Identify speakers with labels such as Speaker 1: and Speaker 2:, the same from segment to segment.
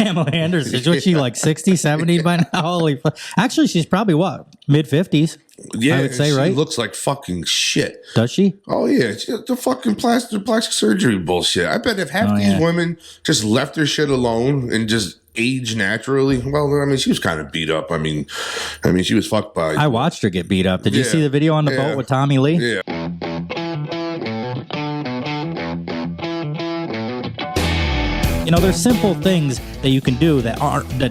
Speaker 1: Pamela Anderson. Is she like 60, 70 by now? Holy fuck. Actually, she's probably what? Mid-50s?
Speaker 2: Yeah,
Speaker 1: I would say, right?
Speaker 2: She looks like fucking shit.
Speaker 1: Does she?
Speaker 2: Oh, yeah. The fucking plastic surgery bullshit. I bet if half these women just left their shit alone and just age naturally, well, I mean, she was kind of beat up. I mean, she was fucked by...
Speaker 1: I watched her get beat up. Did you see the video on the boat with Tommy Lee?
Speaker 2: Yeah.
Speaker 1: You know, there's simple things that you can do that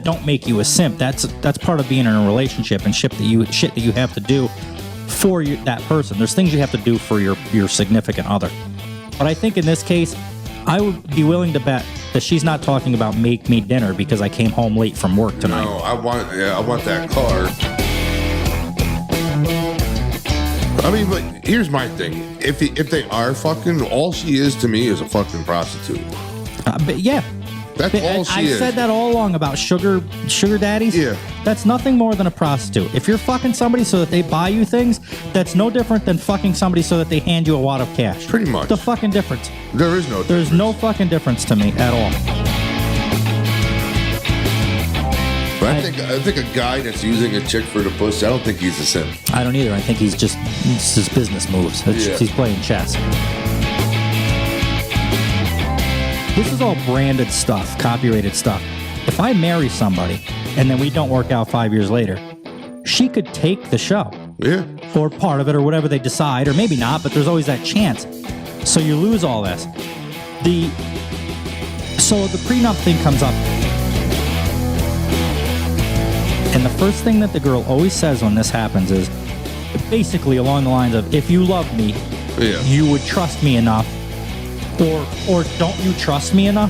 Speaker 1: don't make you a simp. That's part of being in a relationship and shit that you have to do for that person. There's things you have to do for your significant other. But I think in this case, I would be willing to bet that she's not talking about make me dinner because I came home late from work tonight.
Speaker 2: No, I want that car. I mean, but here's my thing. If they are fucking, all she is to me is a fucking prostitute.
Speaker 1: But yeah.
Speaker 2: That's all she is.
Speaker 1: I've said that all along about sugar daddies.
Speaker 2: Yeah.
Speaker 1: That's nothing more than a prostitute. If you're fucking somebody so that they buy you things, that's no different than fucking somebody so that they hand you a wad of cash.
Speaker 2: Pretty much.
Speaker 1: The fucking difference.
Speaker 2: There is no difference.
Speaker 1: There's no fucking difference to me at all.
Speaker 2: But I think a guy that's using a chick for the pussy, I don't think he's a simp.
Speaker 1: I don't either. I think it's just business moves. He's playing chess. This is all branded stuff, copyrighted stuff. If I marry somebody and then we don't work out 5 years later, she could take the show.
Speaker 2: Yeah.
Speaker 1: Or part of it or whatever they decide, or maybe not, but there's always that chance. So you lose all this. So the prenup thing comes up. And the first thing that the girl always says when this happens is basically along the lines of, if you love me, you would trust me enough. Or don't you trust me enough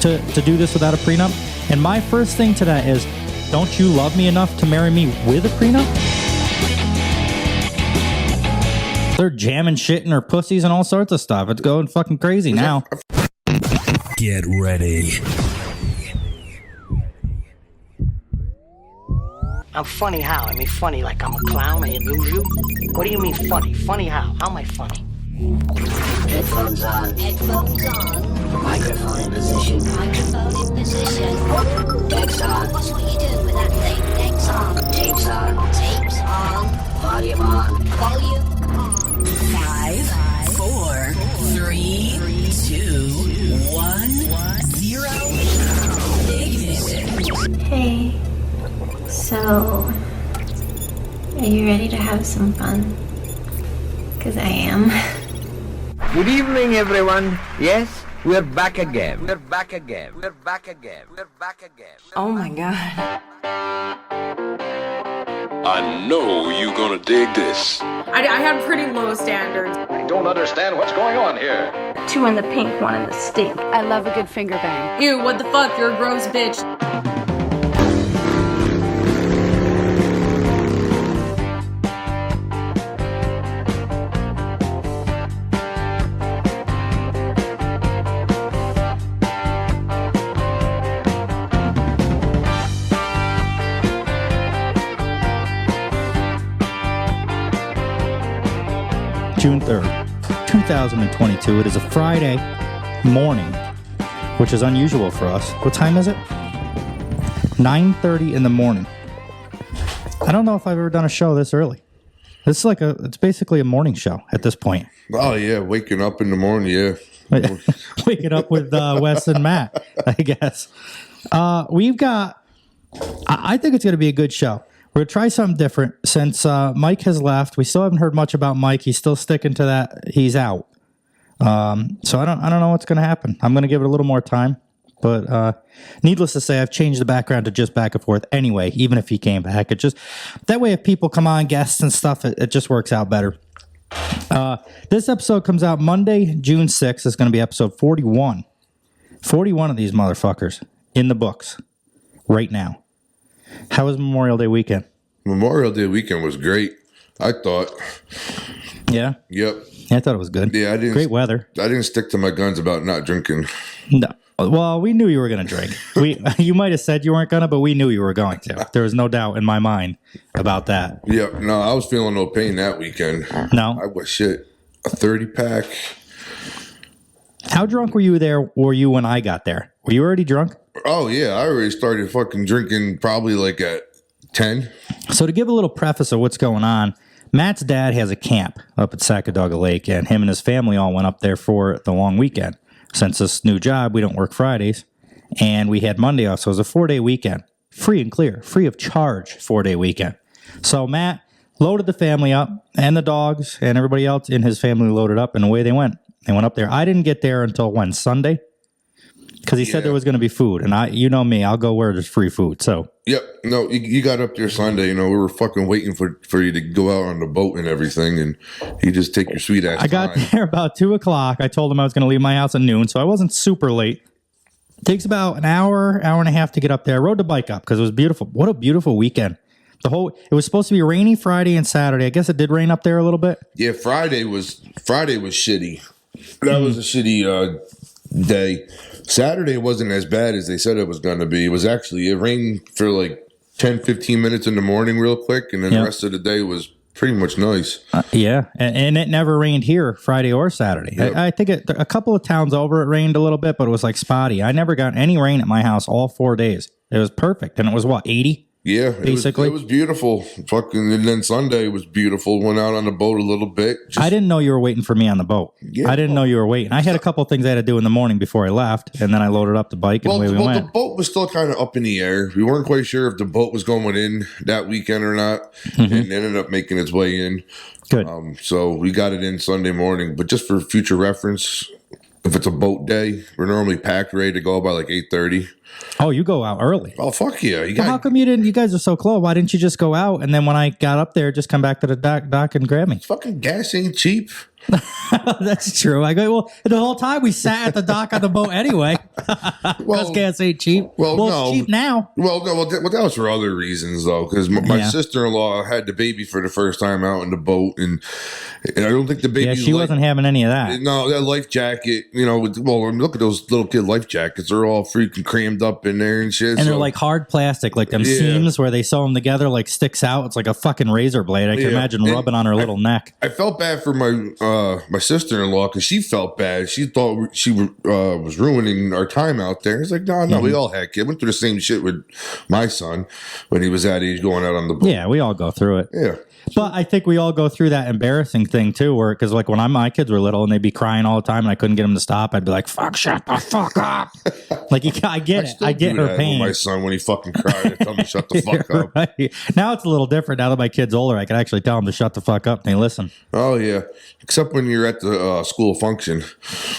Speaker 1: to do this without a prenup? And my first thing to that is, don't you love me enough to marry me with a prenup? They're jamming shit in her pussies and all sorts of stuff. It's going fucking crazy now.
Speaker 3: Get ready.
Speaker 4: I'm funny how? I mean funny like I'm a clown, I amuse you? What do you mean funny? Funny how? How am I funny?
Speaker 5: Headphones on. Headphones on. Microphone in position. Microphone in position. Decks on. What's what you do with that thing? Decks on. Tapes on. Tapes on. Volume on. Volume on.
Speaker 3: 5, 4, 3, 2, 1, 0. Ignition.
Speaker 6: Hey. So, are you ready to have some fun? Because I am.
Speaker 7: Good evening, everyone. Yes, we're back again. We're back again. We're back again. We're back again.
Speaker 8: Oh my God.
Speaker 9: I know you're gonna dig this.
Speaker 8: I have pretty low standards.
Speaker 9: I don't understand what's going on here.
Speaker 6: 2 in the pink, 1 in the stink.
Speaker 8: I love a good finger bang. Ew, what the fuck? You're a gross bitch.
Speaker 1: June 3rd, 2022. It is a Friday morning, which is unusual for us. What time is it? 9:30 in the morning. I don't know if I've ever done a show this early. It's basically a morning show at this point.
Speaker 2: Oh, yeah. Waking up in the morning, yeah.
Speaker 1: Waking up with Wes and Matt, I guess. I think it's going to be a good show. We're going to try something different since Mike has left. We still haven't heard much about Mike. He's still sticking to that. He's out. So I don't know what's going to happen. I'm going to give it a little more time. But needless to say, I've changed the background to just back and forth anyway, even if he came back. It just that way, if people come on, guests and stuff, it just works out better. This episode comes out Monday, June 6th. It's going to be episode 41. 41 of these motherfuckers in the books right now. How was Memorial Day weekend?
Speaker 2: Memorial Day weekend was great, I thought.
Speaker 1: Yeah?
Speaker 2: Yep.
Speaker 1: Yeah, I thought it was good.
Speaker 2: Yeah,
Speaker 1: Great weather.
Speaker 2: I didn't stick to my guns about not drinking.
Speaker 1: No. Well, we knew you were going to drink. You might have said you weren't going to, but we knew you were going to. There was no doubt in my mind about that.
Speaker 2: Yep. No, I was feeling no pain that weekend.
Speaker 1: No?
Speaker 2: I was shit. A 30-pack.
Speaker 1: How drunk were you when I got there? Were you already drunk?
Speaker 2: Oh, yeah. I already started fucking drinking probably like at 10.
Speaker 1: So to give a little preface of what's going on, Matt's dad has a camp up at Sacadoga Lake, and him and his family all went up there for the long weekend. Since this new job, we don't work Fridays, and we had Monday off, so it was a 4-day weekend. Free and clear, free of charge 4-day weekend. So Matt loaded the family up, and the dogs, and everybody else in his family loaded up, and away they went. They went up there. I didn't get there until when? Sunday? Because he said there was going to be food, and you know me, I'll go where there's free food. So
Speaker 2: yep, no, you got up there Sunday. You know, we were fucking waiting for you to go out on the boat and everything, and you just take your sweet ass.
Speaker 1: I got there about 2:00. I told him I was going to leave my house at noon, so I wasn't super late. It takes about an hour and a half to get up there. I rode the bike up because it was beautiful. What a beautiful weekend! It was supposed to be rainy Friday and Saturday. I guess it did rain up there a little bit.
Speaker 2: Yeah, Friday was shitty. That was a shitty day. Saturday wasn't as bad as they said it was going to be. It rained for like 10, 15 minutes in the morning real quick, and then the rest of the day was pretty much nice.
Speaker 1: Yeah, and it never rained here Friday or Saturday. Yep. I think a couple of towns over it rained a little bit, but it was like spotty. I never got any rain at my house all 4 days. It was perfect, and it was, 80?
Speaker 2: Yeah,
Speaker 1: basically.
Speaker 2: It was beautiful. Fucking, and then Sunday was beautiful. Went out on the boat a little bit.
Speaker 1: I didn't know you were waiting for me on the boat. Yeah, I didn't know you were waiting. I had a couple of things I had to do in the morning before I left, and then I loaded up the bike and away we went.
Speaker 2: The boat was still kind of up in the air. We weren't quite sure if the boat was going in that weekend or not, and it ended up making its way in.
Speaker 1: Good.
Speaker 2: So we got it in Sunday morning, but just for future reference, if it's a boat day, we're normally packed, ready to go by like 8:30.
Speaker 1: Oh, you go out early.
Speaker 2: Oh, fuck yeah.
Speaker 1: How come you didn't? You guys are so close. Why didn't you just go out? And then when I got up there, just come back to the dock and grab me.
Speaker 2: Fucking gas ain't cheap.
Speaker 1: That's true. I go, well, the whole time we sat at the dock on the boat anyway. Because gas ain't cheap.
Speaker 2: Well, no.
Speaker 1: It's cheap now.
Speaker 2: Well, no. Well, that was for other reasons, though. Because my sister-in-law had the baby for the first time out in the boat, and I don't think the baby.
Speaker 1: Yeah, she wasn't having any of that.
Speaker 2: No, that life jacket. You know, look at those little kid life jackets. They're all freaking crammed up in there and shit.
Speaker 1: And they're like hard plastic, like them seams where they sew them together, like sticks out. It's like a fucking razor blade. I can imagine rubbing on her little neck.
Speaker 2: I felt bad for my sister-in-law because she felt bad. She thought she was ruining our time out there. It's like, no, we all had kids. Went through the same shit with my son when he was that age going out on the boat.
Speaker 1: Yeah, we all go through it.
Speaker 2: Yeah.
Speaker 1: But I think we all go through that embarrassing thing too, where because like when my kids were little and they'd be crying all the time and I couldn't get them to stop, I'd be like, "Fuck, shut the fuck up!" Like I get it, I get her pain.
Speaker 2: With my son, when he fucking cried, I tell him to shut the fuck up.
Speaker 1: Right. Now it's a little different. Now that my kid's older, I can actually tell them to shut the fuck up and they listen.
Speaker 2: Oh yeah, except when you're at the school function.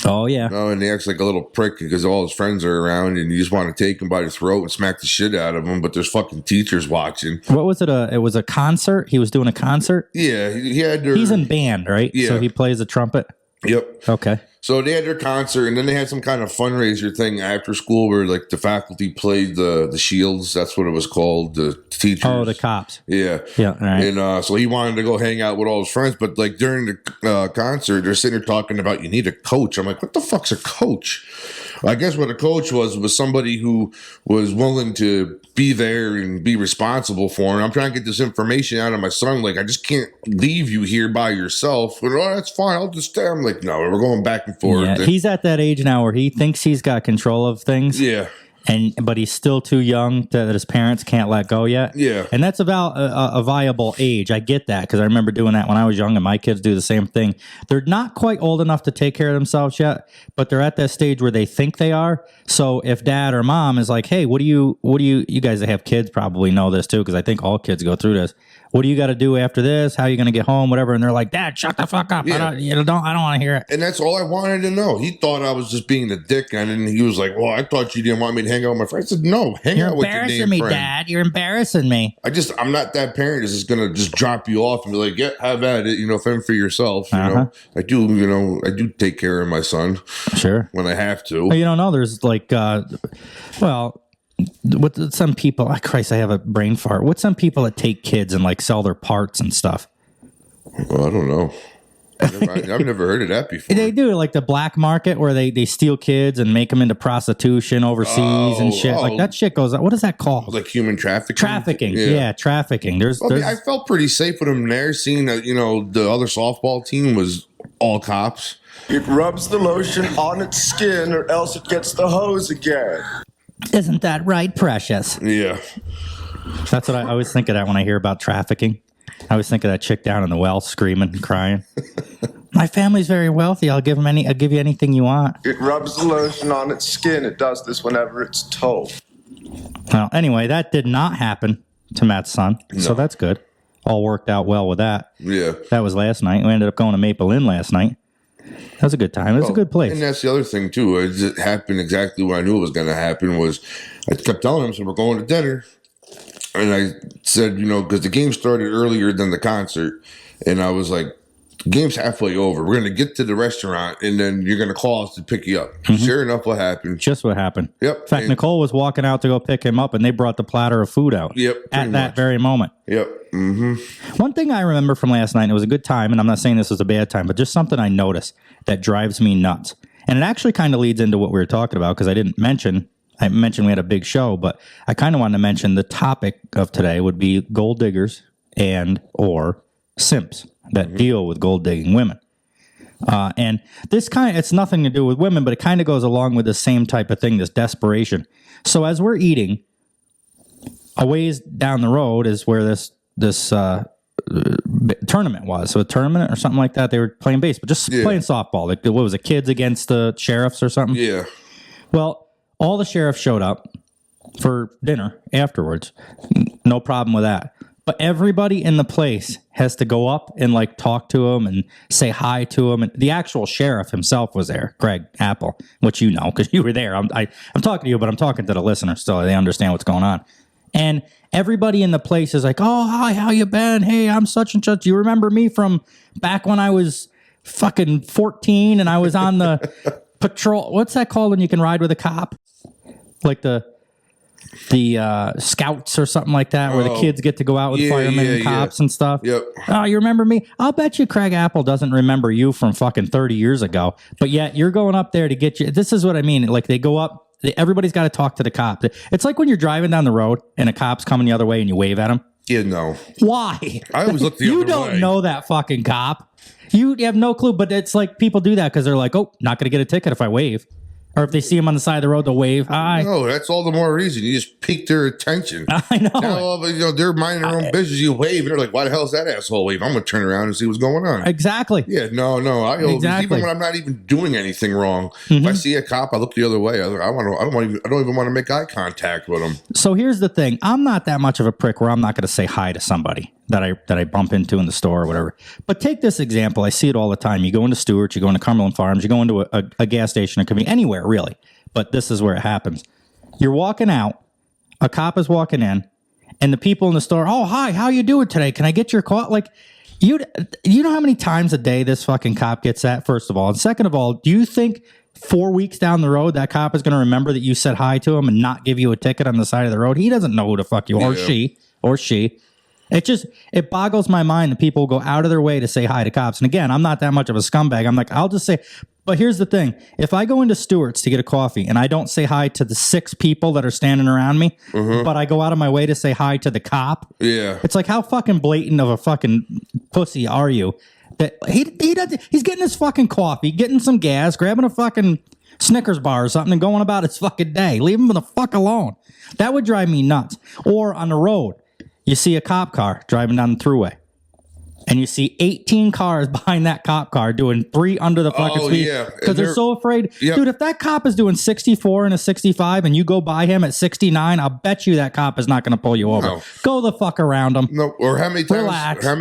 Speaker 1: Oh yeah.
Speaker 2: Oh, and he acts like a little prick because all his friends are around, and you just want to take him by the throat and smack the shit out of him, but there's fucking teachers watching.
Speaker 1: What was it? It was a concert. He was doing a concert.
Speaker 2: Yeah. He had
Speaker 1: He's in band, right?
Speaker 2: Yeah.
Speaker 1: So he plays the trumpet?
Speaker 2: Yep.
Speaker 1: Okay.
Speaker 2: So they had their concert, and then they had some kind of fundraiser thing after school where, like, the faculty played the shields. That's what it was called, the teachers.
Speaker 1: Oh, the cops.
Speaker 2: Yeah.
Speaker 1: Yeah, all right.
Speaker 2: And so he wanted to go hang out with all his friends, but, like, during the concert, they're sitting there talking about you need a coach. I'm like, what the fuck's a coach? I guess what a coach was somebody who was willing to be there and be responsible for him. I'm trying to get this information out of my son. Like, I just can't leave you here by yourself. Oh, that's fine. I'll just stay. I'm like, no, we're going back and forth.
Speaker 1: Yeah, he's at that age now where he thinks he's got control of things.
Speaker 2: Yeah.
Speaker 1: But he's still too young that his parents can't let go yet.
Speaker 2: Yeah.
Speaker 1: And that's about a viable age. I get that because I remember doing that when I was young, and my kids do the same thing. They're not quite old enough to take care of themselves yet, but they're at that stage where they think they are. So if dad or mom is like, hey, what do you guys that have kids probably know this too, because I think all kids go through this. What do you got to do after this? How are you going to get home? Whatever. And they're like, Dad, shut the fuck up.
Speaker 2: Yeah.
Speaker 1: I don't want to hear it.
Speaker 2: And that's all I wanted to know. He thought I was just being a dick. And then he was like, well, I thought you didn't want me to hang out with my friends. I said, no, hang out with your damn friend.
Speaker 1: You're embarrassing me, Dad. You're embarrassing me.
Speaker 2: I'm not that parent that's just going to just drop you off and be like, yeah, have at it. Fend for yourself. You know, I do take care of my son.
Speaker 1: Sure.
Speaker 2: When I have to.
Speaker 1: Well, you don't know. There's like, with some people, Christ, I have a brain fart. What's some people that take kids and like sell their parts and stuff?
Speaker 2: Well, I don't know. I've never heard of that before.
Speaker 1: They do like the black market where they steal kids and make them into prostitution overseas and shit. Like that shit goes. What is that called?
Speaker 2: Like human trafficking.
Speaker 1: Trafficking. Yeah, trafficking.
Speaker 2: I felt pretty safe with them there, seeing that the other softball team was all cops.
Speaker 10: It rubs the lotion on its skin, or else it gets the hose again.
Speaker 1: Isn't that right, precious?
Speaker 2: Yeah.
Speaker 1: That's what I always think of that when I hear about trafficking. I always think of that chick down in the well screaming and crying. My family's very wealthy. I'll give you anything you want.
Speaker 10: It rubs the lotion on its skin. It does this whenever it's told.
Speaker 1: Well, anyway, that did not happen to Matt's son, so that's good. All worked out well with that.
Speaker 2: Yeah.
Speaker 1: That was last night. We ended up going to Maple Inn last night. That was a good time. It was a good place.
Speaker 2: And that's the other thing, too. It happened exactly what I knew was going to happen was I kept telling him, so we're going to dinner. And I said, because the game started earlier than the concert. And I was like, the game's halfway over. We're going to get to the restaurant, and then you're going to call us to pick you up. Mm-hmm. Sure enough, what happened?
Speaker 1: Just what happened.
Speaker 2: Yep.
Speaker 1: In fact, Nicole was walking out to go pick him up, and they brought the platter of food out.
Speaker 2: Yep.
Speaker 1: At that very moment.
Speaker 2: Yep. Mm-hmm.
Speaker 1: One thing I remember from last night, and it was a good time, and I'm not saying this was a bad time, but just something I noticed that drives me nuts. And it actually kind of leads into what we were talking about, because I mentioned we had a big show, but I kind of wanted to mention the topic of today would be gold diggers and or simps that deal with gold digging women. And this it's nothing to do with women, but it kind of goes along with the same type of thing, this desperation. So as we're eating, a ways down the road is where this tournament was. So a tournament or something like that. They were playing baseball, just playing softball. Like, what was it, kids against the sheriffs or something?
Speaker 2: Yeah.
Speaker 1: Well, all the sheriffs showed up for dinner afterwards. No problem with that. But everybody in the place has to go up and talk to him and say hi to him. And the actual sheriff himself was there, Greg Apple, which you know because you were there. I'm talking to you, but I'm talking to the listeners so they understand what's going on. And everybody in the place is like, "Oh, hi, how you been? Hey, I'm such and such. You remember me from back when I was fucking 14 and I was on the patrol? What's that called when you can ride with a cop? Like the scouts or something like that, where the kids get to go out with firemen and cops and stuff.
Speaker 2: Yep.
Speaker 1: Oh, you remember me? I'll bet you Craig Apple doesn't remember you from fucking 30 years ago. But yet you're going up there to get you. This is what I mean. Like, they go up. Everybody's got to talk to the cop. It's like when you're driving down the road and a cop's coming the other way and you wave at him.
Speaker 2: Yeah, no.
Speaker 1: Why?
Speaker 2: I always look the other way.
Speaker 1: You don't know that fucking cop. You have no clue. But it's like people do that because they're like, oh, not going to get a ticket if I wave. Or if they see him on the side of the road, they'll wave. Hi.
Speaker 2: No, that's all the more reason. You just pique their attention.
Speaker 1: I know.
Speaker 2: Now, they're minding their own business. You wave, and they're like, why the hell is that asshole wave? I'm going to turn around and see what's going on.
Speaker 1: Exactly.
Speaker 2: Yeah, no. Even when I'm not even doing anything wrong, if I see a cop, I look the other way. I don't even want to make eye contact with them.
Speaker 1: So here's the thing. I'm not that much of a prick where I'm not going to say hi to somebody that I bump into in the store or whatever. But take this example. I see it all the time. You go into Stewart's, you go into Cumberland Farms, you go into a gas station, it could be anywhere, really. But this is where it happens. You're walking out, a cop is walking in, and the people in the store, oh, hi, how you doing today? Can I get your call? Like, you know how many times a day this fucking cop gets that, first of all? And second of all, do you think 4 weeks down the road that cop is going to remember that you said hi to him and not give you a ticket on the side of the road? He doesn't know who the fuck you are, or she. It boggles my mind that people go out of their way to say hi to cops. And again, I'm not that much of a scumbag. I'm like, I'll just say, but here's the thing. If I go into Stewart's to get a coffee and I don't say hi to the 6 people that are standing around me, but I go out of my way to say hi to the cop, it's like, how fucking blatant of a fucking pussy are you? That he's getting his fucking coffee, getting some gas, grabbing a fucking Snickers bar or something and going about his fucking day. Leave him the fuck alone. That would drive me nuts. Or on the road, you see a cop car driving down the thruway, and you see 18 cars behind that cop car doing 3 under the fucking speed because they're so afraid. Dude, if that cop is doing 64 and a 65 and you go by him at 69, I'll bet you that cop is not going to pull you over. No. Go the fuck around him.
Speaker 2: No, or how many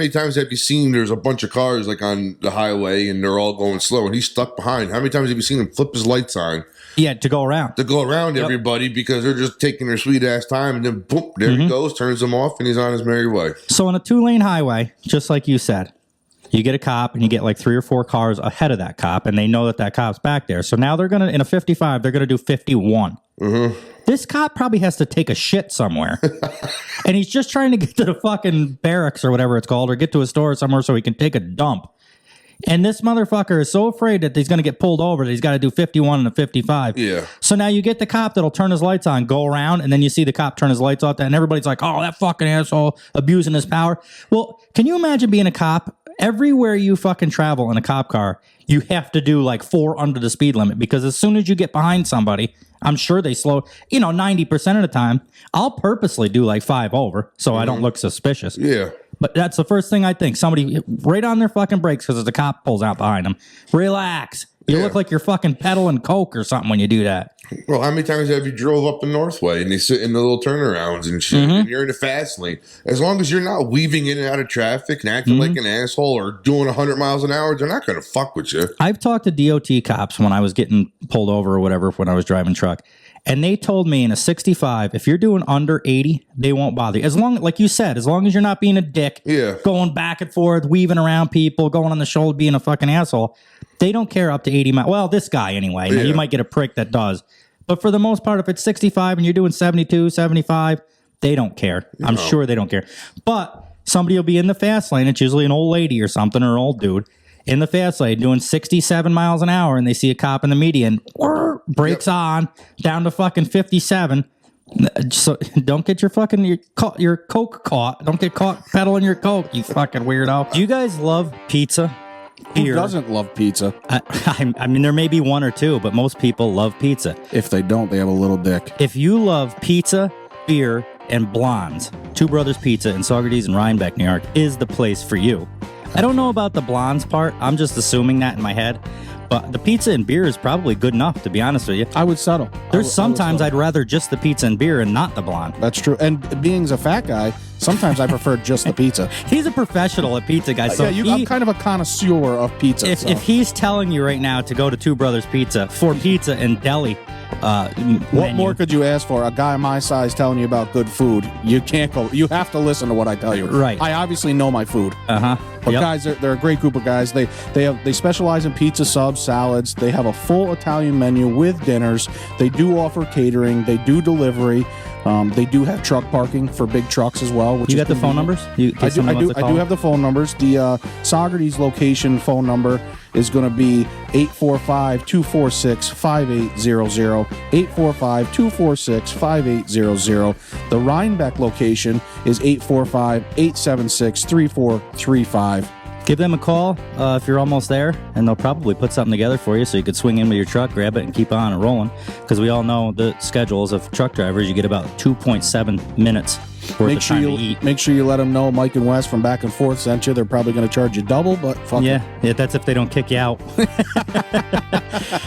Speaker 2: times have you seen there's a bunch of cars like on the highway and they're all going slow and he's stuck behind? How many times have you seen him flip his lights on?
Speaker 1: Yeah, to go around.
Speaker 2: Everybody because they're just taking their sweet ass time, and then boom, there he goes, turns them off, and he's on his merry way.
Speaker 1: So on a 2-lane highway, just like you said, you get a cop and you get like 3 or 4 cars ahead of that cop, and they know that cop's back there. So now they're going to, in a 55, they're going to do 51. This cop probably has to take a shit somewhere. And he's just trying to get to the fucking barracks or whatever it's called, or get to a store somewhere so he can take a dump. And this motherfucker is so afraid that he's going to get pulled over that he's got to do 51 and a 55.
Speaker 2: Yeah.
Speaker 1: So now you get the cop that'll turn his lights on, go around, and then you see the cop turn his lights off, and everybody's like, oh, that fucking asshole abusing his power. Well, can you imagine being a cop? Everywhere you fucking travel in a cop car, you have to do like 4 under the speed limit, because as soon as you get behind somebody, I'm sure they slow, 90% of the time, I'll purposely do like 5 over so I don't look suspicious.
Speaker 2: Yeah.
Speaker 1: But that's the first thing I think. Somebody right on their fucking brakes because the cop pulls out behind them. Relax. You look like you're fucking peddling coke or something when you do that.
Speaker 2: Well, how many times have you drove up the Northway and they sit in the little turnarounds and shit, and you're in the fast lane? As long as you're not weaving in and out of traffic and acting like an asshole or doing 100 miles an hour, they're not going to fuck with you.
Speaker 1: I've talked to DOT cops when I was getting pulled over or whatever when I was driving truck, and they told me in a 65, if you're doing under 80, they won't bother you. As long, like you said, as long as you're not being a dick, going back and forth, weaving around people, going on the shoulder, being a fucking asshole, they don't care up to 80 miles. Well, this guy anyway. Now, you might get a prick that does. But for the most part, if it's 65 and you're doing 72, 75, they don't care. I'm sure they don't care. But somebody will be in the fast lane. It's usually an old lady or something, or an old dude in the fast lane doing 67 miles an hour, and they see a cop in the median, brakes on, down to fucking 57. So don't get your coke caught. Don't get caught peddling your coke, you fucking weirdo. Do you guys love pizza?
Speaker 11: Who doesn't love pizza?
Speaker 1: I mean, there may be one or two, but most people love pizza.
Speaker 11: If they don't, they have a little dick.
Speaker 1: If you love pizza, beer, and blondes, Two Brothers Pizza in Saugerties and Rhinebeck, New York, is the place for you. I don't know about the blondes part. I'm just assuming that in my head. But the pizza and beer is probably good enough, to be honest with you.
Speaker 11: I would settle.
Speaker 1: There's sometimes I'd rather just the pizza and beer and not the blonde.
Speaker 11: That's true. And being a fat guy, sometimes I prefer just the pizza.
Speaker 1: He's a professional at pizza, guys. So
Speaker 11: I'm kind of a connoisseur of pizza.
Speaker 1: If he's telling you right now to go to Two Brothers Pizza for pizza and deli,
Speaker 11: what more could you ask for? A guy my size telling you about good food. You can't go. You have to listen to what I tell you.
Speaker 1: Right.
Speaker 11: I obviously know my food. But guys, they're a great group of guys. They specialize in pizza, subs, salads. They have a full Italian menu with dinners. They do offer catering. They do delivery. They do have truck parking for big trucks as well. Which
Speaker 1: you got the phone numbers?
Speaker 11: I do have the phone numbers. The Saugerties location phone number is going to be 845-246-5800. 845-246-5800. The Rhinebeck location is 845-876-3435.
Speaker 1: Give them a call if you're almost there, and they'll probably put something together for you so you could swing in with your truck, grab it, and keep on and rolling. Because we all know the schedules of truck drivers. You get about 2.7 minutes worth of time to eat.
Speaker 11: Make sure you let them know Mike and Wes from Back and Forth sent you. They're probably going to charge you double, but fuck
Speaker 1: yeah, that's if they don't kick you out.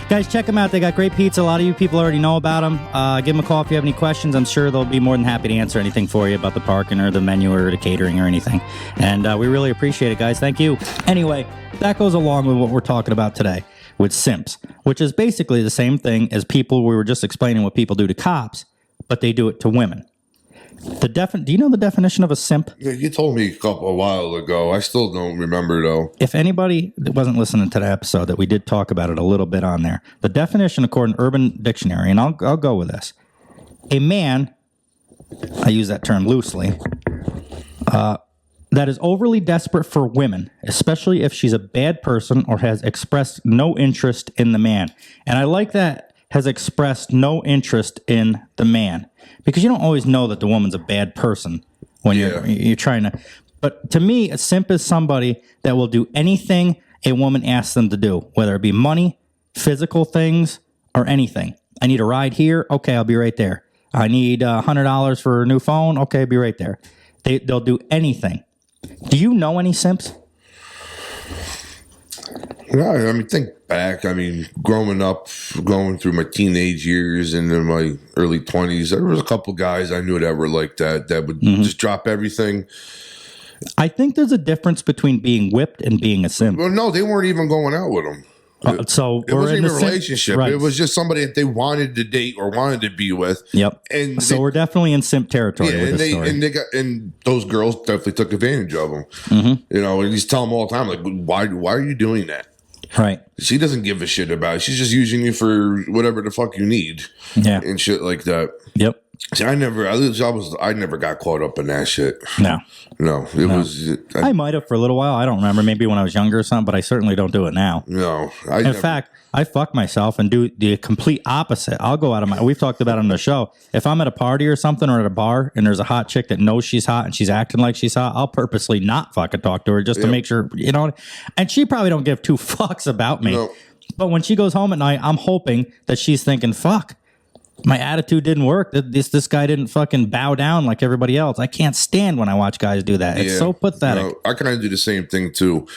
Speaker 1: Guys, check them out. They got great pizza. A lot of you people already know about them. Give them a call if you have any questions. I'm sure they'll be more than happy to answer anything for you about the parking or the menu or the catering or anything. And we really appreciate it, guys. Thank you. Anyway, that goes along with what we're talking about today with simps, which is basically the same thing as people. We were just explaining what people do to cops, but they do it to women. Do you know the definition of a simp?
Speaker 2: Yeah, you told me a while ago. I still don't remember, though.
Speaker 1: If anybody that wasn't listening to the episode, that we did talk about it a little bit on there. The definition, according to Urban Dictionary, and I'll go with this. A man, I use that term loosely, that is overly desperate for women, especially if she's a bad person or has expressed no interest in the man. And I like that, has expressed no interest in the man. Because you don't always know that the woman's a bad person when you're trying to. But to me, a simp is somebody that will do anything a woman asks them to do, whether it be money, physical things, or anything. I need a ride here. Okay, I'll be right there. I need $100 for a new phone. Okay, I'll be right there. They'll do anything. Do you know any simps?
Speaker 2: Yeah, I mean, think back. I mean, growing up, going through my teenage years and in my early 20s, there was a couple guys I knew that were like that would just drop everything.
Speaker 1: I think there's a difference between being whipped and being a simp.
Speaker 2: Well, no, they weren't even going out with them.
Speaker 1: So
Speaker 2: it wasn't even a relationship.
Speaker 1: Right.
Speaker 2: It was just somebody that they wanted to date or wanted to be with.
Speaker 1: Yep.
Speaker 2: And
Speaker 1: so we're definitely in simp territory.
Speaker 2: Yeah,
Speaker 1: with this story.
Speaker 2: and those girls definitely took advantage of them. You know, and he's telling them all the time, like, why are you doing that?
Speaker 1: Right.
Speaker 2: She doesn't give a shit about it. She's just using you for whatever the fuck you need.
Speaker 1: Yeah.
Speaker 2: And shit like that.
Speaker 1: Yep.
Speaker 2: See, I never got caught up in that shit.
Speaker 1: No.
Speaker 2: It was.
Speaker 1: I might have for a little while. I don't remember. Maybe when I was younger or something, but I certainly don't do it now.
Speaker 2: No.
Speaker 1: In fact, I fuck myself and do the complete opposite. I'll go out of my. We've talked about it on the show. If I'm at a party or something or at a bar and there's a hot chick that knows she's hot and she's acting like she's hot, I'll purposely not fucking talk to her just to make sure, you know. And she probably don't give two fucks about me. No. But when she goes home at night, I'm hoping that she's thinking, fuck. My attitude didn't work. This guy didn't fucking bow down like everybody else. I can't stand when I watch guys do that. It's so pathetic.
Speaker 2: I kind of do the same thing too.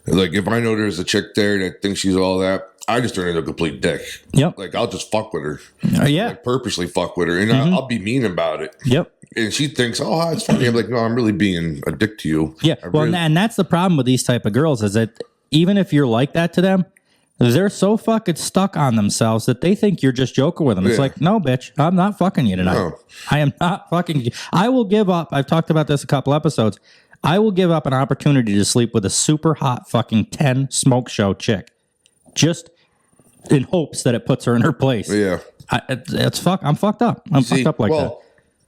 Speaker 2: Like if I know there's a chick there that thinks she's all that, I just turn into a complete dick.
Speaker 1: Yep.
Speaker 2: Like I'll just fuck with her.
Speaker 1: Like,
Speaker 2: purposely fuck with her, and I'll be mean about it.
Speaker 1: Yep.
Speaker 2: And she thinks, oh, it's funny. I'm like, no, I'm really being a dick to you.
Speaker 1: Yeah. And that's the problem with these type of girls is that even if you're like that to them, they're so fucking stuck on themselves that they think you're just joking with them. It's like, no, bitch, I'm not fucking you tonight. No. I am not fucking you. I will give up. I've talked about this a couple episodes. I will give up an opportunity to sleep with a super hot fucking 10 smoke show chick just in hopes that it puts her in her place.
Speaker 2: Yeah.
Speaker 1: I'm fucked up. I'm fucked up like that.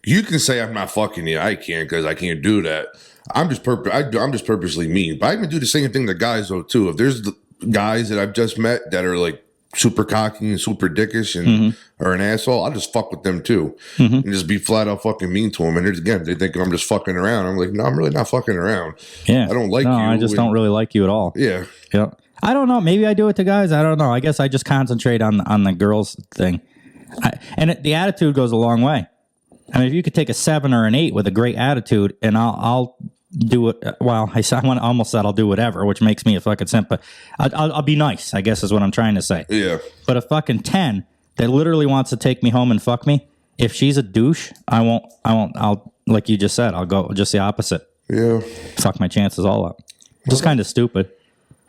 Speaker 2: You can say I'm not fucking you. I can't because I can't do that. I'm just purposely mean. But I even do the same thing to guys though too. If there's guys that I've just met that are like super cocky and super dickish and are an asshole, I'll just fuck with them too and just be flat out fucking mean to them. And again, they think I'm just fucking around. I'm like, no, I'm really not fucking around.
Speaker 1: Yeah,
Speaker 2: I don't like you.
Speaker 1: I just don't really like you at all.
Speaker 2: Yeah.
Speaker 1: I don't know. Maybe I do it to guys. I don't know. I guess I just concentrate on the girls thing, the attitude goes a long way. I mean, if you could take a 7 or an 8 with a great attitude, and I'll do it. Well, I almost said I'll do whatever, which makes me a fucking simp. But I'll be nice, I guess is what I'm trying to say.
Speaker 2: Yeah.
Speaker 1: But a fucking 10 that literally wants to take me home and fuck me, if she's a douche, I won't. I'll like you just said. I'll go just the opposite.
Speaker 2: Yeah.
Speaker 1: Fuck my chances all up. Just kind of stupid.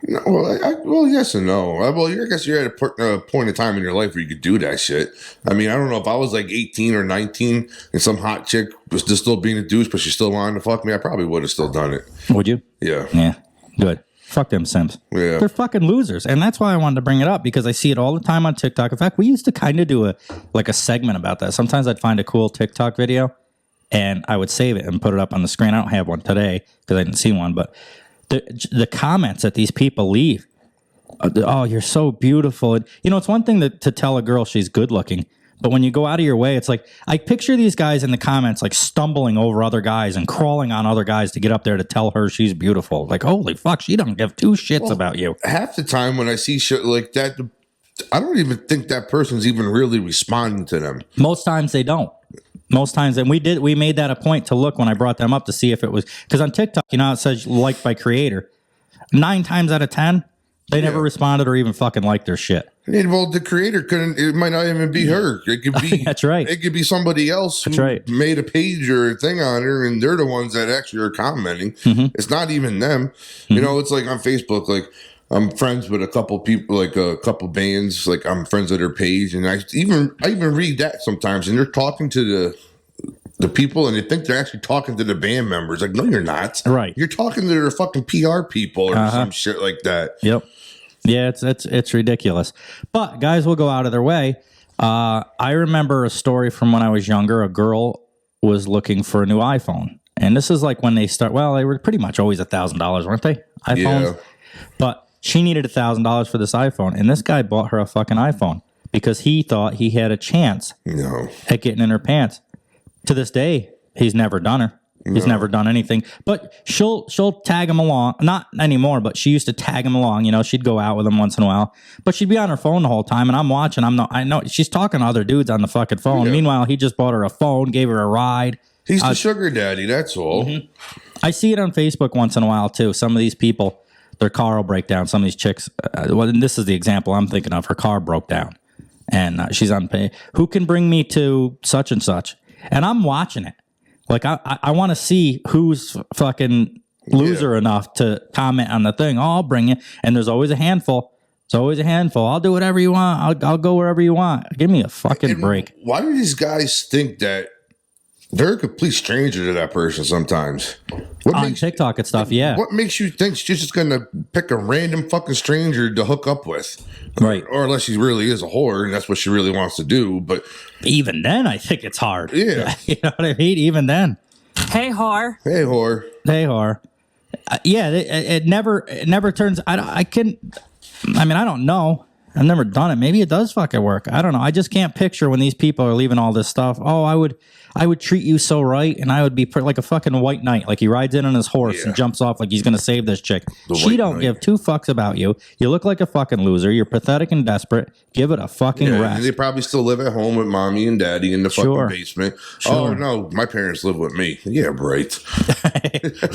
Speaker 2: No, well, yes and no. Well, I guess you're at a point in time in your life where you could do that shit. I mean, I don't know if I was like 18 or 19 and some hot chick was just still being a douche, but she still wanted to fuck me, I probably would have still done it.
Speaker 1: Would you?
Speaker 2: Yeah.
Speaker 1: Yeah. Good. Fuck them simps.
Speaker 2: Yeah.
Speaker 1: They're fucking losers. And that's why I wanted to bring it up because I see it all the time on TikTok. In fact, we used to kind of do a segment about that. Sometimes I'd find a cool TikTok video and I would save it and put it up on the screen. I don't have one today because I didn't see one, but the comments that these people leave, oh, you're so beautiful. And, you know, it's one thing to tell a girl she's good looking, but when you go out of your way, it's like, I picture these guys in the comments like stumbling over other guys and crawling on other guys to get up there to tell her she's beautiful. Like, holy fuck, she don't give two shits about you.
Speaker 2: Half the time when I see shit like that, I don't even think that person's even really responding to them.
Speaker 1: Most times they don't. Most times, and we made that a point to look when I brought them up to see if it was, because on TikTok, you know, it says liked by creator. 9 times out of 10, they never responded or even fucking liked their shit.
Speaker 2: Yeah, well, the creator it might not even be her. It could be
Speaker 1: that's right.
Speaker 2: It could be somebody else who made a page or a thing on her, and they're the ones that actually are commenting. It's not even them. You know, it's like on Facebook, like I'm friends with a couple people, like a couple bands, like I'm friends with their page, and I even read that sometimes, and they're talking to the people, and they think they're actually talking to the band members. Like, no, you're not.
Speaker 1: Right.
Speaker 2: You're talking to their fucking PR people or some shit like that.
Speaker 1: Yep. Yeah, it's ridiculous. But guys will go out of their way. I remember a story from when I was younger. A girl was looking for a new iPhone, and this is like when they start. Well, they were pretty much always $1,000, weren't they? iPhones. Yeah. But she needed $1,000 for this iPhone, and this guy bought her a fucking iPhone because he thought he had a chance at getting in her pants. To this day, he's never done her. He's never done anything. But she'll tag him along. Not anymore, but she used to tag him along. You know, she'd go out with him once in a while. But she'd be on her phone the whole time, and I'm watching. I know she's talking to other dudes on the fucking phone. Yeah. Meanwhile, he just bought her a phone, gave her a ride.
Speaker 2: He's the sugar daddy, that's all.
Speaker 1: I see it on Facebook once in a while, too. Some of these people, their car will break down. Some of these chicks, well, this is the example I'm thinking of. Her car broke down, and she's on pay. Who can bring me to such and such? And I'm watching it. Like, I want to see who's fucking loser enough to comment on the thing. Oh, I'll bring you. And there's always a handful. There's always a handful. I'll do whatever you want. I'll go wherever you want. Give me a fucking break.
Speaker 2: Why do these guys think that they're a complete stranger to that person sometimes.
Speaker 1: On TikTok and stuff, yeah.
Speaker 2: What makes you think she's just going to pick a random fucking stranger to hook up with?
Speaker 1: Right.
Speaker 2: Or unless she really is a whore and that's what she really wants to do. But
Speaker 1: even then, I think it's hard.
Speaker 2: Yeah.
Speaker 1: You know what I mean? Even then.
Speaker 8: Hey, whore.
Speaker 2: Hey, whore.
Speaker 1: Hey, whore. Yeah, it never turns. I don't know. I've never done it. Maybe it does fucking work. I don't know. I just can't picture when these people are leaving all this stuff. Oh, I would treat you so right, and I would be like a fucking white knight. Like he rides in on his horse and jumps off like he's going to save this chick. She don't give two fucks about you. You look like a fucking loser. You're pathetic and desperate. Give it a fucking rest.
Speaker 2: And they probably still live at home with mommy and daddy in the fucking basement. Oh, no, my parents live with me. Yeah, right.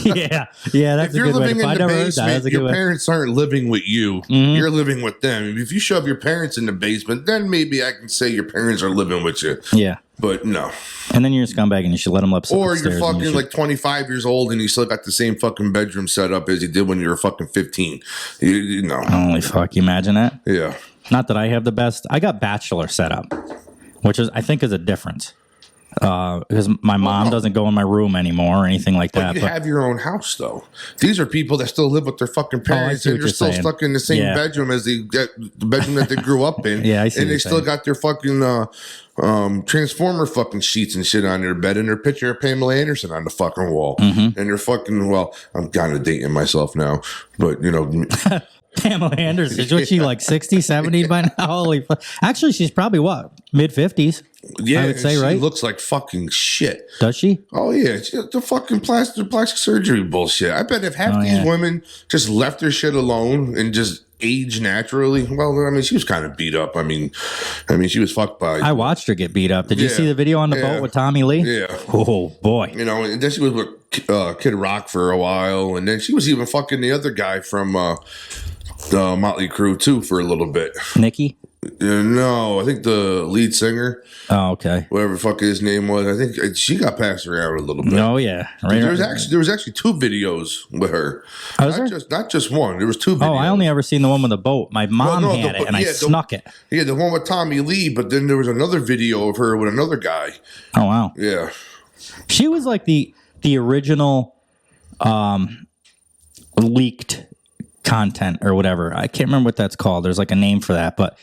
Speaker 1: yeah, that's
Speaker 2: if you're living in the basement, your parents aren't living with you. Mm-hmm. You're living with them. If you shove your parents in the basement, then maybe I can say your parents are living with you.
Speaker 1: Yeah.
Speaker 2: But no.
Speaker 1: And then you're a scumbag and you should let them up.
Speaker 2: Or you're fucking like 25 years old and you still got the same fucking bedroom set up as you did when you were fucking 15. You know.
Speaker 1: Holy fuck, you imagine that?
Speaker 2: Yeah.
Speaker 1: Not that I have the best. I got bachelor set up, which I think is a difference. Because my mom doesn't go in my room anymore or anything like that.
Speaker 2: But you have your own house, though. These are people that still live with their fucking parents, and you're still stuck in the same bedroom as the bedroom that they grew up in.
Speaker 1: Yeah, I see.
Speaker 2: And they still got their fucking Transformer fucking sheets and shit on their bed, and their picture of Pamela Anderson on the fucking wall. Mm-hmm. And they're fucking, well, I'm kind of dating myself now, but you know.
Speaker 1: Pamela Anderson, was she like 60, 70 by now? Holy fuck. Actually, she's probably what? Mid-50s?
Speaker 2: Yeah,
Speaker 1: I would say, right?
Speaker 2: She looks like fucking shit.
Speaker 1: Does she?
Speaker 2: Oh, yeah. The fucking plastic surgery bullshit. I bet if half these women just left their shit alone and just age naturally, well, I mean, she was kind of beat up. I mean, she was fucked by.
Speaker 1: I watched her get beat up. Did you see the video on the boat with Tommy Lee?
Speaker 2: Yeah.
Speaker 1: Oh, boy.
Speaker 2: You know, and then she was with Kid Rock for a while, and then she was even fucking the other guy from the Motley Crue, too, for a little bit.
Speaker 1: Nikki?
Speaker 2: No, I think the lead singer.
Speaker 1: Oh, okay.
Speaker 2: Whatever the fuck his name was. I think she got passed around a little bit.
Speaker 1: Oh, yeah.
Speaker 2: There was actually two videos with her. Not just one. There was two videos.
Speaker 1: Oh, I only ever seen the one with the boat. My mom had it, and I snuck it.
Speaker 2: Yeah, the one with Tommy Lee, but then there was another video of her with another guy.
Speaker 1: Oh, wow.
Speaker 2: Yeah.
Speaker 1: She was like the original leaked content or whatever. I can't remember what that's called. There's like a name for that, but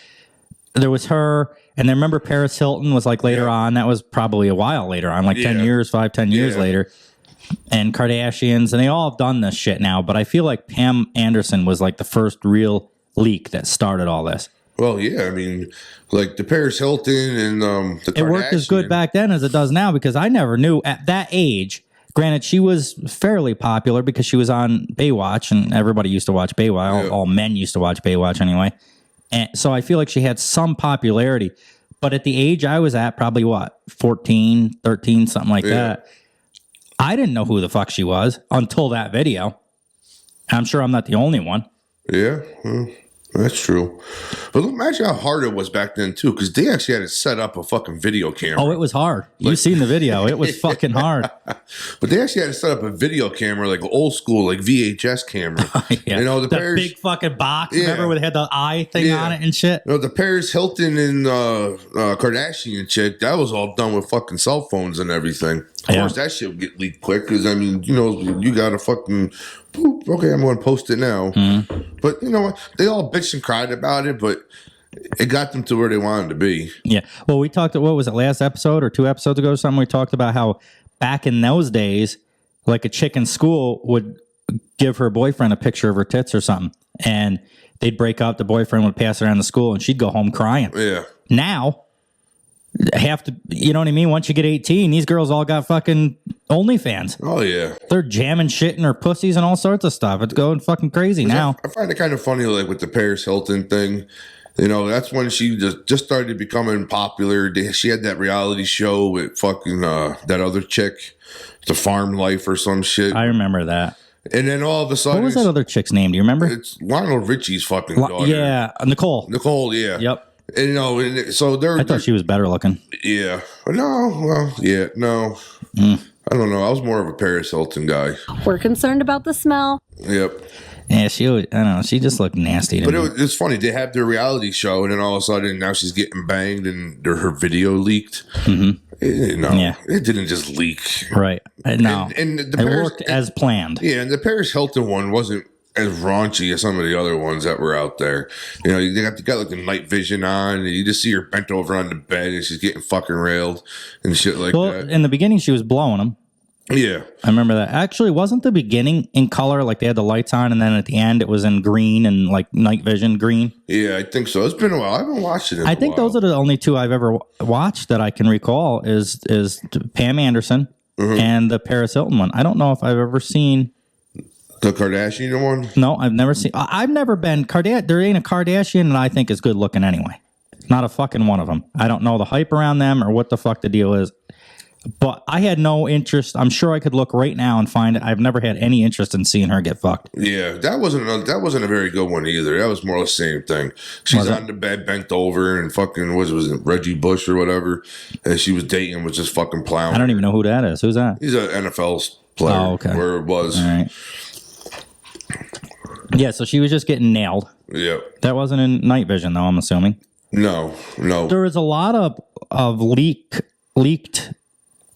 Speaker 1: there was her, and then remember Paris Hilton was like later on. That was probably a while later on, like 10 years later. And Kardashians, and they all have done this shit now, but I feel like Pam Anderson was like the first real leak that started all this.
Speaker 2: Well, yeah, I mean, like the Paris Hilton and the Kardashian.
Speaker 1: It worked as good back then as it does now because I never knew at that age. Granted, she was fairly popular because she was on Baywatch, and everybody used to watch Baywatch. All men used to watch Baywatch anyway. And so I feel like she had some popularity. But at the age I was at, probably what, 14, 13, something like that, I didn't know who the fuck she was until that video. I'm sure I'm not the only one.
Speaker 2: Yeah, that's true. But imagine how hard it was back then, too, because they actually had to set up a fucking video camera.
Speaker 1: Oh, it was hard. You've seen the video. It was fucking hard.
Speaker 2: But they actually had to set up a video camera, like old school, like VHS camera.
Speaker 1: You know, the big fucking box. Remember where they had the eye thing on it and shit?
Speaker 2: You know, the Paris Hilton and Kardashian chick, that was all done with fucking cell phones and everything. Of course, that shit would get leaked quick because, I mean, you know, you got to fucking... Okay, I'm going to post it now. Mm-hmm. But you know what? They all bitched and cried about it, but it got them to where they wanted to be.
Speaker 1: Yeah. Well, we talked, what was it, last episode or 2 episodes ago or something? We talked about how back in those days, like a chick in school would give her boyfriend a picture of her tits or something, and they'd break up. The boyfriend would pass around the school, and she'd go home crying.
Speaker 2: Yeah.
Speaker 1: Now, have to, you know what I mean? Once you get 18, these girls all got fucking OnlyFans.
Speaker 2: Oh, yeah.
Speaker 1: They're jamming shit in their pussies and all sorts of stuff. It's going fucking crazy now.
Speaker 2: I find it kind of funny, like with the Paris Hilton thing. You know, that's when she just started becoming popular. She had that reality show with fucking that other chick, The Farm Life or some shit.
Speaker 1: I remember that.
Speaker 2: And then all of a sudden...
Speaker 1: What was that other chick's name? Do you remember?
Speaker 2: It's Lionel Richie's fucking daughter.
Speaker 1: Yeah, Nicole.
Speaker 2: Nicole, yeah.
Speaker 1: Yep.
Speaker 2: And, you know, so they're...
Speaker 1: I thought she was better looking.
Speaker 2: Yeah. No, well, yeah, no. I don't know. I was more of a Paris Hilton guy.
Speaker 8: We're concerned about the smell.
Speaker 2: Yep.
Speaker 1: Yeah, she was, I don't know. She just looked nasty to me.
Speaker 2: It's funny. They have their reality show, and then all of a sudden, now she's getting banged, and her video leaked. Mm-hmm. It didn't just leak.
Speaker 1: Right. No.
Speaker 2: And
Speaker 1: it worked as planned.
Speaker 2: Yeah, and the Paris Hilton one wasn't as raunchy as some of the other ones that were out there. You know, you got like the night vision on, and you just see her bent over on the bed, and she's getting fucking railed and shit like that.
Speaker 1: In the beginning, she was blowing them.
Speaker 2: Yeah.
Speaker 1: I remember that. Actually, wasn't the beginning in color, like they had the lights on, and then at the end it was in green and like night vision green?
Speaker 2: Yeah, I think so. It's been a while. I haven't watched it in
Speaker 1: I think those are the only two I've ever watched that I can recall is Pam Anderson and the Paris Hilton one. I don't know if I've ever seen...
Speaker 2: The Kardashian one?
Speaker 1: No, I've never seen... I've never been... There ain't a Kardashian that I think is good looking anyway. Not a fucking one of them. I don't know the hype around them or what the fuck the deal is. But I had no interest. I'm sure I could look right now and find it. I've never had any interest in seeing her get fucked.
Speaker 2: Yeah, that wasn't a very good one either. That was more or less the same thing. She's on the bed, bent over, and fucking was it Reggie Bush or whatever? And she was dating was just fucking plowing.
Speaker 1: I don't even know who that is. Who's that?
Speaker 2: He's an NFL player.
Speaker 1: Oh, okay.
Speaker 2: Where it was.
Speaker 1: All right. Yeah, so she was just getting nailed.
Speaker 2: Yeah.
Speaker 1: That wasn't in night vision, though, I'm assuming.
Speaker 2: No.
Speaker 1: There was a lot of leaked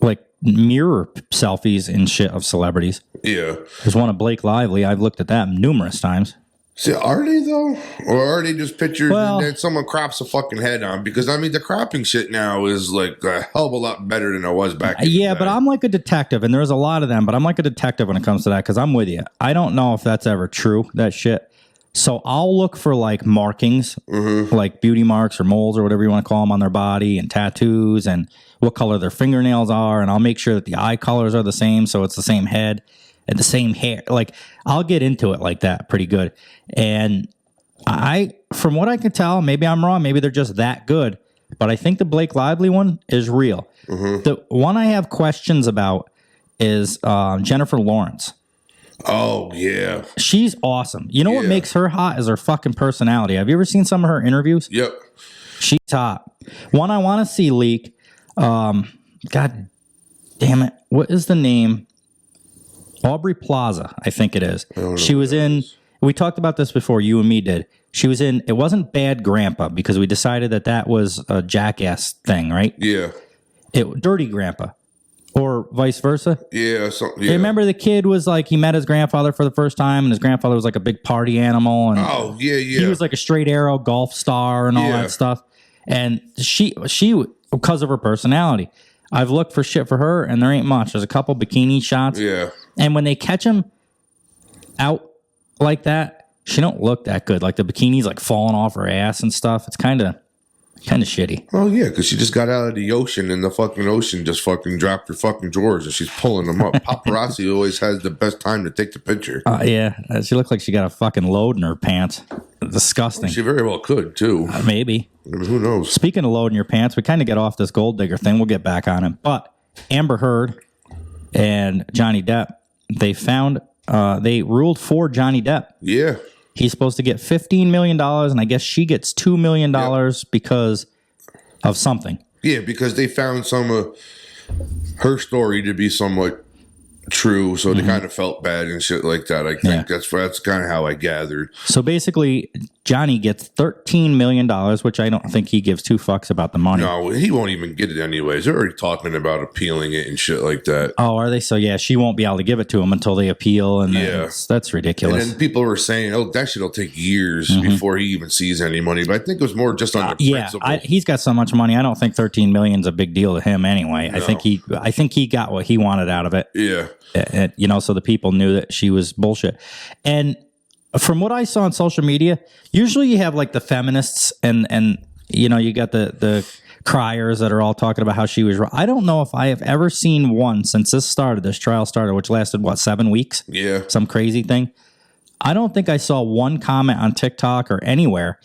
Speaker 1: like mirror selfies and shit of celebrities.
Speaker 2: Yeah.
Speaker 1: There's one of Blake Lively. I've looked at that numerous times.
Speaker 2: See, are they though? Or are they just pictures and then someone crops a fucking head on? Because, I mean, the cropping shit now is like a hell of a lot better than it was back in the day.
Speaker 1: But I'm like a detective, and there's a lot of them, but I'm like a detective when it comes to that because I'm with you. I don't know if that's ever true, that shit. So I'll look for like markings, like beauty marks or moles or whatever you want to call them on their body and tattoos and what color their fingernails are. And I'll make sure that the eye colors are the same. So it's the same head and the same hair. Like I'll get into it like that pretty good. And from what I can tell, maybe I'm wrong. Maybe they're just that good. But I think the Blake Lively one is real. The one I have questions about is Jennifer Lawrence.
Speaker 2: Oh, yeah.
Speaker 1: She's awesome. You know what makes her hot is her fucking personality. Have you ever seen some of her interviews?
Speaker 2: Yep.
Speaker 1: She's hot. One I want to see leak. God damn it. What is the name? Aubrey Plaza, I think it is. She was in, we talked about this before, you and me did. She was in, it wasn't Bad Grandpa because we decided that was a Jackass thing, right?
Speaker 2: Yeah.
Speaker 1: Dirty Grandpa. Or vice versa?
Speaker 2: Yeah.
Speaker 1: Remember the kid was like, he met his grandfather for the first time, and his grandfather was like a big party animal. And he was like a straight arrow golf star and all that stuff. And she, because of her personality, I've looked for shit for her, and there ain't much. There's a couple bikini shots.
Speaker 2: Yeah.
Speaker 1: And when they catch him out like that, she don't look that good. Like the bikini's like falling off her ass and stuff. It's kind of shitty.
Speaker 2: Oh, yeah, because she just got out of the ocean, and the fucking ocean just fucking dropped her fucking drawers, and she's pulling them up. Paparazzi always has the best time to take the picture.
Speaker 1: Yeah, she looked like she got a fucking load in her pants. Disgusting.
Speaker 2: She very well could, too.
Speaker 1: Maybe.
Speaker 2: I mean, who knows?
Speaker 1: Speaking of load in your pants, we kind of get off this gold digger thing. We'll get back on it. But Amber Heard and Johnny Depp, they ruled for Johnny Depp.
Speaker 2: Yeah.
Speaker 1: He's supposed to get $15 million, and I guess she gets $2 million because of something.
Speaker 2: Yeah, because they found some of her story to be somewhat true, so they kind of felt bad and shit like that. I think that's kind of how I gathered.
Speaker 1: So basically, Johnny gets $13 million, which I don't think he gives two fucks about the money.
Speaker 2: No, he won't even get it anyways. They're already talking about appealing it and shit like that.
Speaker 1: Oh, are they? So yeah, she won't be able to give it to him until they appeal, and that's ridiculous.
Speaker 2: And then people were saying, "Oh, that shit'll take years before he even sees any money." But I think it was more just on the principle.
Speaker 1: He's got so much money. I don't think 13 million is a big deal to him anyway. No. I think he got what he wanted out of it.
Speaker 2: Yeah.
Speaker 1: So the people knew that she was bullshit. And from what I saw on social media, usually you have like the feminists and you got the criers that are all talking about how she was wrong. I don't know if I have ever seen one since this trial started, which lasted 7 weeks?
Speaker 2: Yeah.
Speaker 1: Some crazy thing. I don't think I saw one comment on TikTok or anywhere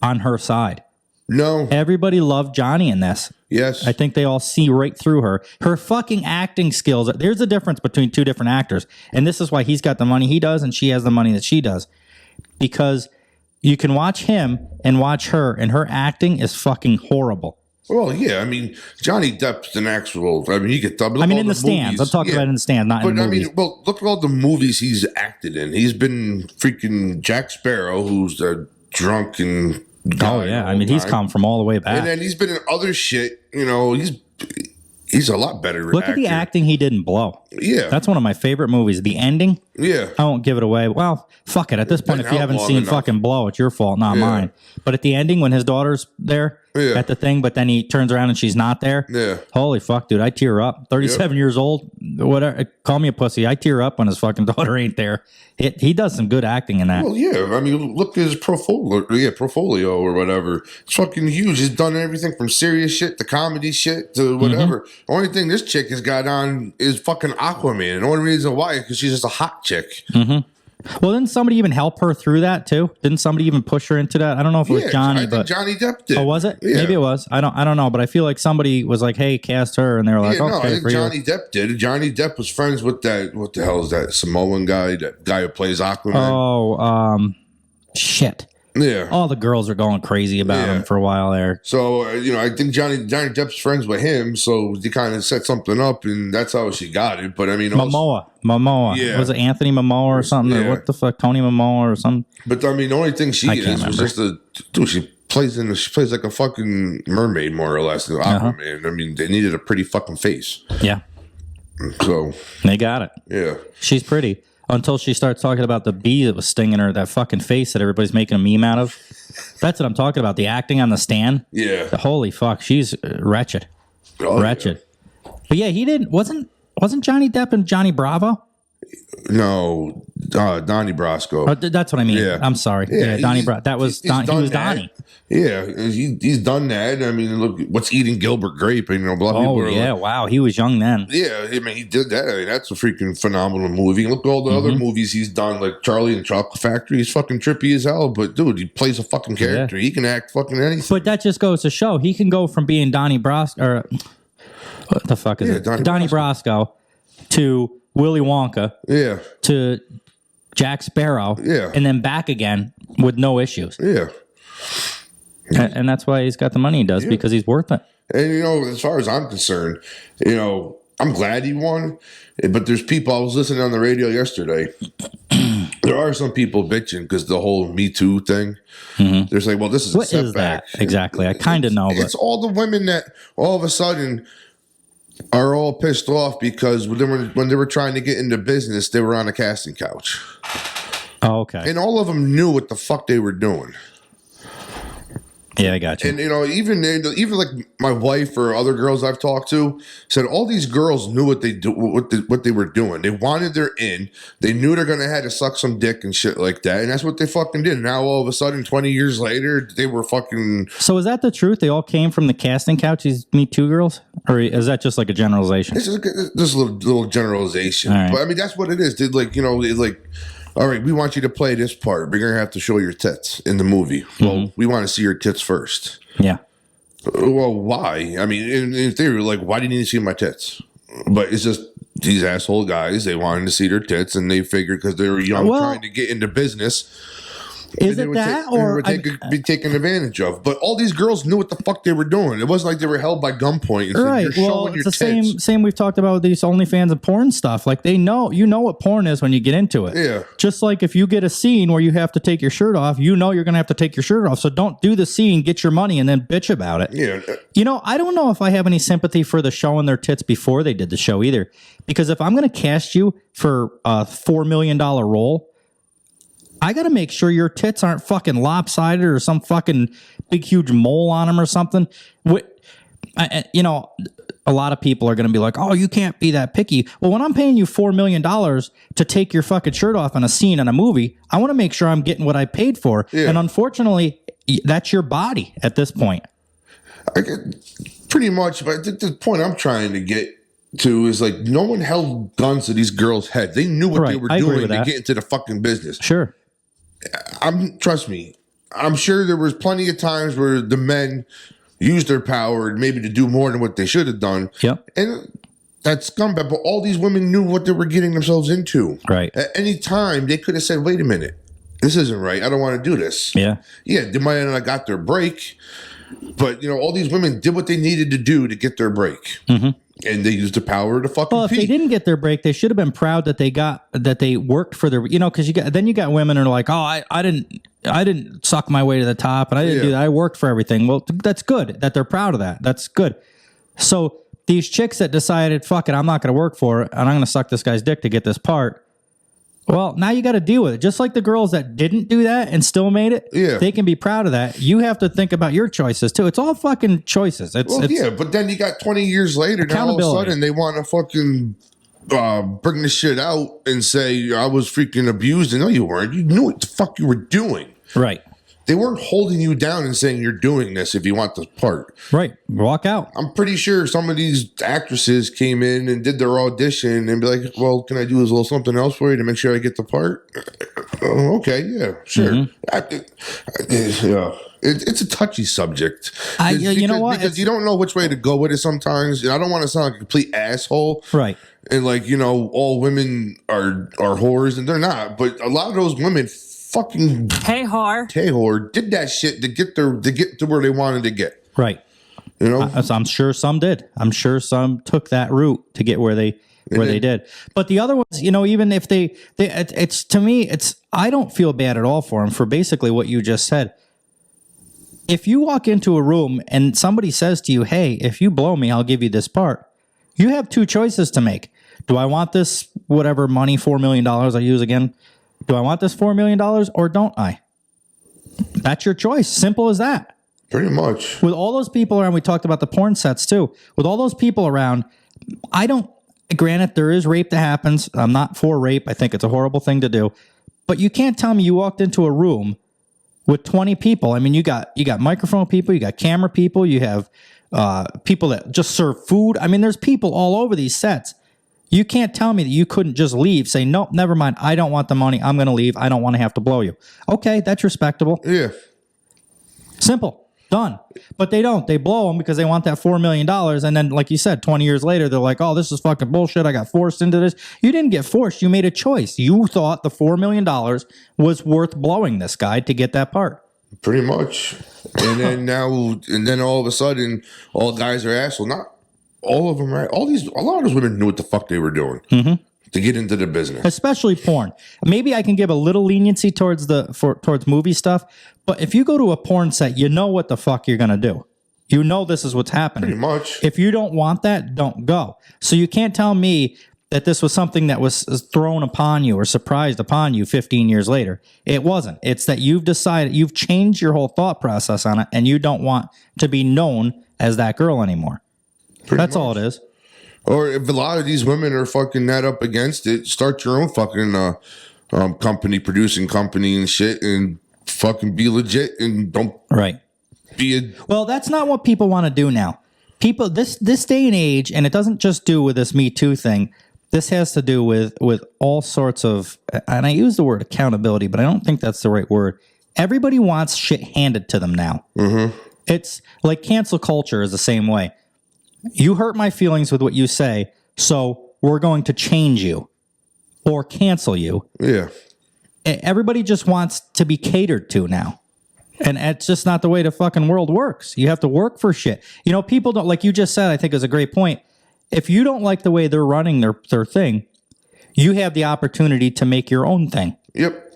Speaker 1: on her side.
Speaker 2: No.
Speaker 1: Everybody loved Johnny in this.
Speaker 2: Yes.
Speaker 1: I think they all see right through her. Her fucking acting skills. There's a difference between two different actors. And this is why he's got the money he does and she has the money that she does. Because you can watch him and watch her, and her acting is fucking horrible.
Speaker 2: Well, yeah. I mean, Johnny Depp's an actual. I mean, you get.
Speaker 1: In the stands. I'm talking about in the stands, not in the movies.
Speaker 2: Look at all the movies he's acted in. He's been freaking Jack Sparrow, who's a drunk and.
Speaker 1: Oh yeah, I mean he's come from all the way back,
Speaker 2: and then he's been in other shit. He's he's a lot better.
Speaker 1: Look at the acting he didn't blow.
Speaker 2: Yeah.
Speaker 1: That's one of my favorite movies. The ending.
Speaker 2: Yeah.
Speaker 1: I won't give it away. Well, fuck it. At this point, if you haven't seen fucking Blow, it's your fault, not mine. But at the ending, when his daughter's there at the thing, but then he turns around and she's not there.
Speaker 2: Yeah.
Speaker 1: Holy fuck, dude. I tear up. 37 years old. Whatever. Call me a pussy. I tear up when his fucking daughter ain't there. He does some good acting in that.
Speaker 2: Well, yeah. I mean, look at his portfolio or whatever. It's fucking huge. He's done everything from serious shit to comedy shit to whatever. The only thing this chick has got on is fucking Aquaman. And the only reason why is because she's just a hot chick.
Speaker 1: Well, didn't somebody even help her through that too? Didn't somebody even push her into that? I don't know if it was Johnny,
Speaker 2: I think Johnny Depp did.
Speaker 1: Oh, was it?
Speaker 2: Yeah.
Speaker 1: Maybe it was. I don't know, but I feel like somebody was like, "Hey, cast her," and they were like,
Speaker 2: no,
Speaker 1: "Okay."
Speaker 2: I think Johnny Depp did. Johnny Depp was friends with that. What the hell is that Samoan guy? That guy who plays Aquaman.
Speaker 1: Oh, shit.
Speaker 2: Yeah.
Speaker 1: All the girls are going crazy about him for a while there.
Speaker 2: So, I think Johnny Depp's friends with him, so they kind of set something up, and that's how she got it. But I mean,
Speaker 1: Momoa.
Speaker 2: Yeah.
Speaker 1: Was it Anthony Momoa or something? Or what the fuck? Tony Momoa or something?
Speaker 2: But I mean, the only thing she is was just she plays like a fucking mermaid, more or less. Aquaman. I mean, they needed a pretty fucking face.
Speaker 1: Yeah.
Speaker 2: So.
Speaker 1: They got it.
Speaker 2: Yeah.
Speaker 1: She's pretty. Until she starts talking about the bee that was stinging her, that fucking face that everybody's making a meme out of. That's what I'm talking about. The acting on the stand.
Speaker 2: Yeah.
Speaker 1: Holy fuck, she's wretched. Wretched.
Speaker 2: Yeah.
Speaker 1: But yeah, he didn't. Wasn't Johnny Depp and Johnny Bravo?
Speaker 2: No, Donnie Brasco.
Speaker 1: Oh, that's what I mean.
Speaker 2: Yeah.
Speaker 1: I'm sorry. Yeah, Donnie Brasco. That was he was Donnie.
Speaker 2: Yeah, he's done that. I mean, look, what's eating Gilbert Grape? And, a lot of people are like,
Speaker 1: wow, he was young then.
Speaker 2: Yeah, I mean, he did that. I mean, that's a freaking phenomenal movie. Look at all the other movies he's done, like Charlie and the Chocolate Factory. He's fucking trippy as hell, but dude, he plays a fucking character. He can act fucking anything.
Speaker 1: But that just goes to show he can go from being Donnie Brasco, or what the fuck is it? Donnie Brasco to Willy Wonka.
Speaker 2: Yeah.
Speaker 1: To Jack Sparrow.
Speaker 2: Yeah.
Speaker 1: And then back again with no issues.
Speaker 2: Yeah.
Speaker 1: And that's why he's got the money he does, because he's worth it.
Speaker 2: And, as far as I'm concerned, I'm glad he won. But there's people, I was listening on the radio yesterday. There are some people bitching because the whole Me Too thing. They're saying, well, this is a setback. What is that
Speaker 1: exactly? I kind of know.
Speaker 2: It's all the women that all of a sudden are all pissed off because when they were trying to get into business, they were on a casting couch.
Speaker 1: Oh, okay.
Speaker 2: And all of them knew what the fuck they were doing.
Speaker 1: Yeah, I got you.
Speaker 2: And even like my wife or other girls I've talked to said all these girls knew what they were doing. They wanted their in. They knew they're gonna have to suck some dick and shit like that, and that's what they fucking did. Now all of a sudden, 20 years later, they were fucking.
Speaker 1: So is that the truth? They all came from the casting couch. These Me Too girls, or is that just like a generalization?
Speaker 2: It's just a little generalization,
Speaker 1: right.
Speaker 2: But I mean that's what it is. All right, we want you to play this part. We're going to have to show your tits in the movie. Well, we want to see your tits first.
Speaker 1: Yeah.
Speaker 2: Well, why? I mean, in theory, like, why do you need to see my tits? But it's just these asshole guys, they wanted to see their tits, and they figured because they were young trying to get into business.
Speaker 1: Is it that, or
Speaker 2: be taken advantage of? But all these girls knew what the fuck they were doing. It wasn't like they were held by gunpoint.
Speaker 1: Right. Well, it's the same we've talked about with these OnlyFans and porn stuff. Like you know what porn is when you get into it.
Speaker 2: Yeah.
Speaker 1: Just like if you get a scene where you have to take your shirt off, you're going to have to take your shirt off. So don't do the scene, get your money, and then bitch about it.
Speaker 2: Yeah.
Speaker 1: I don't know if I have any sympathy for the showing their tits before they did the show either. Because if I'm going to cast you for a $4 million role, I got to make sure your tits aren't fucking lopsided or some fucking big, huge mole on them or something. A lot of people are going to be like, oh, you can't be that picky. Well, when I'm paying you $4 million to take your fucking shirt off on a scene in a movie, I want to make sure I'm getting what I paid for. Yeah. And unfortunately, that's your body at this point.
Speaker 2: Pretty much. But the point I'm trying to get to is like no one held guns to these girls' heads. They knew what they were doing to get into the fucking business.
Speaker 1: Sure.
Speaker 2: Trust me, I'm sure there was plenty of times where the men used their power maybe to do more than what they should have done.
Speaker 1: Yep.
Speaker 2: And that's scumbag. But all these women knew what they were getting themselves into.
Speaker 1: Right.
Speaker 2: At any time, they could have said, wait a minute, this isn't right. I don't want to do this.
Speaker 1: Yeah.
Speaker 2: Yeah, they might have got their break. But, all these women did what they needed to do to get their break. Mm-hmm. And they used the power to fucking
Speaker 1: Well, if they didn't get their break, they should have been proud that they worked for their, because you got women who are like, oh, I didn't suck my way to the top and I didn't do that. I worked for everything. Well, that's good that they're proud of that. That's good. So these chicks that decided, fuck it, I'm not going to work for it, and I'm going to suck this guy's dick to get this part. Well, now you got to deal with it. Just like the girls that didn't do that and still made it, they can be proud of that. You have to think about your choices too. It's all fucking choices. It's
Speaker 2: but then you got 20 years later, now all of a sudden they want to fucking bring this shit out and say I was freaking abused. And no, you weren't. You knew what the fuck you were doing.
Speaker 1: Right.
Speaker 2: They weren't holding you down and saying you're doing this if you want the part.
Speaker 1: Right. Walk out.
Speaker 2: I'm pretty sure some of these actresses came in and did their audition and be like, well, can I do a little something else for you to make sure I get the part? Okay, yeah, sure. It's a touchy subject.
Speaker 1: You know what?
Speaker 2: Because you don't know which way to go with it sometimes. And I don't want to sound like a complete asshole.
Speaker 1: Right.
Speaker 2: And like, all women are whores, and they're not. But a lot of those women fucking whore did that shit to get to where they wanted to get.
Speaker 1: Right. I'm sure some did. I'm sure some took that route to get where they did. But the other ones, even if it's to me, I don't feel bad at all for them for basically what you just said. If you walk into a room and somebody says to you, hey, if you blow me, I'll give you this part. You have two choices to make. Do I want this, whatever money, $4 million I use again? Do I want this $4 million or don't I? That's your choice. Simple as that.
Speaker 2: Pretty much.
Speaker 1: With all those people around, we talked about the porn sets too. With all those people around, granted, there is rape that happens. I'm not for rape. I think it's a horrible thing to do. But you can't tell me you walked into a room with 20 people. I mean, you got microphone people, you got camera people, you have people that just serve food. I mean, there's people all over these sets. You can't tell me that you couldn't just leave, say, nope, never mind. I don't want the money. I'm going to leave. I don't want to have to blow you. Okay, that's respectable.
Speaker 2: Yeah.
Speaker 1: Simple. Done. But they don't. They blow them because they want that $4 million. And then, like you said, 20 years later, they're like, oh, this is fucking bullshit. I got forced into this. You didn't get forced. You made a choice. You thought the $4 million was worth blowing this guy to get that part.
Speaker 2: Pretty much. And then all of a sudden, all guys are assholes. Not all of them, right? A lot of those women knew what the fuck they were doing to get into the business, especially porn. Maybe I can give a little leniency towards movie stuff, but if you go to a porn set, you know what the fuck you're gonna do. You know this is what's happening. Pretty much.
Speaker 1: If you don't want that, don't go. So you can't tell me that this was something that was thrown upon you or surprised upon you 15 years later. It wasn't. It's that you've decided, you've changed your whole thought process on it, and you don't want to be known as that girl anymore. That's all it is.
Speaker 2: Or if a lot of these women are fucking that up against it, start your own fucking company, producing company and shit, and fucking be legit and don't be a...
Speaker 1: Well, that's not what people want to do now. People, this day and age, and it doesn't just do with this Me Too thing. This has to do with all sorts of, and I use the word accountability, but I don't think that's the right word. Everybody wants shit handed to them now. Mm-hmm. It's like cancel culture is the same way. You hurt my feelings with what you say, so we're going to change you or cancel you.
Speaker 2: Yeah.
Speaker 1: Everybody just wants to be catered to now. And it's just not the way the fucking world works. You have to work for shit. People don't, like you just said, I think is a great point. If you don't like the way they're running their thing, you have the opportunity to make your own thing.
Speaker 2: Yep.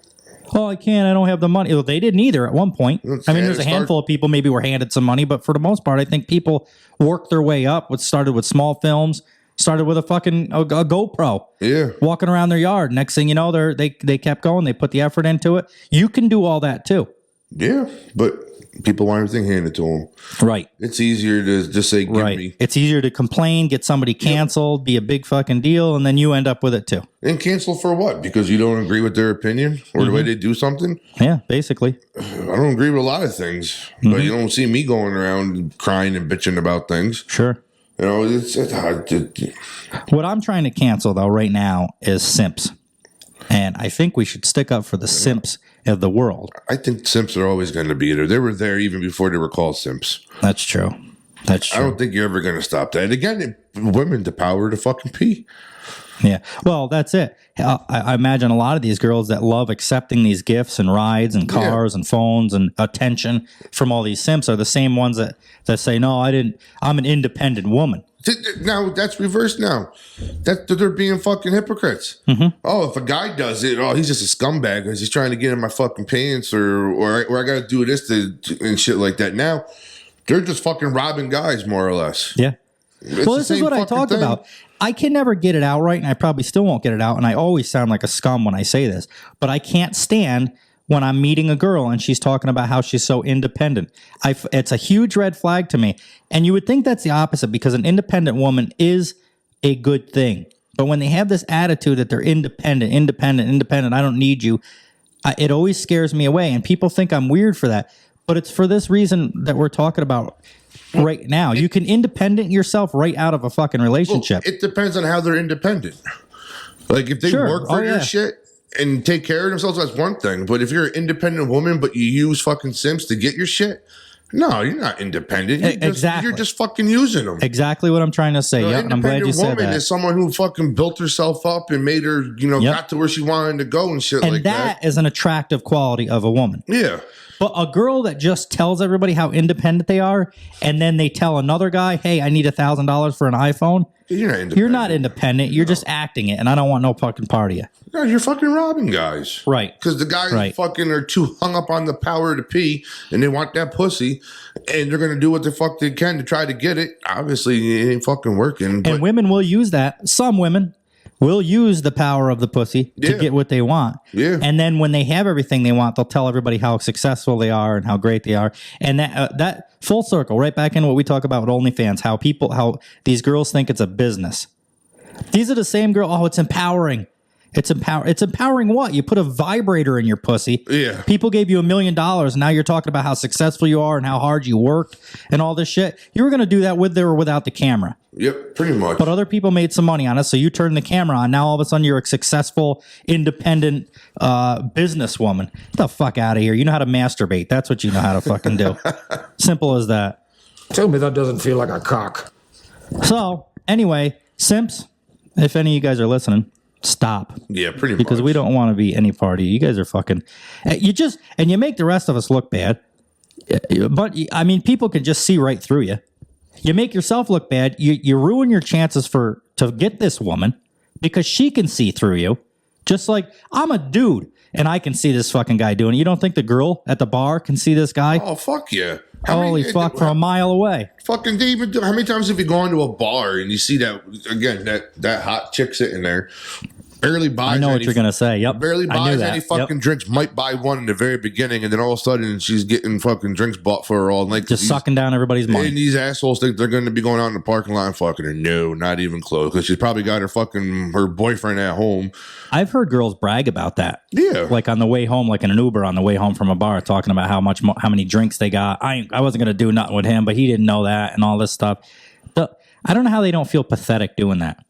Speaker 1: Oh, I can't. I don't have the money. Well, they didn't either at one point. There's a handful of people maybe were handed some money, but for the most part, I think people worked their way up. What started with small films, started with a fucking a GoPro.
Speaker 2: Yeah.
Speaker 1: Walking around their yard. Next thing you know, they kept going. They put the effort into it. You can do all that too.
Speaker 2: Yeah, but people want everything handed to them.
Speaker 1: Right.
Speaker 2: It's easier to just say, give me.
Speaker 1: It's easier to complain, get somebody canceled, be a big fucking deal, and then you end up with it too.
Speaker 2: And cancel for what? Because you don't agree with their opinion or the way they do something?
Speaker 1: Yeah, basically.
Speaker 2: I don't agree with a lot of things, but you don't see me going around crying and bitching about things.
Speaker 1: Sure.
Speaker 2: It's hard to...
Speaker 1: What I'm trying to cancel, though, right now is simps. And I think we should stick up for the simps of the world.
Speaker 2: I think simps are always going to be there. They were there even before they were called simps.
Speaker 1: That's true. That's true.
Speaker 2: I don't think you're ever going to stop that. And again, women, the power to fucking pee.
Speaker 1: Yeah. Well, that's it. I imagine a lot of these girls that love accepting these gifts and rides and cars and phones and attention from all these simps are the same ones that say, no, I'm an independent woman.
Speaker 2: Now, that's reversed now. They're being fucking hypocrites. Mm-hmm. Oh, if a guy does it, he's just a scumbag because he's trying to get in my fucking pants or I got to do this and shit like that. Now, they're just fucking robbing guys, more or less.
Speaker 1: Yeah. Well, this is what I talked about. I can never get it out right, and I probably still won't get it out, and I always sound like a scum when I say this, but I can't stand when I'm meeting a girl and she's talking about how she's so independent. It's a huge red flag to me. And you would think that's the opposite because an independent woman is a good thing. But when they have this attitude that they're independent, I don't need you, it always scares me away. And people think I'm weird for that. But it's for this reason that we're talking about right now. You can independent yourself right out of a fucking relationship.
Speaker 2: Well, it depends on how they're independent. Like if they work for your shit and take care of themselves, that's one thing. But if you're an independent woman, but you use fucking simps to get your shit, no, you're not independent. You're just fucking using them.
Speaker 1: Exactly what I'm trying to say. Yeah, and I'm glad you said that. Independent woman
Speaker 2: is someone who fucking built herself up and made her, got to where she wanted to go and shit like that.
Speaker 1: And that is an attractive quality of a woman.
Speaker 2: Yeah.
Speaker 1: But a girl that just tells everybody how independent they are, and then they tell another guy, hey, I need $1,000 for an iPhone. You're not independent. You're just acting it, and I don't want no fucking part of you.
Speaker 2: No, you're fucking robbing guys.
Speaker 1: Right.
Speaker 2: Because the guys fucking are too hung up on the power to pee, and they want that pussy, and they're going to do what the fuck they can to try to get it. Obviously, it ain't fucking working.
Speaker 1: And women will use that. Some women will use the power of the pussy to get what they want.
Speaker 2: Yeah.
Speaker 1: And then when they have everything they want, they'll tell everybody how successful they are and how great they are. And that full circle, right back in what we talk about with OnlyFans, how these girls think it's a business. These are the same girl. Oh, it's empowering. It's empowering what? You put a vibrator in your pussy.
Speaker 2: Yeah.
Speaker 1: People gave you $1 million, and now you're talking about how successful you are and how hard you worked and all this shit. You were going to do that with or without the camera.
Speaker 2: Yep, pretty much.
Speaker 1: But other people made some money on it, so you turned the camera on. Now all of a sudden you're a successful, independent businesswoman. Get the fuck out of here. You know how to masturbate. That's what you know how to fucking do. Simple as that.
Speaker 12: Tell me that doesn't feel like a cock.
Speaker 1: So, anyway, simps, if any of you guys are listening, stop.
Speaker 2: Yeah, pretty much.
Speaker 1: Because we don't want to be any party. You guys are fucking... You make the rest of us look bad. But, I mean, people can just see right through you. You make yourself look bad. You ruin your chances to get this woman because she can see through you. Just like, I'm a dude, and I can see this fucking guy doing it. You don't think the girl at the bar can see this guy?
Speaker 2: Oh, fuck yeah.
Speaker 1: Holy fuck, from a mile away.
Speaker 2: Fucking David, how many times have you gone to a bar and you see that, again, that hot chick sitting there, barely buys
Speaker 1: I know what you're going to say, yep.
Speaker 2: Barely buys any fucking drinks, might buy one in the very beginning, and then all of a sudden she's getting fucking drinks bought for her all night.
Speaker 1: Just sucking down everybody's money.
Speaker 2: And these assholes think they're going to be going out in the parking lot and fucking her. No, not even close, because she's probably got her boyfriend at home.
Speaker 1: I've heard girls brag about that.
Speaker 2: Yeah.
Speaker 1: Like on the way home, like in an Uber on the way home from a bar, talking about how many drinks they got. I wasn't going to do nothing with him, but he didn't know that and all this stuff. I don't know how they don't feel pathetic doing that.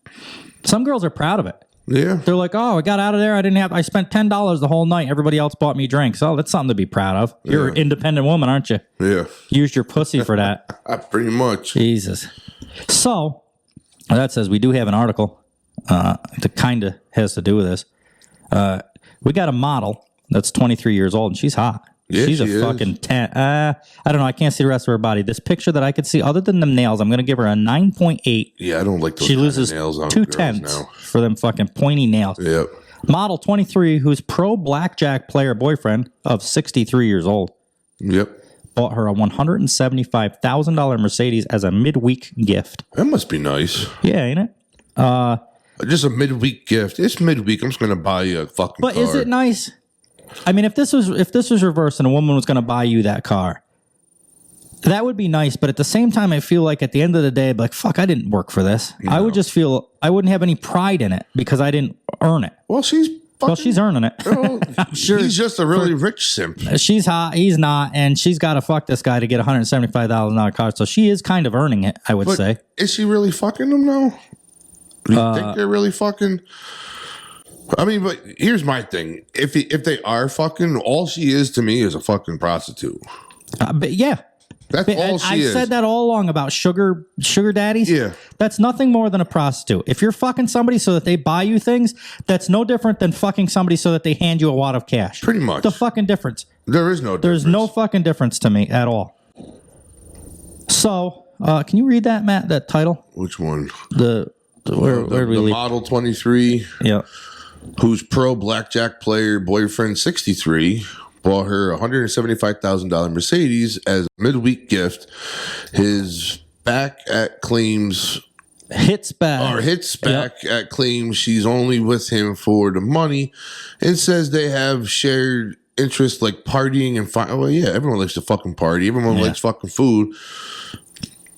Speaker 1: Some girls are proud of it.
Speaker 2: Yeah.
Speaker 1: They're like, oh, I got out of there. I spent $10 the whole night. Everybody else bought me drinks. Oh, that's something to be proud of. You're an independent woman, aren't you?
Speaker 2: Yeah.
Speaker 1: Used your pussy for that.
Speaker 2: Pretty much.
Speaker 1: Jesus. So, that says we do have an article that kind of has to do with this. We got a model that's 23 years old, and she's hot.
Speaker 2: Yeah,
Speaker 1: she's a fucking 10. I don't know. I can't see the rest of her body. This picture that I could see, other than the nails, I'm going to give her a 9.8.
Speaker 2: Yeah, I don't like those.
Speaker 1: She loses
Speaker 2: nails on
Speaker 1: 2/10 for them fucking pointy nails.
Speaker 2: Yep.
Speaker 1: Model 23, who's pro blackjack player boyfriend of 63 years old.
Speaker 2: Yep.
Speaker 1: Bought her a $175,000 Mercedes as a midweek gift.
Speaker 2: That must be nice.
Speaker 1: Yeah, ain't it?
Speaker 2: Just a midweek gift. It's midweek. I'm just going to buy you a fucking car.
Speaker 1: But is it nice? I mean, if this was reversed and a woman was going to buy you that car, that would be nice. But at the same time, I feel like at the end of the day, I'd be like, fuck, I didn't work for this. No. I would just feel I wouldn't have any pride in it because I didn't earn it.
Speaker 2: Well, she's
Speaker 1: earning it. I'm sure
Speaker 2: he's just a really rich simp.
Speaker 1: She's hot. He's not, and she's got to fuck this guy to get a $175,000 car. So she is kind of earning it, I would say.
Speaker 2: Is she really fucking him though? You think they're really fucking? I mean, but here's my thing: if they are fucking, all she is to me is a fucking prostitute.
Speaker 1: But yeah,
Speaker 2: that's all she is.
Speaker 1: I've said that all along about sugar daddies.
Speaker 2: Yeah,
Speaker 1: that's nothing more than a prostitute. If you're fucking somebody so that they buy you things, that's no different than fucking somebody so that they hand you a wad of cash.
Speaker 2: Pretty much.
Speaker 1: The fucking difference.
Speaker 2: There is no difference.
Speaker 1: There's no fucking difference to me at all. So, can you read that, Matt? That title?
Speaker 2: Which one?
Speaker 1: Where do we leave?
Speaker 2: Model 23.
Speaker 1: Yeah.
Speaker 2: Who's pro blackjack player boyfriend 63 bought her $175,000 Mercedes as a midweek gift. His back at claims.
Speaker 1: Hits back
Speaker 2: At claims she's only with him for the money, and says they have shared interests like partying and well, yeah, everyone likes to fucking party. Everyone likes fucking food.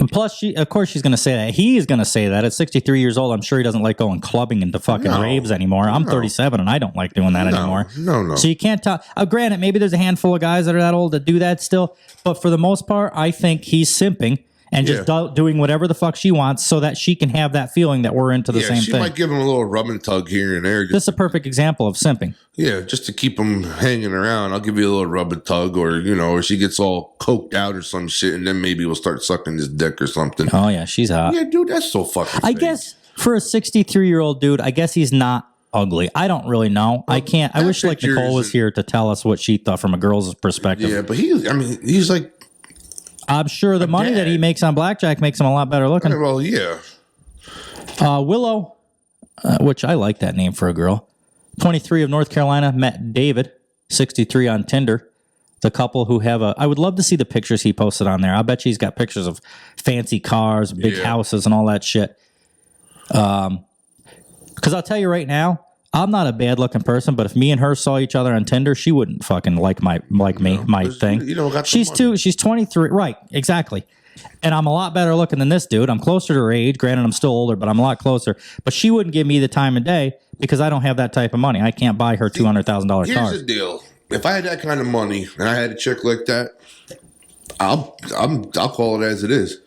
Speaker 1: And plus, of course, she's going to say that. He's going to say that. At 63 years old, I'm sure he doesn't like going clubbing into fucking raves anymore. I'm 37, and I don't like doing that anymore.
Speaker 2: No.
Speaker 1: So you can't tell. Granted, maybe there's a handful of guys that are that old that do that still, but for the most part, I think he's simping and just doing whatever the fuck she wants so that she can have that feeling that we're into the same
Speaker 2: she
Speaker 1: thing.
Speaker 2: might give him a little rub and tug here and there.
Speaker 1: This is a perfect example of simping.
Speaker 2: Yeah, just to keep him hanging around. I'll give you a little rub and tug, or she gets all coked out or some shit, and then maybe we'll start sucking his dick or something.
Speaker 1: Oh, yeah, she's hot.
Speaker 2: Yeah, dude, that's so fucking
Speaker 1: I guess for a 63-year-old dude, I guess he's not ugly. I don't really know. I can't. I wish like Nicole was here to tell us what she thought from a girl's perspective.
Speaker 2: Yeah, but he's like,
Speaker 1: I'm sure the money that he makes on blackjack makes him a lot better looking.
Speaker 2: Well, yeah.
Speaker 1: Willow, which I like that name for a girl, 23 of North Carolina, met David, 63 on Tinder. The couple who have I would love to see the pictures he posted on there. I bet you he's got pictures of fancy cars, big houses, and all that shit. Because I'll tell you right now, I'm not a bad looking person, but if me and her saw each other on Tinder, she wouldn't fucking like my thing. She's 23, right? Exactly. And I'm a lot better looking than this dude. I'm closer to her age. Granted, I'm still older, but I'm a lot closer. But she wouldn't give me the time of day because I don't have that type of money. I can't buy her $200,000 car.
Speaker 2: Here's the deal: if I had that kind of money and I had a chick like that, I'll call it as it is.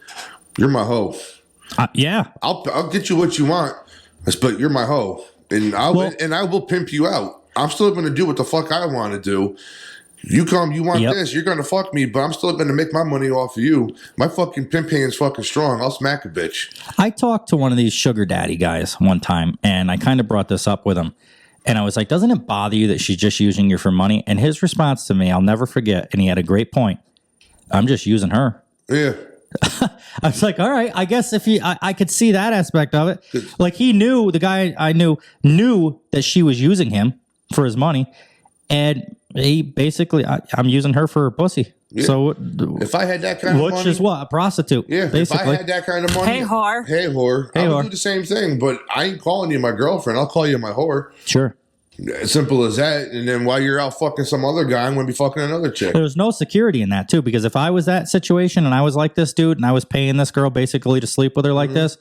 Speaker 2: You're my hoe.
Speaker 1: Yeah,
Speaker 2: I'll get you what you want, but you're my hoe. And I will pimp you out. I'm still going to do what the fuck I want to do. You want this, you're going to fuck me, but I'm still going to make my money off of you. My fucking pimp hand's fucking strong. I'll smack a bitch.
Speaker 1: I talked to one of these sugar daddy guys one time, and I kind of brought this up with him. And I was like, doesn't it bother you that she's just using you for money? And his response to me, I'll never forget, and he had a great point. I'm just using her.
Speaker 2: Yeah.
Speaker 1: I was like, all right, I guess if I could see that aspect of it. Like the guy I knew that she was using him for his money. And he basically, I'm using her for her pussy. Yeah. So
Speaker 2: if I had that kind of money,
Speaker 1: which is what, a prostitute.
Speaker 2: Yeah.
Speaker 1: Basically.
Speaker 2: If I had that kind of money.
Speaker 8: Hey, whore.
Speaker 2: I would do the same thing, but I ain't calling you my girlfriend. I'll call you my whore.
Speaker 1: Sure.
Speaker 2: As simple as that. And then while you're out fucking some other guy, I'm going to be fucking another chick.
Speaker 1: There's no security in that, too, because if I was that situation and I was like this dude and I was paying this girl basically to sleep with her like this,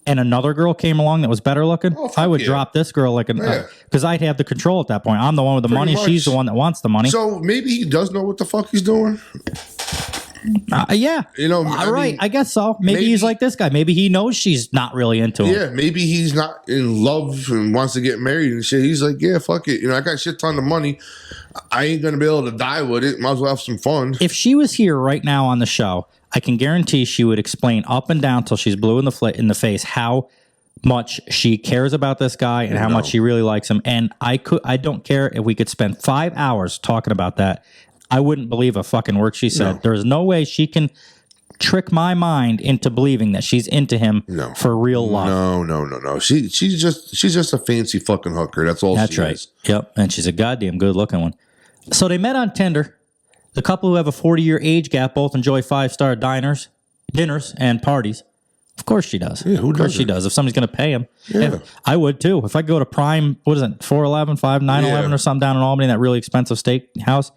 Speaker 1: and another girl came along that was better looking, I would drop this girl because I'd have the control at that point. I'm the one with the money. Much. She's the one that wants the money.
Speaker 2: So maybe he does know what the fuck he's doing.
Speaker 1: Yeah. I guess so. Maybe he's like this guy. Maybe he knows she's not really into him.
Speaker 2: Yeah, maybe he's not in love and wants to get married and shit. He's like, yeah, fuck it. I got a shit ton of money. I ain't going to be able to die with it. Might as well have some fun.
Speaker 1: If she was here right now on the show, I can guarantee she would explain up and down till she's blue in the face how much she cares about this guy and how much she really likes him. And I don't care if we could spend 5 hours talking about that. I wouldn't believe a fucking word she said. No. There's no way she can trick my mind into believing that she's into him for real love.
Speaker 2: No. She's just a fancy fucking hooker. That's all.
Speaker 1: That's right. Yep, and she's a goddamn good looking one. So they met on Tinder. The couple who have a 40-year age gap both enjoy 5-star dinners and parties. Of course she does.
Speaker 2: Yeah,
Speaker 1: of course she does. If somebody's going to pay him, I would too. If I go to Prime, 411, 5911 or something down in Albany, that really expensive steak house.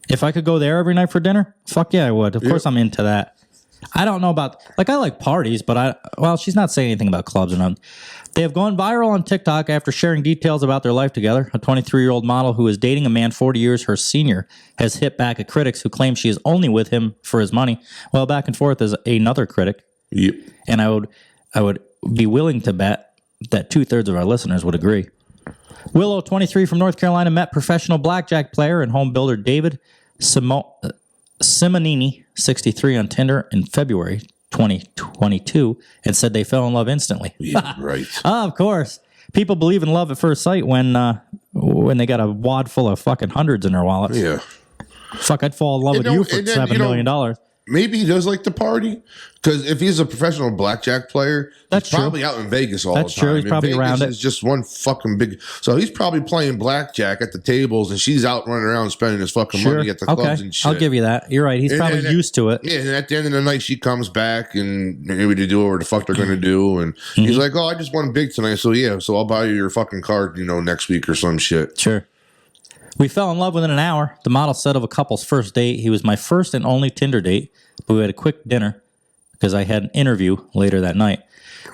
Speaker 1: If I could go there every night for dinner, fuck yeah, I would. Of course I'm into that. I don't know about, I like parties, but she's not saying anything about clubs or nothing. They have gone viral on TikTok after sharing details about their life together. A 23-year-old model who is dating a man 40 years her senior has hit back at critics who claim she is only with him for his money. Well, back and forth is another critic.
Speaker 2: Yep.
Speaker 1: And I would be willing to bet that 2/3 of our listeners would agree. Willow, 23 from North Carolina, met professional blackjack player and home builder David Simonini, 63, on Tinder in February 2022 and said they fell in love instantly.
Speaker 2: Yeah, right.
Speaker 1: Of course. People believe in love at first sight when they got a wad full of fucking hundreds in their wallet.
Speaker 2: Yeah.
Speaker 1: Fuck, I'd fall in love with you for $7 million.
Speaker 2: maybe he does like to party. Because if he's a professional blackjack player,
Speaker 1: That's
Speaker 2: he's probably out in Vegas all
Speaker 1: That's
Speaker 2: the time.
Speaker 1: true. He's probably
Speaker 2: Vegas
Speaker 1: around it.
Speaker 2: is just one fucking big. So he's probably playing blackjack at the tables, and she's out running around spending his fucking money at the clubs and shit.
Speaker 1: I'll give you that. You're right. He's probably used to it.
Speaker 2: Yeah, and at the end of the night, she comes back and maybe they do whatever the fuck they're going to do. And he's like, oh, I just won big tonight. So yeah, so I'll buy you your fucking card, next week or some shit.
Speaker 1: Sure. We fell in love within an hour. The model said of a couple's first date, he was my first and only Tinder date, but we had a quick dinner because I had an interview later that night.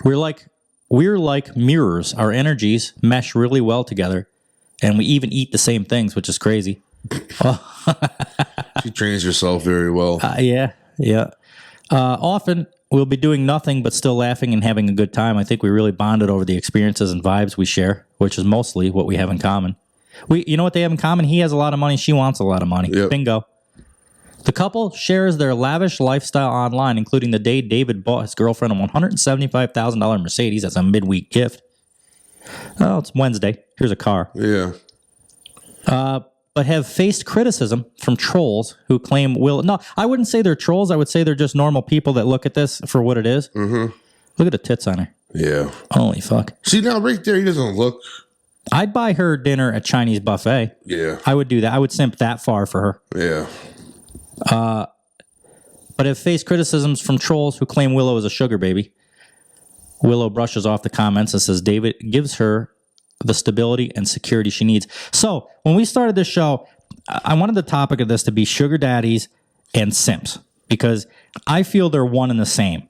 Speaker 1: We're like mirrors. Our energies mesh really well together, and we even eat the same things, which is crazy.
Speaker 2: She trains herself very well.
Speaker 1: Yeah. Often we'll be doing nothing but still laughing and having a good time. I think we really bonded over the experiences and vibes we share, which is mostly what we have in common. You know what they have in common? He has a lot of money. She wants a lot of money. Yep. Bingo. The couple shares their lavish lifestyle online, including the day David bought his girlfriend a $175,000 Mercedes as a midweek gift. Oh, it's Wednesday. Here's a car.
Speaker 2: Yeah.
Speaker 1: But have faced criticism from trolls who claim No, I wouldn't say they're trolls. I would say they're just normal people that look at this for what it is.
Speaker 2: Mm-hmm.
Speaker 1: Look at the tits on her.
Speaker 2: Yeah.
Speaker 1: Holy fuck.
Speaker 2: See, now right there, he doesn't look...
Speaker 1: I'd buy her dinner at Chinese buffet.
Speaker 2: Yeah.
Speaker 1: I would do that. I would simp that far for her.
Speaker 2: Yeah.
Speaker 1: But have faced criticisms from trolls who claim Willow is a sugar baby. Willow brushes off the comments and says David gives her the stability and security she needs. So when we started this show, I wanted the topic of this to be sugar daddies and simps, because I feel they're one and the same.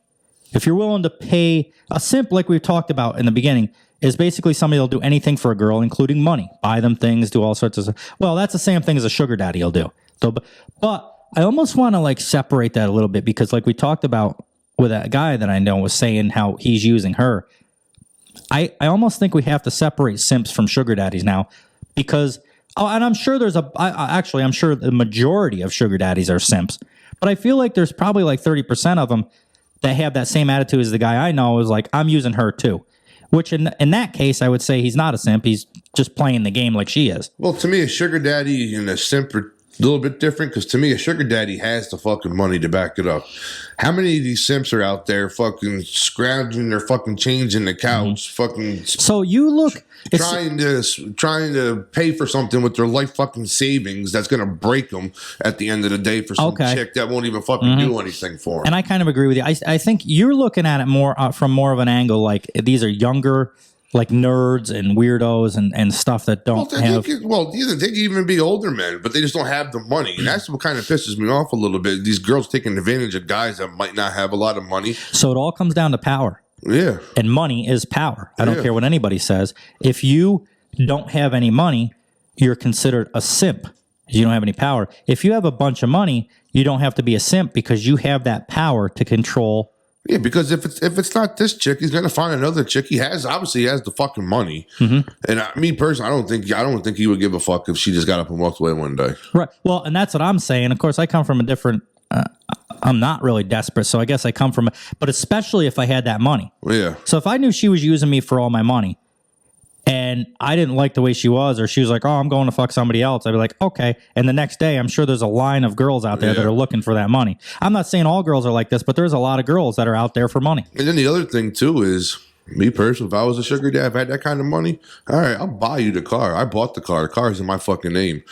Speaker 1: If you're willing to pay a simp, like we've talked about in the beginning, is basically somebody that'll do anything for a girl, including money, buy them things, do all sorts of stuff. Well, that's the same thing as a sugar daddy will do. So, but I almost want to separate that a little bit, because like we talked about with that guy that I know was saying how he's using her. I almost think we have to separate simps from sugar daddies now, because, and I'm sure I'm sure the majority of sugar daddies are simps, but I feel like there's probably 30% of them that have that same attitude as the guy I know is like, I'm using her too. Which in that case, I would say he's not a simp. He's just playing the game like she is.
Speaker 2: Well, to me, a sugar daddy and a simp are a little bit different, because to me, a sugar daddy has the fucking money to back it up. How many of these simps are out there fucking scrounging their fucking change in the couch, fucking...
Speaker 1: So you look...
Speaker 2: Trying to pay for something with their life fucking savings that's going to break them at the end of the day for some chick that won't even fucking do anything for them.
Speaker 1: And I kind of agree with you. I think you're looking at it more from more of an angle like these are younger, nerds and weirdos and stuff that don't have...
Speaker 2: they can even be older men, but they just don't have the money. And that's what kind of pisses me off a little bit. These girls taking advantage of guys that might not have a lot of money.
Speaker 1: So it all comes down to power.
Speaker 2: Yeah.
Speaker 1: And money is power. I don't care what anybody says. If you don't have any money, you're considered a simp. You don't have any power. If you have a bunch of money, you don't have to be a simp because you have that power to control.
Speaker 2: Yeah, because if it's not this chick, he's gonna find another chick. He obviously has the fucking money. Mm-hmm. And me personally, I don't think he would give a fuck if she just got up and walked away one day.
Speaker 1: Right. Well, and that's what I'm saying. Of course, I come from a different. I'm not really desperate, so I guess I come from. But especially if I had that money.
Speaker 2: Yeah.
Speaker 1: So if I knew she was using me for all my money, and I didn't like the way she was, or she was like, "Oh, I'm going to fuck somebody else," I'd be like, "Okay." And the next day, I'm sure there's a line of girls out there that are looking for that money. I'm not saying all girls are like this, but there's a lot of girls that are out there for money.
Speaker 2: And then the other thing too is, me personally, if I was a sugar dad, if I had that kind of money, all right, I'll buy you the car. I bought the car. The car's in my fucking name.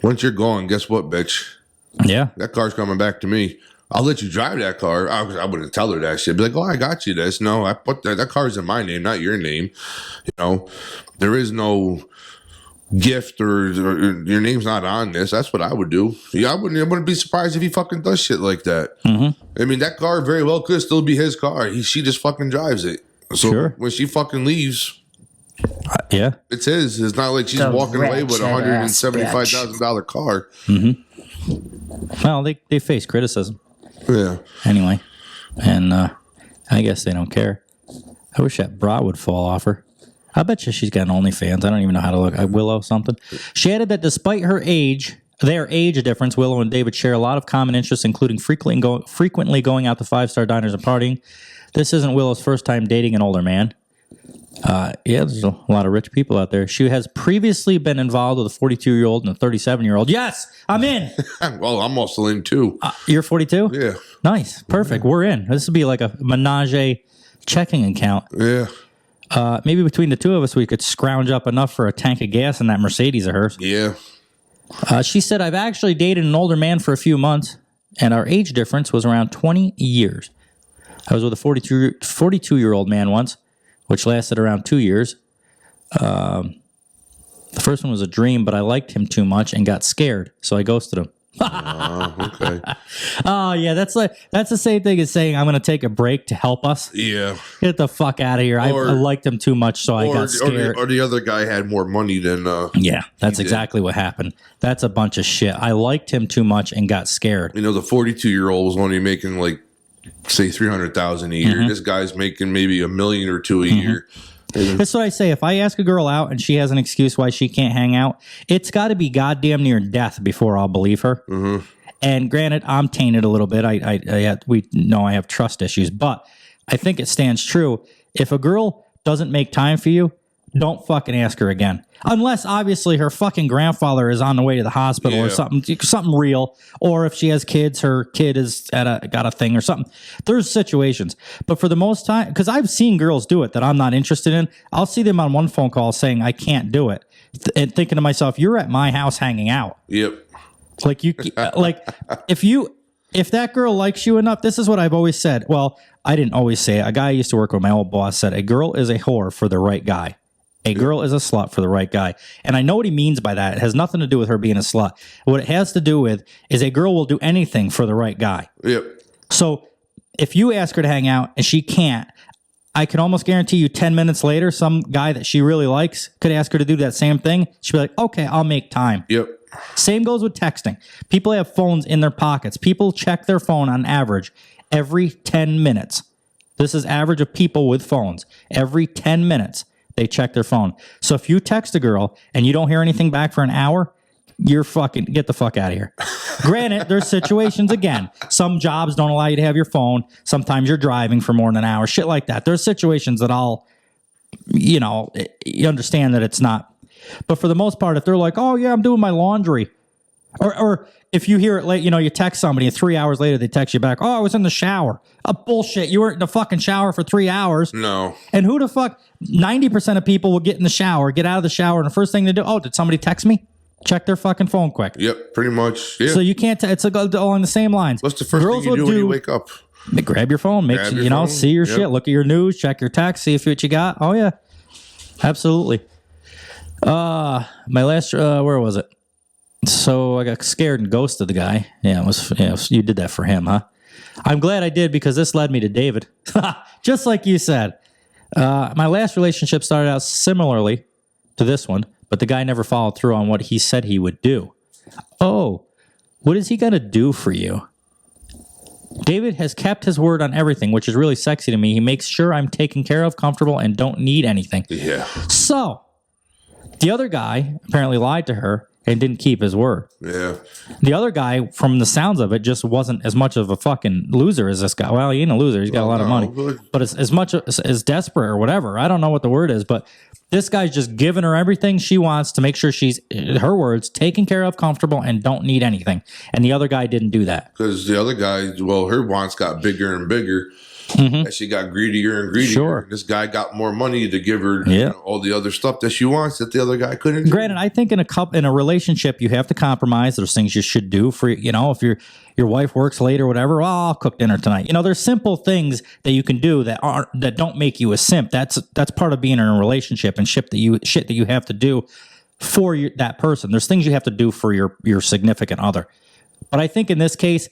Speaker 2: Once you're gone, guess what, bitch?
Speaker 1: Yeah.
Speaker 2: That car's coming back to me. I'll let you drive that car. I wouldn't tell her that shit. Be like, oh, I got you this. No, I put that car's in my name, not your name. There is no gift or your name's not on this. That's what I would do. Yeah, I wouldn't be surprised if he fucking does shit like that. Mm-hmm. I mean, that car very well could still be his car. She just fucking drives it. So when she fucking leaves, it's his. It's not like she's walking away with a $175,000 car.
Speaker 1: Mm-hmm. Well, they face criticism.
Speaker 2: Yeah.
Speaker 1: Anyway, and I guess they don't care. I wish that bra would fall off her. I bet you she's got an OnlyFans. I don't even know how to look. Willow something. She added that despite their age difference, Willow and David share a lot of common interests, including frequently going out to five-star diners and partying. This isn't Willow's first time dating an older man. Yeah, there's a lot of rich people out there. She has previously been involved with a 42-year-old and a 37-year-old. Yes, I'm in.
Speaker 2: Well, I'm also in too.
Speaker 1: You're 42?
Speaker 2: Yeah.
Speaker 1: Nice. Perfect. We're in. This would be like a menage checking account.
Speaker 2: Yeah.
Speaker 1: Maybe between the two of us, we could scrounge up enough for a tank of gas in that Mercedes of hers.
Speaker 2: Yeah.
Speaker 1: She said, I've actually dated an older man for a few months, and our age difference was around 20 years. I was with a 42-year-old man once, which lasted around 2 years. The first one was a dream, but I liked him too much and got scared, so I ghosted him.
Speaker 2: Okay.
Speaker 1: Oh, yeah, that's the same thing as saying I'm going to take a break to help us.
Speaker 2: Yeah.
Speaker 1: Get the fuck out of here. I liked him too much, so I got scared.
Speaker 2: Or the other guy had more money than...
Speaker 1: yeah, that's exactly what happened. That's a bunch of shit. I liked him too much and got scared.
Speaker 2: You know, the 42-year-old was only making like, say, $300,000 a year. This guy's making maybe $1 million or $2 million a year.
Speaker 1: That's what I say. If I ask a girl out and she has an excuse why she can't hang out, it's got to be goddamn near death before I'll believe her. And granted, I'm tainted a little bit. We know I have trust issues, but I think it stands true. If a girl doesn't make time for you, don't fucking ask her again. Unless, obviously, her fucking grandfather is on the way to the hospital or something real. Or if she has kids, her kid is got a thing or something. There's situations. But for the most time, because I've seen girls do it that I'm not interested in, I'll see them on one phone call saying, I can't do it. And thinking to myself, you're at my house hanging out.
Speaker 2: Yep.
Speaker 1: Like, if that girl likes you enough, this is what I've always said. Well, I didn't always say it. A guy I used to work with, my old boss, said, a girl is a whore for the right guy. A girl is a slut for the right guy. And I know what he means by that. It has nothing to do with her being a slut. What it has to do with is a girl will do anything for the right guy.
Speaker 2: Yep.
Speaker 1: So if you ask her to hang out and she can't, I can almost guarantee you 10 minutes later, some guy that she really likes could ask her to do that same thing. She'll be like, okay, I'll make time.
Speaker 2: Yep.
Speaker 1: Same goes with texting. People have phones in their pockets. People check their phone on average every 10 minutes. This is average of people with phones. Every 10 minutes. They check their phone. So if you text a girl and you don't hear anything back for an hour, you're fucking, get the fuck out of here. Granted, there's situations, again, some jobs don't allow you to have your phone. Sometimes you're driving for more than an hour, shit like that. There's situations that you understand that it's not. But for the most part, if they're like, oh yeah, I'm doing my laundry. Or if you hear it late, you text somebody and 3 hours later they text you back, oh, I was in the shower. Bullshit. You were in the fucking shower for 3 hours.
Speaker 2: No.
Speaker 1: And who the fuck, 90% of people will get in the shower, get out of the shower, and the first thing they do, oh, did somebody text me? Check their fucking phone quick.
Speaker 2: Yep, pretty much. Yeah.
Speaker 1: So you can't, it's along the same lines.
Speaker 2: What's the first thing you do when you wake up?
Speaker 1: Grab your phone, see your shit, look at your news, check your text, see what you got. Oh, yeah. Absolutely. My last, where was it? So I got scared and ghosted the guy. Yeah, you did that for him, huh? I'm glad I did because this led me to David. Just like you said. My last relationship started out similarly to this one, but the guy never followed through on what he said he would do. Oh, what is he going to do for you? David has kept his word on everything, which is really sexy to me. He makes sure I'm taken care of, comfortable, and don't need anything.
Speaker 2: Yeah.
Speaker 1: So, the other guy apparently lied to her and didn't keep his word.
Speaker 2: Yeah.
Speaker 1: The other guy, from the sounds of it, just wasn't as much of a fucking loser as this guy. Well, he ain't a loser. He's got a lot of money. But it's as much as desperate or whatever. I don't know what the word is, but this guy's just giving her everything she wants to make sure she's, her words, taken care of, comfortable, and don't need anything. And the other guy didn't do that.
Speaker 2: Because the other guy, her wants got bigger and bigger. As she got greedier and greedier.
Speaker 1: Sure.
Speaker 2: This guy got more money to give her all the other stuff that she wants that the other guy couldn't do.
Speaker 1: Granted, I think in a relationship you have to compromise. There's things you should do for if your wife works late or whatever. Well, I'll cook dinner tonight. There's simple things that you can do that don't make you a simp. That's part of being in a relationship and shit that you have to do for that person. There's things you have to do for your significant other. But I think in this case,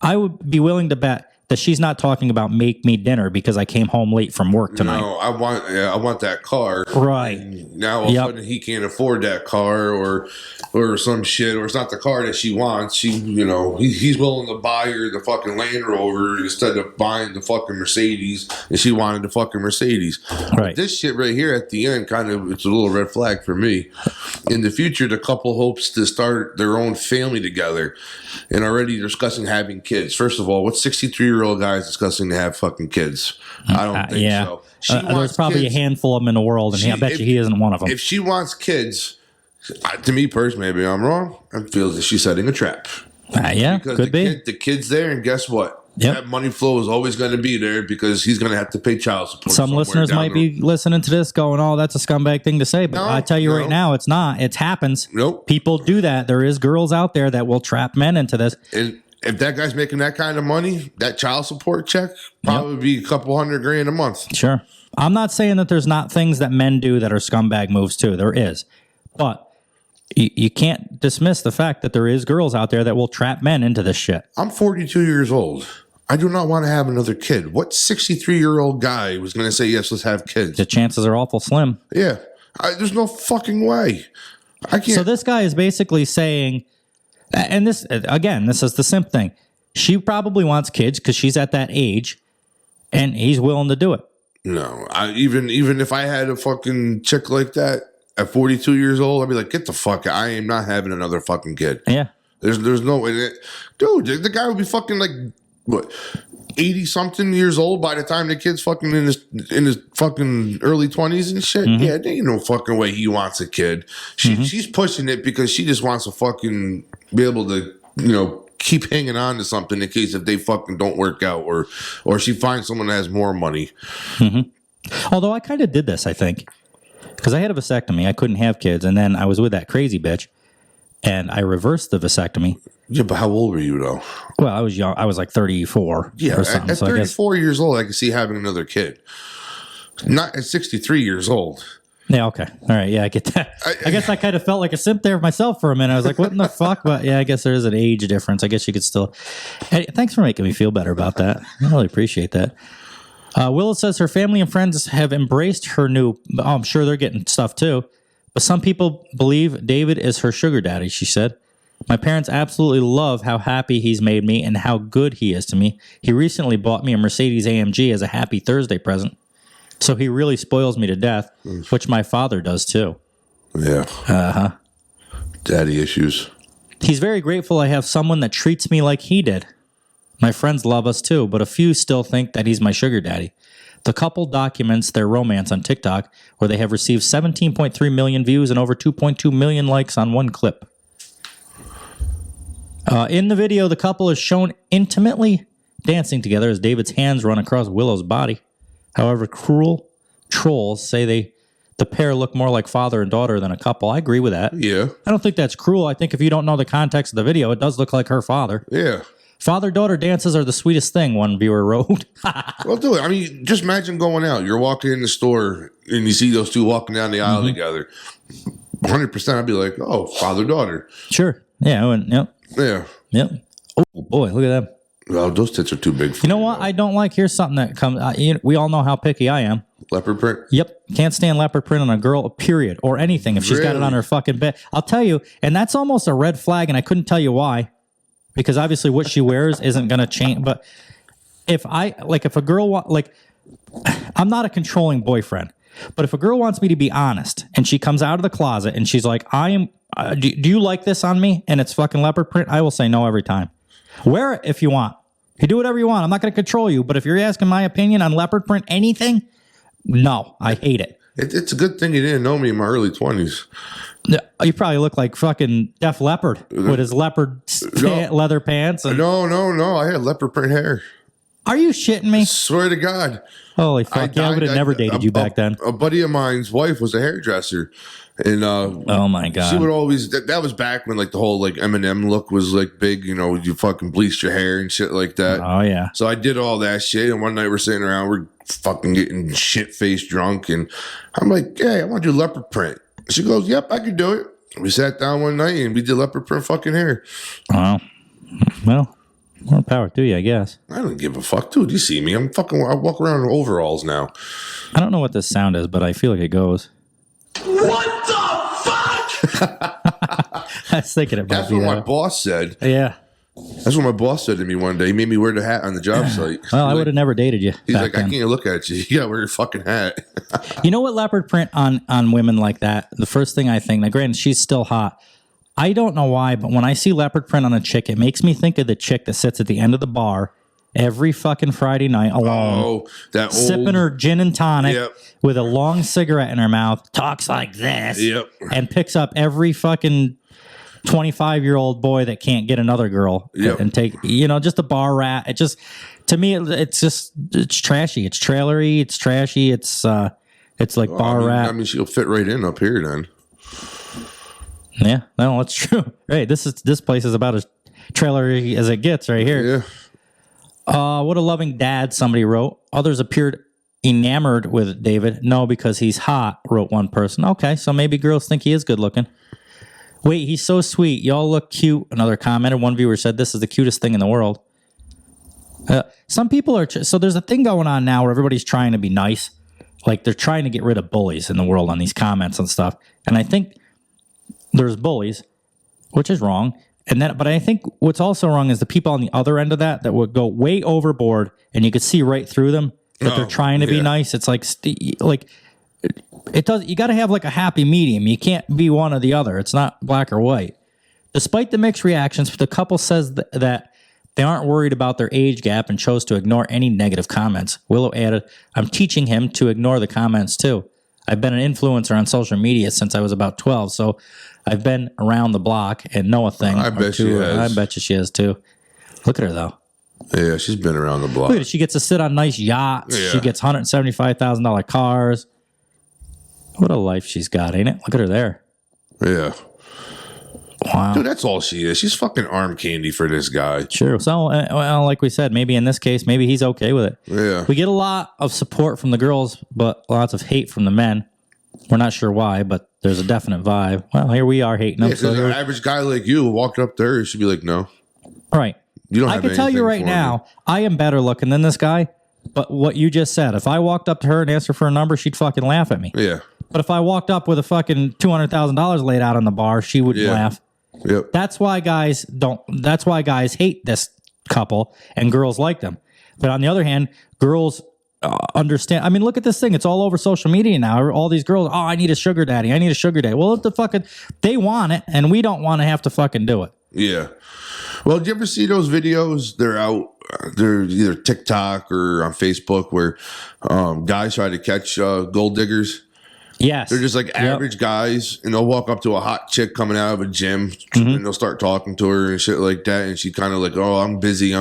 Speaker 1: I would be willing to bet that she's not talking about make me dinner because I came home late from work tonight.
Speaker 2: No, I want that car.
Speaker 1: Right.
Speaker 2: And now all of a sudden he can't afford that car or some shit, or it's not the car that she wants. He's willing to buy her the fucking Land Rover instead of buying the fucking Mercedes, and she wanted the fucking Mercedes.
Speaker 1: Right.
Speaker 2: But this shit right here at the end it's a little red flag for me. In the future, the couple hopes to start their own family together and already discussing having kids. First of all, what 63-year-old guy is discussing to have fucking kids? I don't think so.
Speaker 1: There's probably a handful of them in the world, and I bet you he isn't one of them.
Speaker 2: If she wants kids, to me personally, maybe I'm wrong, I feel that she's setting a trap.
Speaker 1: Yeah,
Speaker 2: because
Speaker 1: could be.
Speaker 2: The kid's there, and guess what? Yep. That money flow is always going to be there because he's going to have to pay child support.
Speaker 1: Some listeners might be listening to this going, oh, that's a scumbag thing to say. But I tell you right now, it's not. It happens.
Speaker 2: Nope.
Speaker 1: People do that. There is girls out there that will trap men into this.
Speaker 2: And if that guy's making that kind of money, that child support check probably be a couple $100,000 a month.
Speaker 1: Sure. I'm not saying that there's not things that men do that are scumbag moves too. There is. But you can't dismiss the fact that there is girls out there that will trap men into this shit.
Speaker 2: I'm 42 years old. I do not want to have another kid. What 63-year-old guy was going to say, yes, let's have kids?
Speaker 1: The chances are awful slim.
Speaker 2: Yeah. There's no fucking way. I can't.
Speaker 1: So this guy is basically saying, and this, again, this is the simp thing. She probably wants kids because she's at that age, and he's willing to do it.
Speaker 2: No. Even if I had a fucking chick like that at 42 years old, I'd be like, get the fuck out. I am not having another fucking kid.
Speaker 1: Yeah.
Speaker 2: There's no way. Dude, the guy would be fucking like, what, 80-something years old by the time the kid's fucking in his fucking early 20s and shit? Mm-hmm. Yeah, there ain't no fucking way he wants a kid. She's pushing it because she just wants to fucking be able to, keep hanging on to something in case if they fucking don't work out or she finds someone that has more money.
Speaker 1: Mm-hmm. Although I kind of did this, I think. Because I had a vasectomy. I couldn't have kids. And then I was with that crazy bitch. And I reversed the vasectomy.
Speaker 2: Yeah, but how old were you, though?
Speaker 1: Well, I was young. I was like 34 or something.
Speaker 2: At 34 years old, I could see having another kid. Not at 63 years old.
Speaker 1: Yeah, okay. All right, yeah, I get that. I guess I kind of felt like a simp there myself for a minute. I was like, what in the fuck? But yeah, I guess there is an age difference. I guess you could still... Hey, thanks for making me feel better about that. I really appreciate that. Willow says her family and friends have embraced her new... Oh, I'm sure they're getting stuff too. But some people believe David is her sugar daddy, she said. My parents absolutely love how happy he's made me and how good he is to me. He recently bought me a Mercedes AMG as a Happy Thursday present. So he really spoils me to death, which my father does too.
Speaker 2: Yeah.
Speaker 1: Uh-huh.
Speaker 2: Daddy issues.
Speaker 1: He's very grateful I have someone that treats me like he did. My friends love us too, but a few still think that he's my sugar daddy. The couple documents their romance on TikTok, where they have received 17.3 million views and over 2.2 million likes on one clip. In the video, the couple is shown intimately dancing together as David's hands run across Willow's body. However, cruel trolls say the pair look more like father and daughter than a couple. I agree with that.
Speaker 2: Yeah.
Speaker 1: I don't think that's cruel. I think if you don't know the context of the video, it does look like her father.
Speaker 2: Yeah.
Speaker 1: Father-daughter dances are the sweetest thing, one viewer wrote.
Speaker 2: Well, do it. I mean, just imagine going out. You're walking in the store and you see those two walking down the aisle together. 100% I'd be like, oh, father-daughter.
Speaker 1: Sure. Yeah. Yep.
Speaker 2: Yeah.
Speaker 1: Yep. Oh, boy, look at them.
Speaker 2: Well, those tits are too big for
Speaker 1: you know what? I don't like. Here's something that comes. We all know how picky I am.
Speaker 2: Leopard print?
Speaker 1: Yep. Can't stand leopard print on a girl, period, or anything. If she's got it on her fucking bed. I'll tell you, and that's almost a red flag, and I couldn't tell you why. Because obviously what she wears isn't going to change. But if a girl, I'm not a controlling boyfriend. But if a girl wants me to be honest, and she comes out of the closet, and she's like, do you like this on me? And it's fucking leopard print, I will say no every time. Wear it if you want. You do whatever you want. I'm not going to control you. But if you're asking my opinion on leopard print anything, no, I hate it.
Speaker 2: It's a good thing you didn't know me in my early 20s.
Speaker 1: You probably look like fucking Def Leppard with his leopard leather pants. And...
Speaker 2: No. I had leopard print hair.
Speaker 1: Are you shitting me?
Speaker 2: I swear to God.
Speaker 1: Holy fuck. I would have never dated you back then.
Speaker 2: A buddy of mine's wife was a hairdresser. And
Speaker 1: oh my God.
Speaker 2: She would always that was back when like the whole like Eminem look was like big, you fucking bleached your hair and shit like that.
Speaker 1: Oh yeah.
Speaker 2: So I did all that shit, and one night we're sitting around, we're fucking getting shit faced drunk, and I'm like, hey, I want to do leopard print. She goes, yep, I can do it. We sat down one night and we did leopard print fucking hair.
Speaker 1: Wow. Well, more power to you, I guess.
Speaker 2: I don't give a fuck, dude. You see me? I walk around in overalls now.
Speaker 1: I don't know what this sound is, but I feel like it goes.
Speaker 2: What the fuck?
Speaker 1: I was thinking it might
Speaker 2: That's
Speaker 1: be
Speaker 2: what
Speaker 1: that.
Speaker 2: my boss said.
Speaker 1: Yeah.
Speaker 2: That's what my boss said to me one day. He made me wear the hat on the job site.
Speaker 1: Well, I would have never dated you.
Speaker 2: He's like, I can't look at you. You gotta wear your fucking hat.
Speaker 1: You know what leopard print on women like that? The first thing I think, now granted, she's still hot. I don't know why, but when I see leopard print on a chick, it makes me think of the chick that sits at the end of the bar every fucking Friday night alone.
Speaker 2: Oh, that
Speaker 1: sipping her gin and tonic with a long cigarette in her mouth, talks like this, and picks up every fucking 25-year-old boy that can't get another girl and take, just a bar rat. It just, to me, it's trashy. It's trailery. It's trashy. It's like bar rat.
Speaker 2: I mean, she'll fit right in up here then.
Speaker 1: Yeah, no, that's true. Hey, this place is about as trailery as it gets right here. Yeah. What a loving dad, somebody wrote. Others appeared enamored with David. No, because he's hot, wrote one person. Okay, so maybe girls think he is good looking. Wait, he's so sweet. Y'all look cute. Another commenter. One viewer said, this is the cutest thing in the world. Some people are... So there's a thing going on now where everybody's trying to be nice. Like they're trying to get rid of bullies in the world on these comments and stuff. And I think there's bullies, which is wrong. But I think what's also wrong is the people on the other end of that would go way overboard and you could see right through them that they're trying to be nice. It's like it does. You got to have like a happy medium. You can't be one or the other. It's not black or white. Despite the mixed reactions, the couple says that they aren't worried about their age gap and chose to ignore any negative comments. Willow added, I'm teaching him to ignore the comments too. I've been an influencer on social media since I was about 12, so I've been around the block and know a thing.
Speaker 2: I bet she has.
Speaker 1: I bet you she has too. Look at her though.
Speaker 2: Yeah, she's been around the block.
Speaker 1: Look at it. She gets to sit on nice yachts. Yeah. She gets $175,000 cars. What a life she's got, ain't it? Look at her there.
Speaker 2: Yeah.
Speaker 1: Wow.
Speaker 2: Dude, that's all she is. She's fucking arm candy for this guy.
Speaker 1: Sure. So, well, like we said, maybe in this case, maybe he's okay with it.
Speaker 2: Yeah.
Speaker 1: We get a lot of support from the girls, but lots of hate from the men. We're not sure why, but there's a definite vibe. Well, here we are hating them.
Speaker 2: Yeah, so an average guy like you walked up there, she'd be like, no.
Speaker 1: Right.
Speaker 2: You don't
Speaker 1: I
Speaker 2: have
Speaker 1: can tell you right now, I am better looking than this guy, but what you just said, if I walked up to her and asked her for a number, she'd fucking laugh at me.
Speaker 2: Yeah.
Speaker 1: But if I walked up with a fucking $200,000 laid out on the bar, she would laugh.
Speaker 2: Yep.
Speaker 1: That's why guys hate this couple and girls like them. But on the other hand, girls understand. I mean, look at this thing. It's all over social media now. All these girls, I need a sugar daddy. I need a sugar daddy. Well, if they want it and we don't want to have to fucking do it.
Speaker 2: Yeah. Well, do you ever see those videos? They're out. They're either TikTok or on Facebook where guys try to catch gold diggers.
Speaker 1: Yes.
Speaker 2: They're just like average guys, and they'll walk up to a hot chick coming out of a gym, and they'll start talking to her and shit like that, and she kind of like, oh, I'm busy.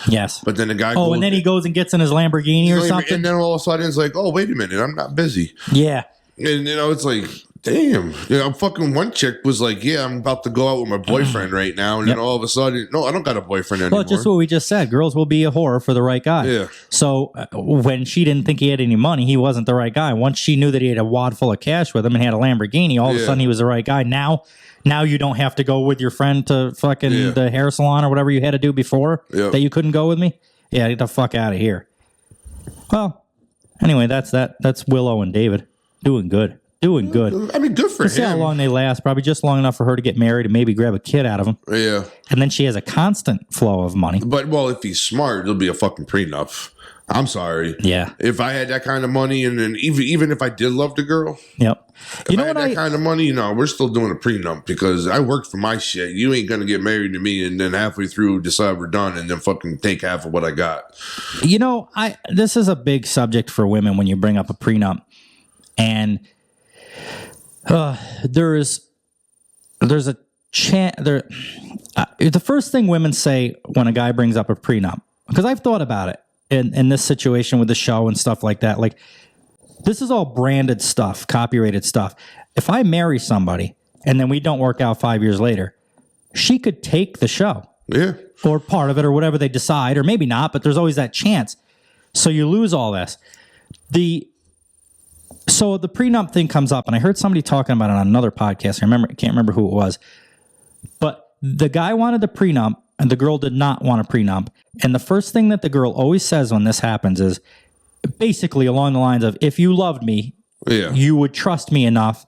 Speaker 1: Yes.
Speaker 2: But then the guy
Speaker 1: and then he goes and gets in his Lamborghini or something.
Speaker 2: And then all of a sudden it's like, oh, wait a minute, I'm not busy.
Speaker 1: Yeah.
Speaker 2: And, it's like, damn. Fucking one chick was like, yeah, I'm about to go out with my boyfriend right now. And then all of a sudden, no, I don't got a boyfriend anymore.
Speaker 1: Well, just what we just said. Girls will be a whore for the right guy.
Speaker 2: Yeah.
Speaker 1: So when she didn't think he had any money, he wasn't the right guy. Once she knew that he had a wad full of cash with him and had a Lamborghini, all of a sudden he was the right guy. Now you don't have to go with your friend to fucking the hair salon or whatever you had to do before that you couldn't go with me. Yeah, get the fuck out of here. Well, anyway, that's that. That's Willow and David doing good. Doing good.
Speaker 2: I mean, good for him.
Speaker 1: See how long they last. Probably just long enough for her to get married and maybe grab a kid out of him.
Speaker 2: Yeah.
Speaker 1: And then she has a constant flow of money.
Speaker 2: But, well, if he's smart, it'll be a fucking prenup. I'm sorry.
Speaker 1: Yeah.
Speaker 2: If I had that kind of money, and then even if I did love the girl.
Speaker 1: Yep.
Speaker 2: You know what? That kind of money, we're still doing a prenup because I worked for my shit. You ain't going to get married to me and then halfway through decide we're done and then fucking take half of what I got.
Speaker 1: This is a big subject for women when you bring up a prenup. And there's a chance the first thing women say when a guy brings up a prenup, because I've thought about it in this situation with the show and stuff like that, like this is all branded stuff, copyrighted stuff. If I marry somebody and then we don't work out 5 years later, she could take the show.
Speaker 2: Yeah.
Speaker 1: Or part of it or whatever they decide, or maybe not, but there's always that chance. So you lose all this. So the prenup thing comes up, and I heard somebody talking about it on another podcast. I can't remember who it was. But the guy wanted the prenup, and the girl did not want a prenup. And the first thing that the girl always says when this happens is basically along the lines of, if you loved me, you would trust me enough.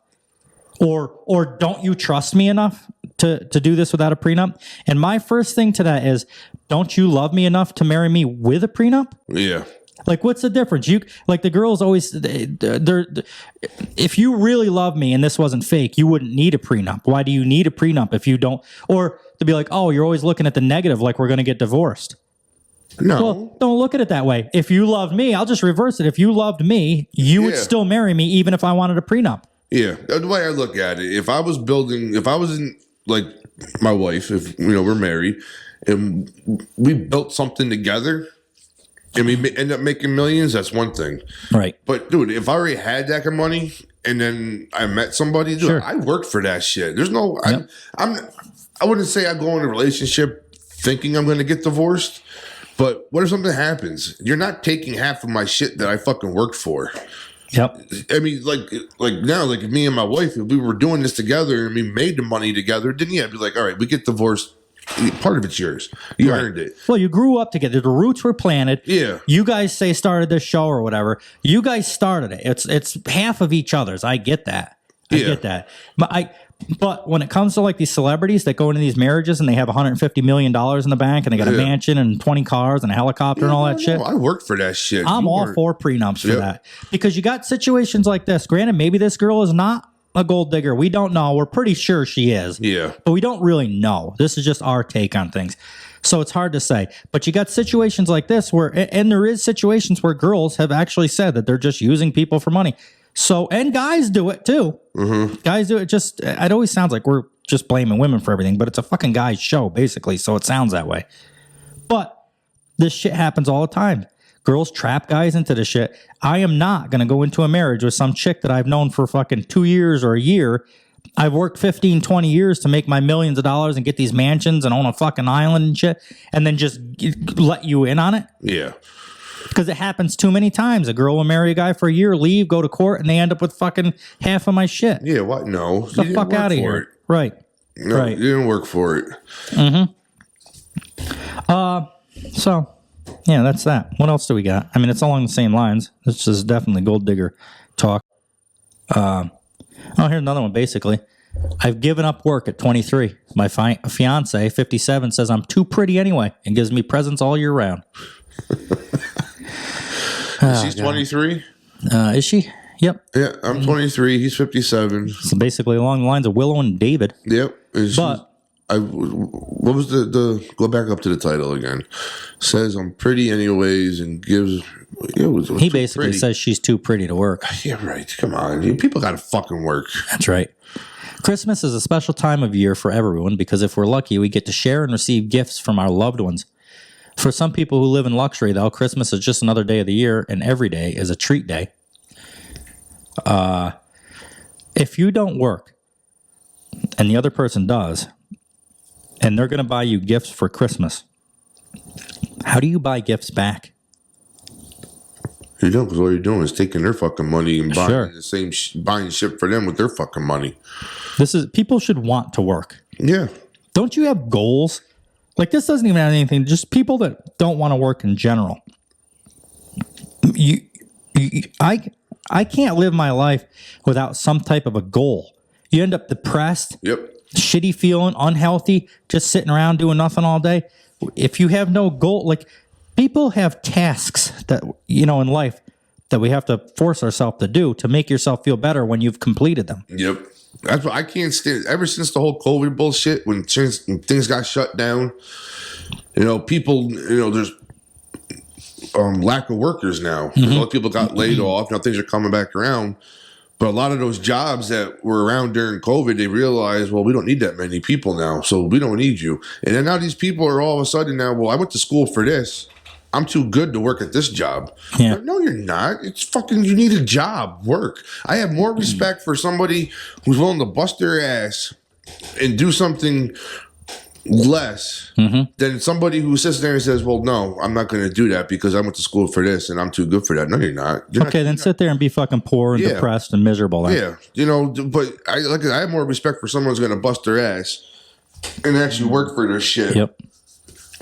Speaker 1: Or don't you trust me enough to do this without a prenup? And my first thing to that is, don't you love me enough to marry me with a prenup?
Speaker 2: Yeah.
Speaker 1: Like, what's the difference? You like the girls always. If you really love me and this wasn't fake, you wouldn't need a prenup. Why do you need a prenup if you don't? Or to be like, oh, you're always looking at the negative, like we're going to get divorced.
Speaker 2: No,
Speaker 1: well, don't look at it that way. If you loved me, I'll just reverse it. If you loved me, you would still marry me, even if I wanted a prenup.
Speaker 2: Yeah, the way I look at it, if I was in like my wife, if we're married and we built something together. And we end up making millions, that's one thing.
Speaker 1: Right.
Speaker 2: But, dude, if I already had that kind of money and then I met somebody, dude, I worked for that shit. There's no... Yep. I wouldn't say I go in a relationship thinking I'm going to get divorced, but what if something happens? You're not taking half of my shit that I fucking worked for.
Speaker 1: Yep.
Speaker 2: I mean, like now, like me and my wife, if we were doing this together and we made the money together, then I'd be like, all right, we get divorced. Part of it's yours. You earned it.
Speaker 1: Well, you grew up together. The roots were planted.
Speaker 2: Yeah.
Speaker 1: You guys started this show or whatever. You guys started it. It's half of each other's. I get that. I get that. But when it comes to like these celebrities that go into these marriages and they have $150 million in the bank and they got a mansion and 20 cars and a helicopter and all that shit.
Speaker 2: I worked for that shit.
Speaker 1: I'm all for prenups for that. Because you got situations like this. Granted, maybe this girl is not a gold digger. We don't know. We're pretty sure she is.
Speaker 2: Yeah.
Speaker 1: But we don't really know. This is just our take on things. So it's hard to say. But you got situations like this where, and there is situations where girls have actually said that they're just using people for money. So, and guys do it too. Mm-hmm. Guys do it. Just, it always sounds like we're just blaming women for everything, but it's a fucking guy's show, basically. So it sounds that way. But this shit happens all the time. Girls trap guys into this shit. I am not going to go into a marriage with some chick that I've known for fucking 2 years or a year. I've worked 15, 20 years to make my millions of dollars and get these mansions and own a fucking island and shit, and then just let you in on it.
Speaker 2: Yeah.
Speaker 1: Because it happens too many times. A girl will marry a guy for a year, leave, go to court, and they end up with fucking half of my shit.
Speaker 2: Yeah, what? No.
Speaker 1: Get the fuck out of here. Right.
Speaker 2: No,
Speaker 1: right.
Speaker 2: You didn't work for it.
Speaker 1: Mm-hmm. So... yeah, that's that. What else do we got? I mean, it's along the same lines. This is definitely gold digger talk. Here's another one, basically. I've given up work at 23. My fiance, 57, says I'm too pretty anyway and gives me presents all year round.
Speaker 2: She's 23?
Speaker 1: Is she? Yep.
Speaker 2: Yeah, I'm 23. He's 57.
Speaker 1: So basically along the lines of Willow and David.
Speaker 2: Yep.
Speaker 1: But...
Speaker 2: what was the go back up to the title again? Says I'm pretty anyways and gives.
Speaker 1: He basically says she's too pretty to work.
Speaker 2: Yeah, right. Come on, people got to fucking work.
Speaker 1: That's right. Christmas is a special time of year for everyone because if we're lucky, we get to share and receive gifts from our loved ones. For some people who live in luxury, though, Christmas is just another day of the year, and every day is a treat day. If you don't work and the other person does, and they're going to buy you gifts for Christmas, how do you buy gifts back?
Speaker 2: You don't, because all you're doing is taking their fucking money and buying the same buying shit for them with their fucking money.
Speaker 1: People should want to work.
Speaker 2: Yeah.
Speaker 1: Don't you have goals? Like, this doesn't even have anything. Just people that don't want to work in general. I can't live my life without some type of a goal. You end up depressed.
Speaker 2: Yep.
Speaker 1: Shitty feeling, unhealthy, just sitting around doing nothing all day. If you have no goal, like people have tasks that, in life that we have to force ourselves to do to make yourself feel better when you've completed them.
Speaker 2: Yep. That's what I can't stand. Ever since the whole COVID bullshit, when things got shut down, people, there's lack of workers now. Mm-hmm. A lot of people got laid off. Now things are coming back around. But a lot of those jobs that were around during COVID, they realized, well, we don't need that many people now, so we don't need you. And then now these people are all of a sudden now, well, I went to school for this. I'm too good to work at this job.
Speaker 1: Yeah.
Speaker 2: But no, you're not. It's fucking, you need a job, work. I have more respect for somebody who's willing to bust their ass and do something less than somebody who sits there and says, well, no, I'm not going to do that because I went to school for this and I'm too good for that. No, you're not.
Speaker 1: Sit there and be fucking poor and depressed and miserable. Then.
Speaker 2: Yeah. But I have more respect for someone who's going to bust their ass and actually work for their shit.
Speaker 1: Yep.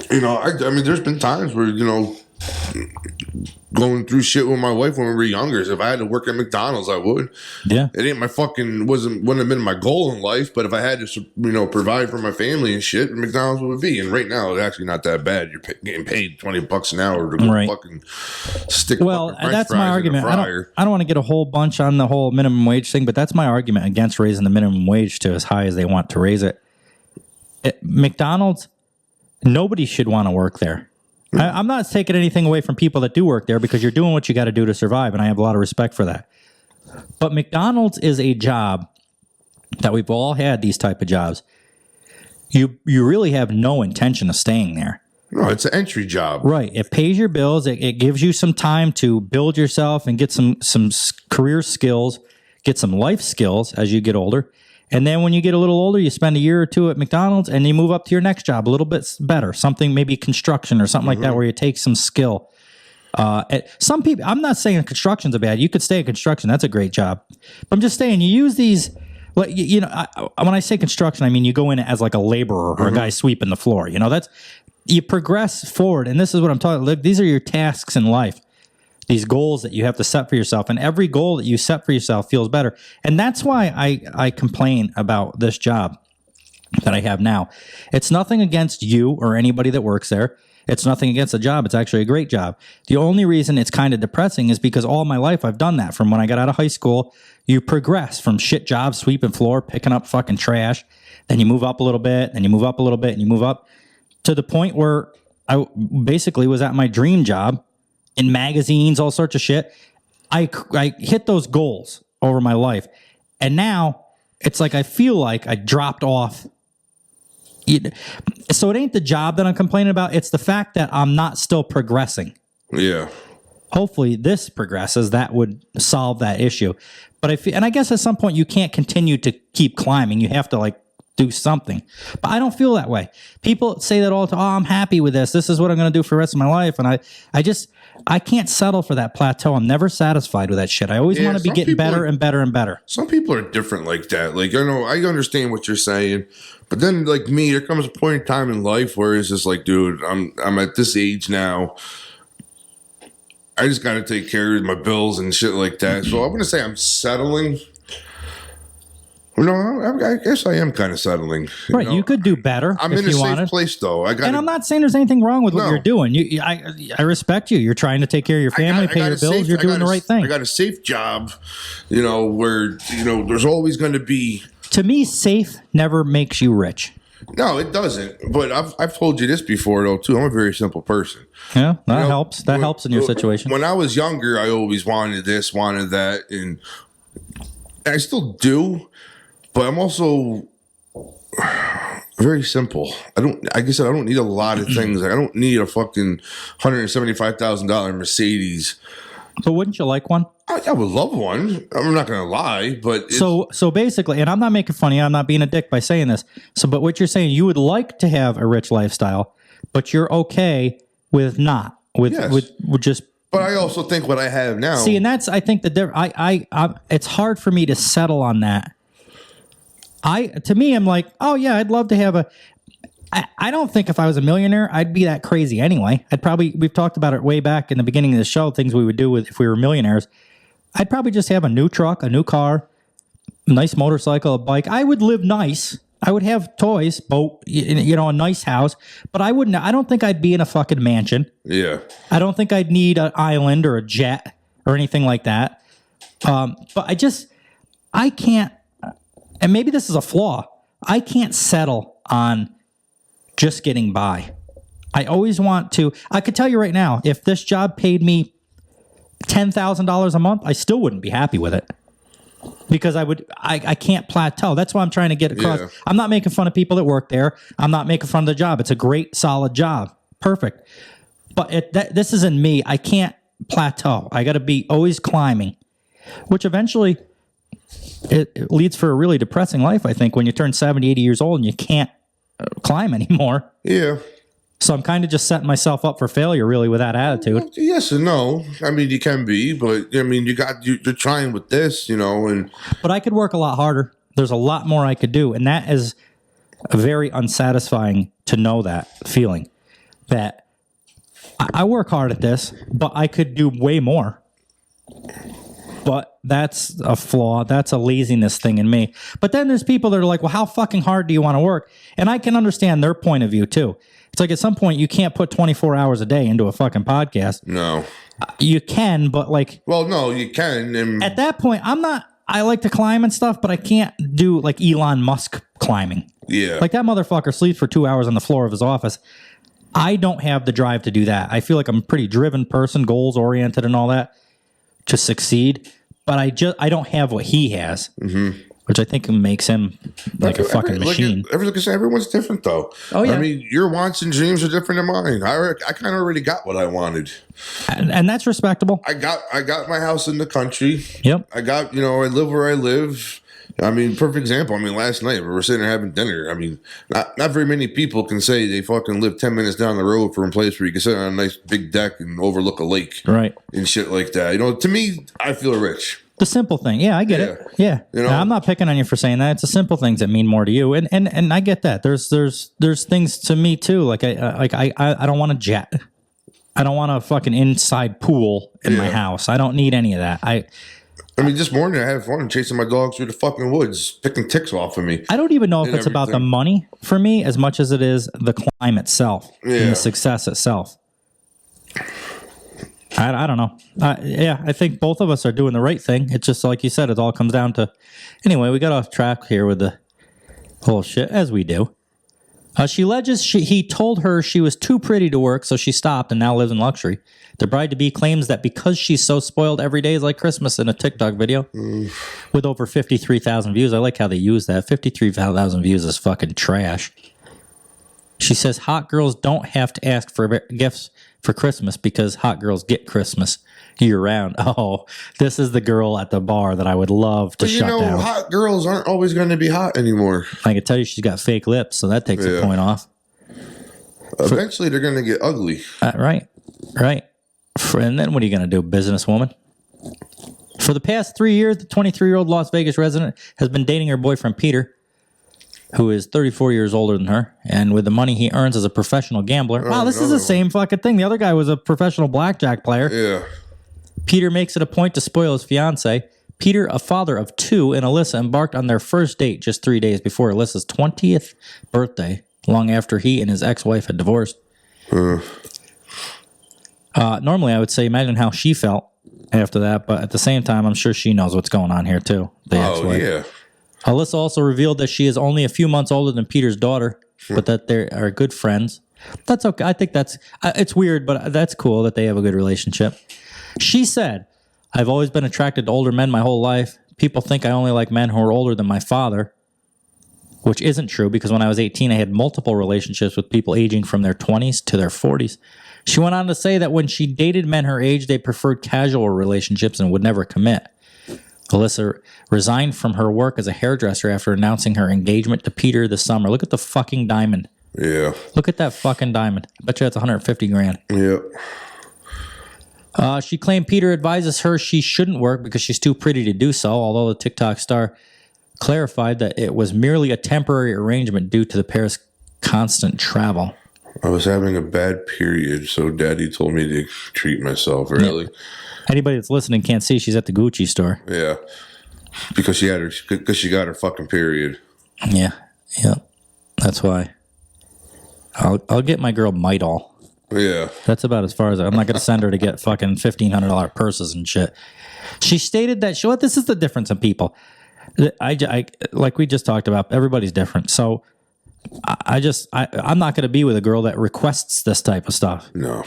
Speaker 2: I mean, there's been times where, going through shit with my wife when we were younger. So if I had to work at McDonald's, I would.
Speaker 1: Yeah.
Speaker 2: It ain't my fucking, wouldn't have been my goal in life, but if I had to, provide for my family and shit, McDonald's would be. And right now, it's actually not that bad. You're getting paid $20 an hour to go fucking stick fucking French
Speaker 1: that's
Speaker 2: fries
Speaker 1: my argument.
Speaker 2: in a fryer.
Speaker 1: I don't want to get a whole bunch on the whole minimum wage thing, but that's my argument against raising the minimum wage to as high as they want to raise it. McDonald's, nobody should want to work there. I'm not taking anything away from people that do work there because you're doing what you got to do to survive, and I have a lot of respect for that. But McDonald's is a job that we've all had, these type of jobs. You really have no intention of staying there.
Speaker 2: No, it's an entry job.
Speaker 1: Right. It pays your bills. It gives you some time to build yourself and get some career skills, get some life skills as you get older. And then when you get a little older, you spend a year or two at McDonald's and you move up to your next job a little bit better, something maybe construction or something like that, where you take some skill. Some people, I'm not saying construction's a bad. You could stay in construction. That's a great job. But I'm just saying you use these, like, when I say construction, I mean you go in as like a laborer or a guy sweeping the floor. That's, you progress forward. And this is what I'm talking about. These are your tasks in life. These goals that you have to set for yourself, and every goal that you set for yourself feels better. And that's why I complain about this job that I have now. It's nothing against you or anybody that works there. It's nothing against the job. It's actually a great job. The only reason it's kind of depressing is because all my life I've done that. From when I got out of high school, you progress from shit jobs, sweeping floor, picking up fucking trash. Then you move up a little bit, and you move up a little bit, and you move up to the point where I basically was at my dream job, in magazines, all sorts of shit. I hit those goals over my life. And now it's like I feel like I dropped off. So it ain't the job that I'm complaining about. It's the fact that I'm not still progressing.
Speaker 2: Yeah.
Speaker 1: Hopefully this progresses. That would solve that issue. But I guess at some point you can't continue to keep climbing. You have to do something. But I don't feel that way. People say that all the time. Oh, I'm happy with this. This is what I'm going to do for the rest of my life. And I can't settle for that plateau. I'm never satisfied with that shit. I always want to be getting better and better and better.
Speaker 2: Some people are different like that. Like, I understand what you're saying, but then like me, there comes a point in time in life where it's just like, dude, I'm at this age now. I just got to take care of my bills and shit like that. So I'm going to say I'm settling. No, I guess I am kind of settling.
Speaker 1: Right, you could do better.
Speaker 2: I'm in a safe place, though.
Speaker 1: And I'm not saying there's anything wrong with what you're doing. I respect you. You're trying to take care of your family, pay your bills. You're doing the right thing.
Speaker 2: I got a safe job, where there's always going to be.
Speaker 1: To me, safe never makes you rich.
Speaker 2: No, it doesn't. But I've told you this before, though, too. I'm a very simple person.
Speaker 1: Yeah, that helps. That helps in your situation.
Speaker 2: When I was younger, I always wanted this, wanted that, and I still do. But I'm also very simple. I don't need a lot of things. I don't need a fucking $175,000 Mercedes.
Speaker 1: But wouldn't you like one?
Speaker 2: I would love one. I'm not going to lie, but
Speaker 1: so basically, and I'm not making fun of you. I'm not being a dick by saying this. But what you're saying, you would like to have a rich lifestyle, but you're okay with not with just.
Speaker 2: But I also think what I have now.
Speaker 1: See, and that's I think that it's hard for me to settle on that. To me, I'm like, oh yeah, I'd love to have I don't think if I was a millionaire, I'd be that crazy anyway. We've talked about it way back in the beginning of the show, things we would do if we were millionaires. I'd probably just have a new truck, a new car, a nice motorcycle, a bike. I would live nice. I would have toys, boat, a nice house, but I don't think I'd be in a fucking mansion.
Speaker 2: Yeah.
Speaker 1: I don't think I'd need an island or a jet or anything like that. But I can't. And maybe this is a flaw. I can't settle on just getting by. I always want to. I could tell you right now, if this job paid me $10,000 a month, I still wouldn't be happy with it. Because I can't plateau. That's why I'm trying to get across. Yeah. I'm not making fun of people that work there. I'm not making fun of the job. It's a great, solid job. Perfect. But this isn't me. I can't plateau. I got to be always climbing, which eventually it leads for a really depressing life, I think, when you turn 70, 80 years old and you can't climb anymore.
Speaker 2: Yeah.
Speaker 1: So I'm kind of just setting myself up for failure, really, with that attitude.
Speaker 2: Well, yes and no. I mean, you can be, but I mean, you're trying with this, and.
Speaker 1: But I could work a lot harder. There's a lot more I could do, and that is very unsatisfying to know that feeling that I work hard at this, but I could do way more. But that's a flaw. That's a laziness thing in me. But then there's people that are like, well, how fucking hard do you want to work? And I can understand their point of view too. It's like at some point you can't put 24 hours a day into a fucking podcast.
Speaker 2: No.
Speaker 1: You can, but like...
Speaker 2: Well, no, you can.
Speaker 1: At that point, I like to climb and stuff, but I can't do like Elon Musk climbing.
Speaker 2: Yeah.
Speaker 1: Like that motherfucker sleeps for 2 hours on the floor of his office. I don't have the drive to do that. I feel like I'm a pretty driven person, goals oriented and all that, to succeed. But I don't have what he has, which I think makes him like a fucking machine.
Speaker 2: Everyone's different, though.
Speaker 1: Oh, yeah.
Speaker 2: I mean, your wants and dreams are different than mine. I kind of already got what I wanted.
Speaker 1: And that's respectable.
Speaker 2: I got my house in the country.
Speaker 1: Yep.
Speaker 2: I got, I live where I live. I mean, perfect example. I mean, last night we were sitting there having dinner. I mean, not very many people can say they fucking live 10 minutes down the road from a place where you can sit on a nice big deck and overlook a lake.
Speaker 1: Right.
Speaker 2: And shit like that. To me, I feel rich.
Speaker 1: The simple thing. Yeah, I get it. Yeah. Now, I'm not picking on you for saying that. It's the simple things that mean more to you. And I get that. There's things to me too. Like I don't want a jet. I don't want a fucking inside pool in my house. I don't need any of that.
Speaker 2: I mean, this morning I had fun chasing my dog through the fucking woods, picking ticks off of me.
Speaker 1: I don't even know if it's about the money for me as much as it is the climb itself and the success itself. I don't know. I think both of us are doing the right thing. It's just like you said, it all comes down to... Anyway, we got off track here with the whole shit, as we do. She alleges he told her she was too pretty to work, so she stopped and now lives in luxury. The bride-to-be claims that because she's so spoiled, every day is like Christmas in a TikTok video with over 53,000 views. I like how they use that. 53,000 views is fucking trash. She says hot girls don't have to ask for gifts for Christmas because hot girls get Christmas year-round. Oh, this is the girl at the bar that I would love to shut down.
Speaker 2: Hot girls aren't always going to be hot anymore.
Speaker 1: I can tell you she's got fake lips, so that takes a point off.
Speaker 2: Eventually, they're going to get ugly.
Speaker 1: Right. And then what are you going to do, businesswoman? For the past 3 years, the 23-year-old Las Vegas resident has been dating her boyfriend, Peter, who is 34 years older than her, and with the money he earns as a professional gambler. Wow, this is the same fucking thing. The other guy was a professional blackjack player.
Speaker 2: Yeah.
Speaker 1: Peter makes it a point to spoil his fiancée. Peter, a father of two, and Alyssa embarked on their first date just 3 days before Alyssa's 20th birthday, long after he and his ex-wife had divorced. Normally, I would say imagine how she felt after that, but at the same time, I'm sure she knows what's going on here, too. The ex-wife.
Speaker 2: Yeah.
Speaker 1: Alyssa also revealed that she is only a few months older than Peter's daughter, but that they are good friends. That's okay. I think it's weird, but that's cool that they have a good relationship. She said, I've always been attracted to older men my whole life. People think I only like men who are older than my father, which isn't true because when I was 18, I had multiple relationships with people aging from their 20s to their 40s. She went on to say that when she dated men her age, they preferred casual relationships and would never commit. Alyssa resigned from her work as a hairdresser after announcing her engagement to Peter this summer. Look at the fucking diamond.
Speaker 2: Yeah.
Speaker 1: Look at that fucking diamond. I bet you that's $150,000.
Speaker 2: Yeah.
Speaker 1: She claimed Peter advises her she shouldn't work because she's too pretty to do so, although the TikTok star clarified that it was merely a temporary arrangement due to the pair's constant travel.
Speaker 2: I was having a bad period, so Daddy told me to treat myself early.
Speaker 1: Yeah. Anybody that's listening can't see she's at the Gucci store.
Speaker 2: Yeah, because she got her fucking period.
Speaker 1: Yeah, that's why. I'll get my girl Midol.
Speaker 2: Yeah,
Speaker 1: that's about as far as I'm not going to send her to get fucking $1,500 purses and shit. She stated that this is the difference in people. I like we just talked about. Everybody's different, so I'm not going to be with a girl that requests this type of stuff.
Speaker 2: No.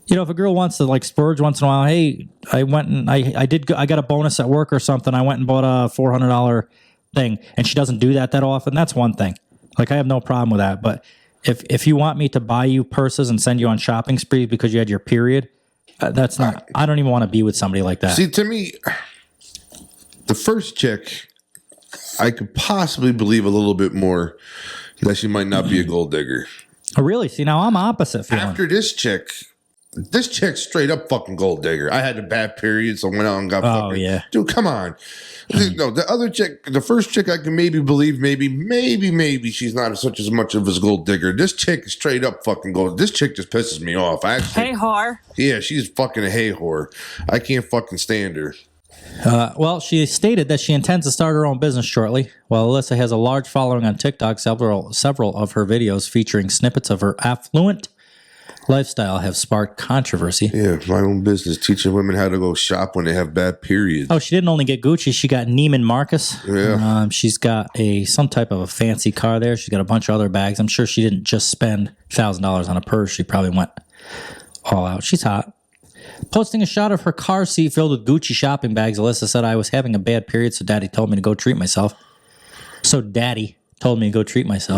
Speaker 1: If a girl wants to like splurge once in a while, hey, I went and I got a bonus at work or something. I went and bought a $400 thing, and she doesn't do that often. That's one thing. Like I have no problem with that. But if you want me to buy you purses and send you on shopping sprees because you had your period, that's not. I don't even want to be with somebody like that.
Speaker 2: See, to me, the first chick, I could possibly believe a little bit more that she might not be a gold digger.
Speaker 1: Oh, really? See, now I'm opposite.
Speaker 2: After this chick, This chick's straight up fucking gold digger. I had a bad period, so I went out and got fucking.
Speaker 1: Yeah.
Speaker 2: Dude, come on. No, the other chick, the first chick I can maybe believe, maybe she's not such as much of a gold digger. This chick is straight up fucking gold. This chick just pisses me off.
Speaker 8: Hey, whore.
Speaker 2: Yeah, she's fucking a hey whore. I can't fucking stand her.
Speaker 1: Well, she stated that she intends to start her own business shortly. While Alyssa has a large following on TikTok, several of her videos featuring snippets of her affluent lifestyle have sparked controversy.
Speaker 2: Yeah, my own business, teaching women how to go shop when they have bad periods.
Speaker 1: Oh, she didn't only get Gucci; she got Neiman Marcus.
Speaker 2: Yeah,
Speaker 1: she's got some type of a fancy car there. She's got a bunch of other bags. I'm sure she didn't just spend $1,000 on a purse. She probably went all out. She's hot. Posting a shot of her car seat filled with Gucci shopping bags, Alyssa said, "I was having a bad period, so Daddy told me to go treat myself."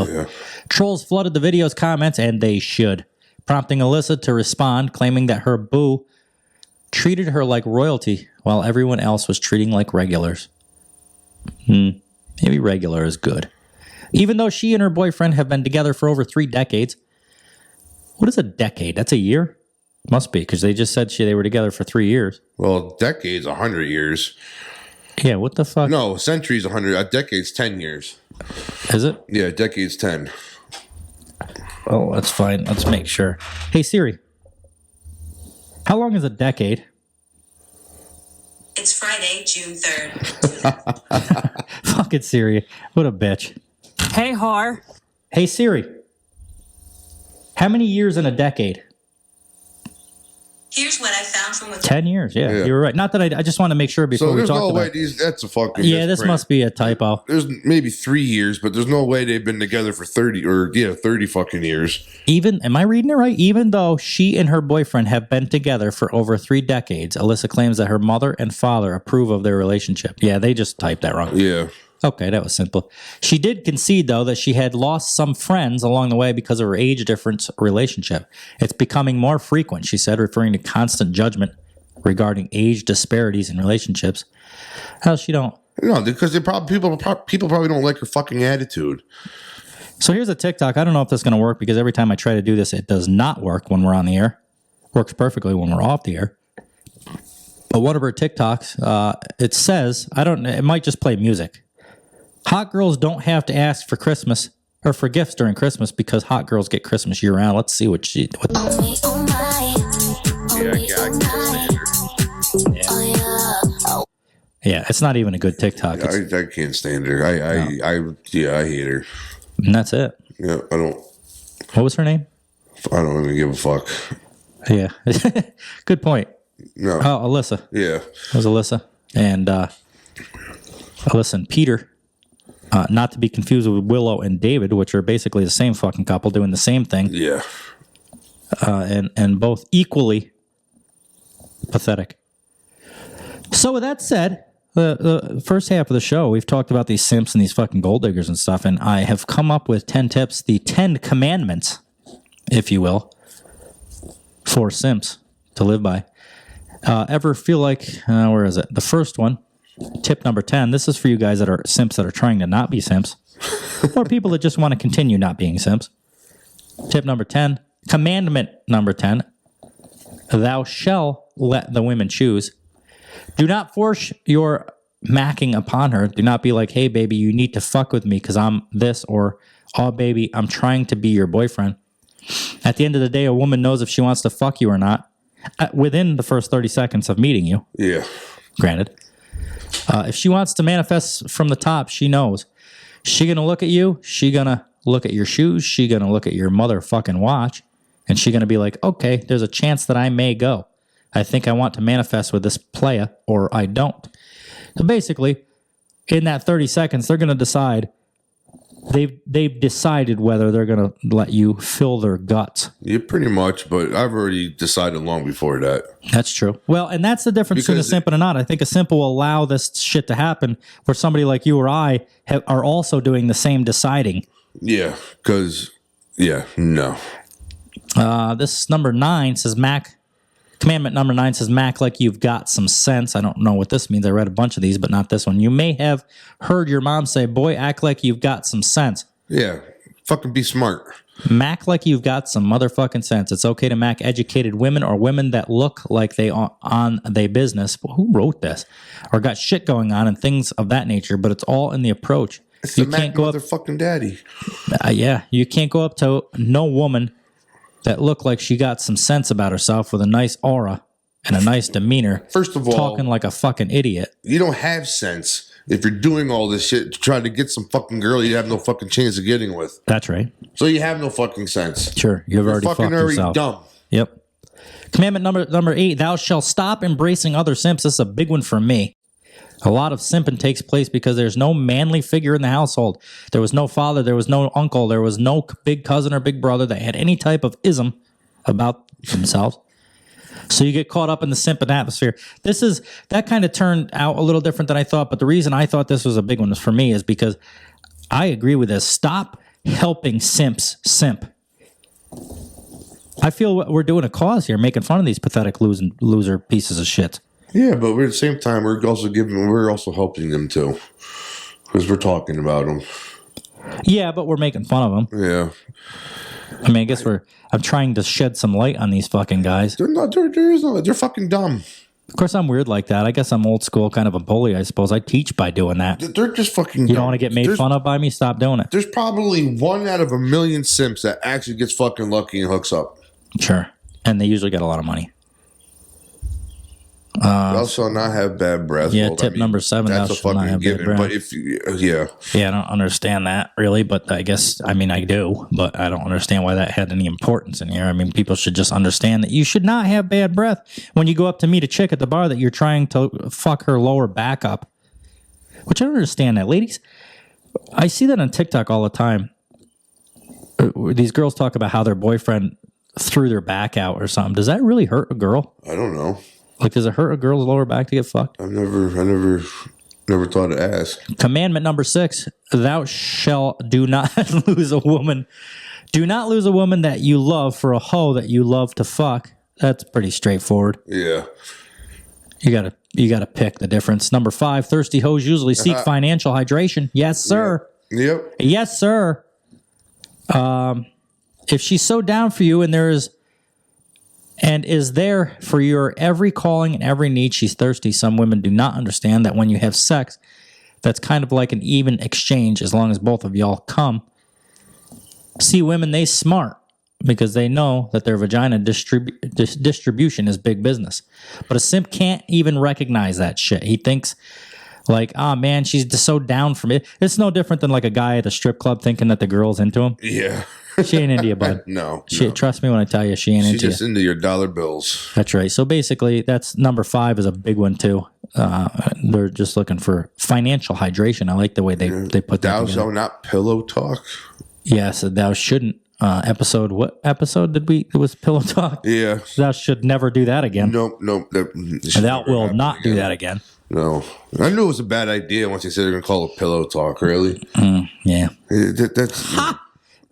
Speaker 1: Yeah. Trolls flooded the video's comments, and they should, prompting Alyssa to respond, claiming that her boo treated her like royalty while everyone else was treating like regulars. Maybe regular is good. Even though she and her boyfriend have been together for over 3 decades. What is a decade? That's a year? Must be, because they just said they were together for 3 years.
Speaker 2: Well, decade's 100 years.
Speaker 1: Yeah, what the fuck?
Speaker 2: No, century's 100. A decade's 10 years.
Speaker 1: Is it?
Speaker 2: Yeah, decade's 10.
Speaker 1: Oh, that's fine. Let's make sure. Hey, Siri. How long is a decade?
Speaker 13: It's Friday, June 3rd.
Speaker 1: Fuck it, Siri. What a bitch.
Speaker 8: Hey, whore.
Speaker 1: Hey, Siri. How many years in a decade?
Speaker 13: Here's what I found from
Speaker 1: 10 years. Yeah, you were right. Not that I just want to make sure before we talk about. So there's no way
Speaker 2: that's a fucking.
Speaker 1: Yeah, this must be a typo.
Speaker 2: There's maybe 3 years, but there's no way they've been together for 30 fucking years.
Speaker 1: Am I reading it right? Even though she and her boyfriend have been together for over 3 decades, Alyssa claims that her mother and father approve of their relationship. Yeah, they just typed that wrong.
Speaker 2: Yeah.
Speaker 1: Okay, that was simple. She did concede, though, that she had lost some friends along the way because of her age difference relationship. It's becoming more frequent, she said, referring to constant judgment regarding age disparities in relationships. How she don't?
Speaker 2: No, because people probably don't like her fucking attitude.
Speaker 1: So here's a TikTok. I don't know if this is going to work because every time I try to do this, it does not work when we're on the air. Works perfectly when we're off the air. But one of her TikToks, it says, it might just play music. Hot girls don't have to ask for Christmas or for gifts during Christmas because hot girls get Christmas year round. Let's see what she.
Speaker 2: Yeah, I can't stand her.
Speaker 1: Yeah, it's not even a good TikTok.
Speaker 2: Yeah, I can't stand her. I hate her.
Speaker 1: And that's it.
Speaker 2: Yeah, I don't.
Speaker 1: What was her name?
Speaker 2: I don't even give a fuck.
Speaker 1: Yeah, good point.
Speaker 2: No.
Speaker 1: Oh, Alyssa.
Speaker 2: Yeah,
Speaker 1: it was Alyssa and Alyssa and Peter. Not to be confused with Willow and David, which are basically the same fucking couple doing the same thing.
Speaker 2: Yeah.
Speaker 1: And both equally pathetic. So with that said, the first half of the show, we've talked about these simps and these fucking gold diggers and stuff, and I have come up with 10 tips, the 10 commandments, if you will, for simps to live by. Ever feel like, where is it? The first one. Tip number 10. This is for you guys that are simps that are trying to not be simps, or people that just want to continue not being simps. Tip number 10. Commandment number 10. Thou shall let the women choose. Do not force your macking upon her. Do not be like, hey, baby, you need to fuck with me because I'm this, or, oh, baby, I'm trying to be your boyfriend. At the end of the day, a woman knows if she wants to fuck you or not within the first 30 seconds of meeting you.
Speaker 2: Yeah.
Speaker 1: Granted. If she wants to manifest from the top, she knows. She gonna look at you. She gonna look at your shoes. She gonna look at your motherfucking watch. And she gonna be like, okay, there's a chance that I may go. I think I want to manifest with this playa, or I don't. So basically, in that 30 seconds, they're gonna decide. They've decided whether they're gonna let you fill their guts.
Speaker 2: Yeah, pretty much. But I've already decided long before that.
Speaker 1: That's true. Well, and that's the difference between a simp and a not. I think a simp will allow this shit to happen, where somebody like you or I are also doing the same deciding.
Speaker 2: Yeah, because no.
Speaker 1: This number 9 says Mac. Commandment number 9 says Mac like you've got some sense. I don't know what this means. I read a bunch of these, but not this one. You may have heard your mom say, boy, act like you've got some sense.
Speaker 2: Yeah, fucking be smart.
Speaker 1: Mac like you've got some motherfucking sense. It's okay to mac educated women or women that look like they on their business. Well, who wrote this? Or got shit going on and things of that nature, but it's all in the approach.
Speaker 2: It's the Mac motherfucking daddy.
Speaker 1: Yeah, you can't go up to no woman that look like she got some sense about herself with a nice aura and a nice demeanor.
Speaker 2: First of all,
Speaker 1: talking like a fucking idiot.
Speaker 2: You don't have sense if you're doing all this shit to try to get some fucking girl you have no fucking chance of getting with.
Speaker 1: That's right.
Speaker 2: So you have no fucking sense.
Speaker 1: Sure, you're already
Speaker 2: fucking
Speaker 1: fucked yourself.
Speaker 2: dumb.
Speaker 1: Yep. Commandment number 8, thou shalt stop embracing other simps. This is a big one for me. A lot of simping takes place because there's no manly figure in the household. There was no father, there was no uncle, there was no big cousin or big brother that had any type of ism about themselves. So you get caught up in the simping atmosphere. That kind of turned out a little different than I thought, but the reason I thought this was a big one for me is because I agree with this. Stop helping simps simp. I feel we're doing a cause here, making fun of these pathetic loser pieces of shit.
Speaker 2: Yeah, but at the same time, we're also helping them too, because we're talking about them.
Speaker 1: Yeah, but we're making fun of them.
Speaker 2: Yeah.
Speaker 1: I mean, I guess I'm trying to shed some light on these fucking guys.
Speaker 2: They're fucking dumb.
Speaker 1: Of course, I'm weird like that. I guess I'm old school, kind of a bully, I suppose. I teach by doing that.
Speaker 2: They're just fucking dumb.
Speaker 1: You don't want to get made fun of by me? Stop doing it.
Speaker 2: There's probably 1 out of 1,000,000 simps that actually gets fucking lucky and hooks up.
Speaker 1: Sure. And they usually get a lot of money.
Speaker 2: They also not have bad breath.
Speaker 1: Yeah, tip number 7.
Speaker 2: That's a fucking given. But
Speaker 1: Yeah, I don't understand that really, but I guess, I do, but I don't understand why that had any importance in here. I mean, people should just understand that you should not have bad breath when you go up to meet a chick at the bar that you're trying to fuck her lower back up, which I don't understand that. Ladies, I see that on TikTok all the time. These girls talk about how their boyfriend threw their back out or something. Does that really hurt a girl?
Speaker 2: I don't know.
Speaker 1: Like, does it hurt a girl's lower back to get fucked?
Speaker 2: I never thought to ask.
Speaker 1: Commandment number 6, thou shalt do not lose a woman. Do not lose a woman that you love for a hoe that you love to fuck. That's pretty straightforward.
Speaker 2: Yeah.
Speaker 1: You gotta pick the difference. Number 5, thirsty hoes usually seek financial hydration. Yes, sir.
Speaker 2: Yep.
Speaker 1: Yes, sir. If she's so down for you and is there for your every calling and every need, she's thirsty. Some women do not understand that when you have sex, that's kind of like an even exchange as long as both of y'all come. See, women, they smart because they know that their vagina distribution is big business. But a simp can't even recognize that shit. He thinks like, oh man, she's just so down for me. It's no different than like a guy at a strip club thinking that the girl's into him.
Speaker 2: Yeah.
Speaker 1: She ain't into you, bud.
Speaker 2: No.
Speaker 1: Trust me when I tell you, she ain't into you.
Speaker 2: She's just into your dollar bills.
Speaker 1: That's right. So basically, that's number 5 is a big one too. They're just looking for financial hydration. I like the way they put that
Speaker 2: Thou
Speaker 1: together.
Speaker 2: shalt not pillow talk.
Speaker 1: Yes, thou shouldn't. What episode did it was pillow talk?
Speaker 2: Yeah.
Speaker 1: Thou should never do that again.
Speaker 2: Nope.
Speaker 1: Thou will not do that again.
Speaker 2: No. I knew it was a bad idea once they said they're going to call it pillow talk, really.
Speaker 1: Yeah.
Speaker 2: That's...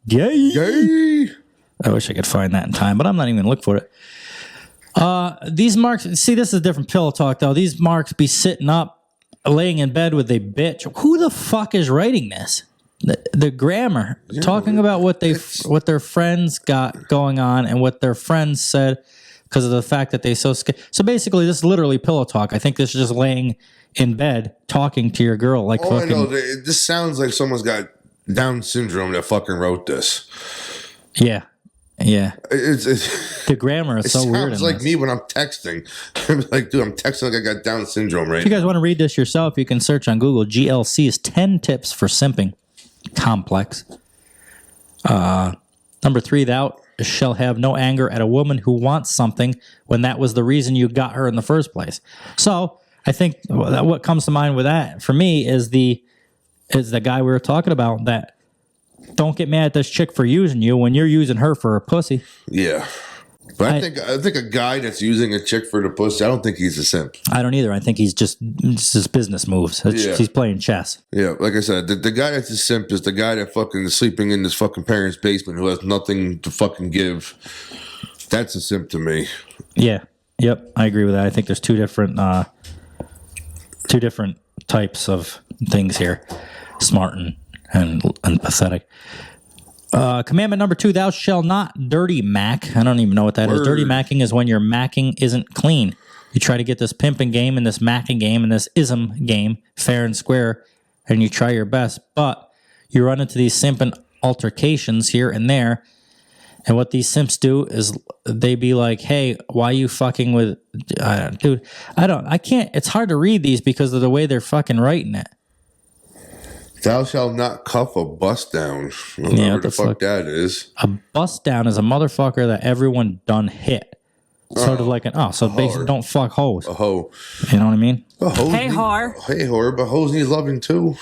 Speaker 1: Yay! I wish I could find that in time, but I'm not even going to look for it. These marks, see, this is different pillow talk, though. These marks be sitting up, laying in bed with a bitch. Who the fuck is writing this? The grammar, talking about what their friends got going on and what their friends said because of the fact that they so scared. So basically, this is literally pillow talk. I think this is just laying in bed talking to your girl. Like
Speaker 2: I know. This sounds like someone's got Down syndrome that fucking wrote this.
Speaker 1: Yeah.
Speaker 2: It's
Speaker 1: the grammar is so weird.
Speaker 2: It sounds like me when I'm texting. I'm like, dude, I'm texting like I got Down syndrome right now.
Speaker 1: If you guys want to read this yourself, you can search on Google GLC's 10 tips for simping. Complex. Number 3, thou shall have no anger at a woman who wants something when that was the reason you got her in the first place. So I think what comes to mind with that for me is the guy we were talking about that don't get mad at this chick for using you when you're using her for a pussy.
Speaker 2: Yeah. But I think a guy that's using a chick for the pussy, I don't think he's a simp.
Speaker 1: I don't either. I think he's just his business moves. He's playing chess.
Speaker 2: Yeah, like I said, the guy that's a simp is the guy that fucking is sleeping in his fucking parents' basement who has nothing to fucking give. That's a simp to me.
Speaker 1: Yeah. Yep. I agree with that. I think there's two different types of things here. Smart and pathetic. Commandment number 2, thou shalt not dirty mac. I don't even know what that is. Dirty macking is when your macking isn't clean. You try to get this pimping game and this macking game and this ism game fair and square, and you try your best, but you run into these simping altercations here and there, and what these simps do is they be like, hey, why you fucking with... dude, I can't... It's hard to read these because of the way they're fucking writing it.
Speaker 2: Thou shalt not cuff a bust down. Whatever the fuck that is.
Speaker 1: A bust down is a motherfucker that everyone done hit. Sort of like so basically don't fuck hoes.
Speaker 2: A hoe.
Speaker 1: You know what I mean?
Speaker 8: Hey, whore.
Speaker 2: Hey, whore, but hoes need loving too.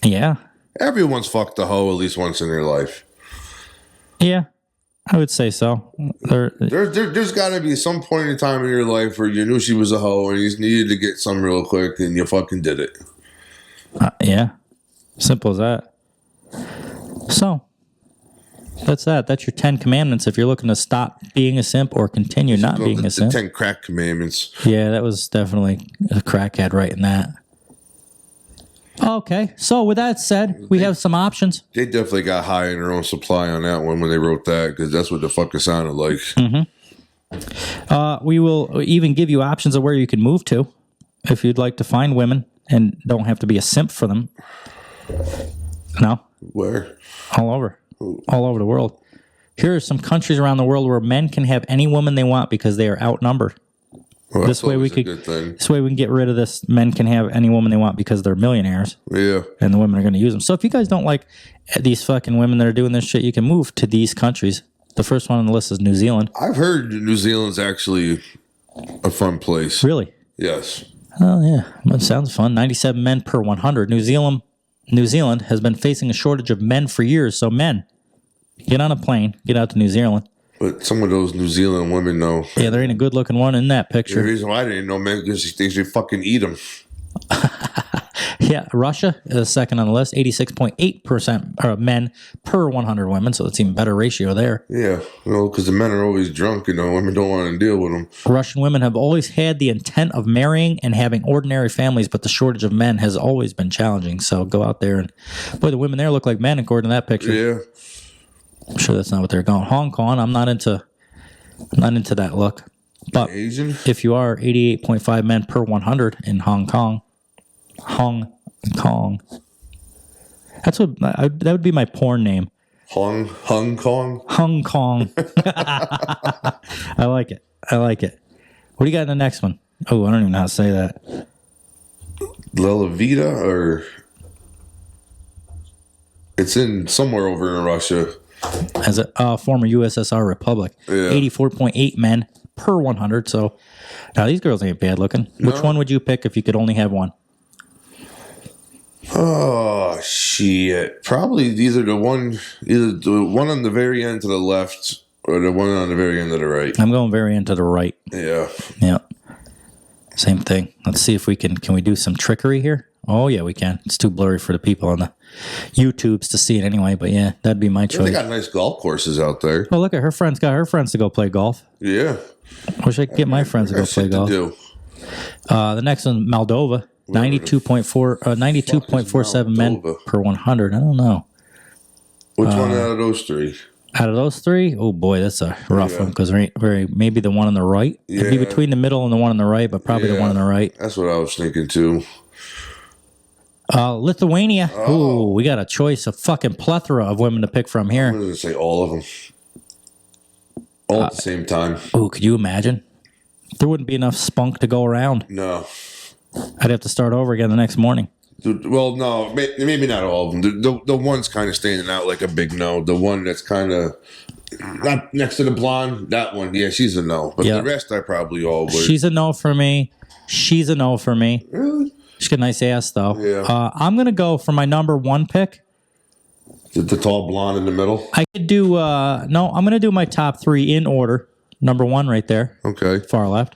Speaker 1: Yeah.
Speaker 2: Everyone's fucked a hoe at least once in their life.
Speaker 1: Yeah, I would say so.
Speaker 2: There's got to be some point in time in your life where you knew she was a hoe and you just needed to get some real quick and you fucking did it.
Speaker 1: Yeah. Simple as that. So, that's that. That's your 10 commandments if you're looking to stop being a simp or continue not being a simp.
Speaker 2: The 10 crack commandments.
Speaker 1: Yeah, that was definitely a crackhead writing that. Okay, so with that said, we have some options.
Speaker 2: They definitely got high in their own supply on that one when they wrote that because that's what the fuck it sounded like.
Speaker 1: We will even give you options of where you can move to if you'd like to find women and don't have to be a simp for them. No.
Speaker 2: Where?
Speaker 1: All over the world. Here are some countries around the world where men can have any woman they want because they are outnumbered.
Speaker 2: Well,
Speaker 1: this way we can get rid of this. Men can have any woman they want because they're millionaires.
Speaker 2: Yeah.
Speaker 1: And the women are going to use them. So if you guys don't like these fucking women that are doing this shit, you can move to these countries. The first one on the list is New Zealand.
Speaker 2: I've heard New Zealand's actually a fun place.
Speaker 1: Really?
Speaker 2: Yes.
Speaker 1: Oh, yeah. That sounds fun. 97 men per 100. New Zealand has been facing a shortage of men for years. So men, get on a plane, get out to New Zealand.
Speaker 2: But some of those New Zealand women, though.
Speaker 1: Yeah, there ain't a good-looking one in that picture.
Speaker 2: The reason why I didn't know, man, because they should fucking eat them.
Speaker 1: Yeah, Russia is second on the list. 86.8% men per 100 women, so that's even better ratio there.
Speaker 2: Yeah, because the men are always drunk, women don't want to deal with them.
Speaker 1: Russian women have always had the intent of marrying and having ordinary families, but the shortage of men has always been challenging. So go out there and, boy, the women there look like men according to that picture.
Speaker 2: Yeah.
Speaker 1: I'm sure that's not what they're going. Hong Kong, I'm not into that look. But
Speaker 2: Asian?
Speaker 1: If you are 88.5 men per 100 in Hong Kong, that's what that would be my porn name.
Speaker 2: Hong Kong.
Speaker 1: Hong Kong. I like it. What do you got in the next one? Oh, I don't even know how to say that.
Speaker 2: La Vida, or it's in somewhere over in Russia.
Speaker 1: As a former USSR republic, 84.8 men per 100. So now these girls ain't bad looking. No. Which one would you pick if you could only have one?
Speaker 2: Oh shit! Probably either the one on the very end to the left or the one on the very end to the right.
Speaker 1: I'm going very end to the right.
Speaker 2: Yeah.
Speaker 1: Yep. Same thing. Let's see if we can we do some trickery here? Oh yeah, we can. It's too blurry for the people on the YouTubes to see it anyway, but yeah, that'd be my choice.
Speaker 2: They got nice golf courses out there.
Speaker 1: Oh, look at her friends. Got her friends to go play golf.
Speaker 2: Yeah.
Speaker 1: Wish I could get my friends to go play golf. The next one, Moldova. 92.47 men per 100. I don't know.
Speaker 2: Which one out of those three?
Speaker 1: Out of those three? Oh boy, that's a rough one because maybe the one on the right. Yeah. It'd be between the middle and the one on the right, but probably the one on the right.
Speaker 2: That's what I was thinking too.
Speaker 1: Lithuania. Oh, we got a choice, a fucking plethora of women to pick from here.
Speaker 2: I'm going to say all of them. All at the same time.
Speaker 1: Oh, could you imagine? There wouldn't be enough spunk to go around.
Speaker 2: No.
Speaker 1: I'd have to start over again the next morning.
Speaker 2: Well, no, maybe not all of them. The one's kind of standing out like a big no. The one that's kind of not next to the blonde, that one, yeah, she's a no. But the rest, I probably all would.
Speaker 1: She's a no for me. She's a no for me.
Speaker 2: Really?
Speaker 1: She's got a nice ass, though.
Speaker 2: Yeah.
Speaker 1: I'm going to go for my number one pick.
Speaker 2: The tall blonde in the middle?
Speaker 1: I could do, no, I'm going to do my top three in order. Number one right there.
Speaker 2: Okay.
Speaker 1: Far left.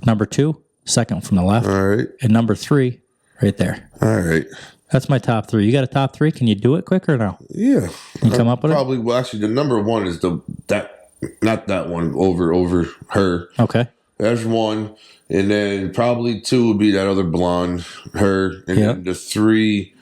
Speaker 1: Number two, second from the left.
Speaker 2: All right.
Speaker 1: And number three, right there.
Speaker 2: All right.
Speaker 1: That's my top three. You got a top three? Can you do it quick or no?
Speaker 2: Yeah.
Speaker 1: You come up with
Speaker 2: probably, well, actually, the number one is not that one, over her.
Speaker 1: Okay.
Speaker 2: That's one. And then probably two would be that other blonde, her. And then the three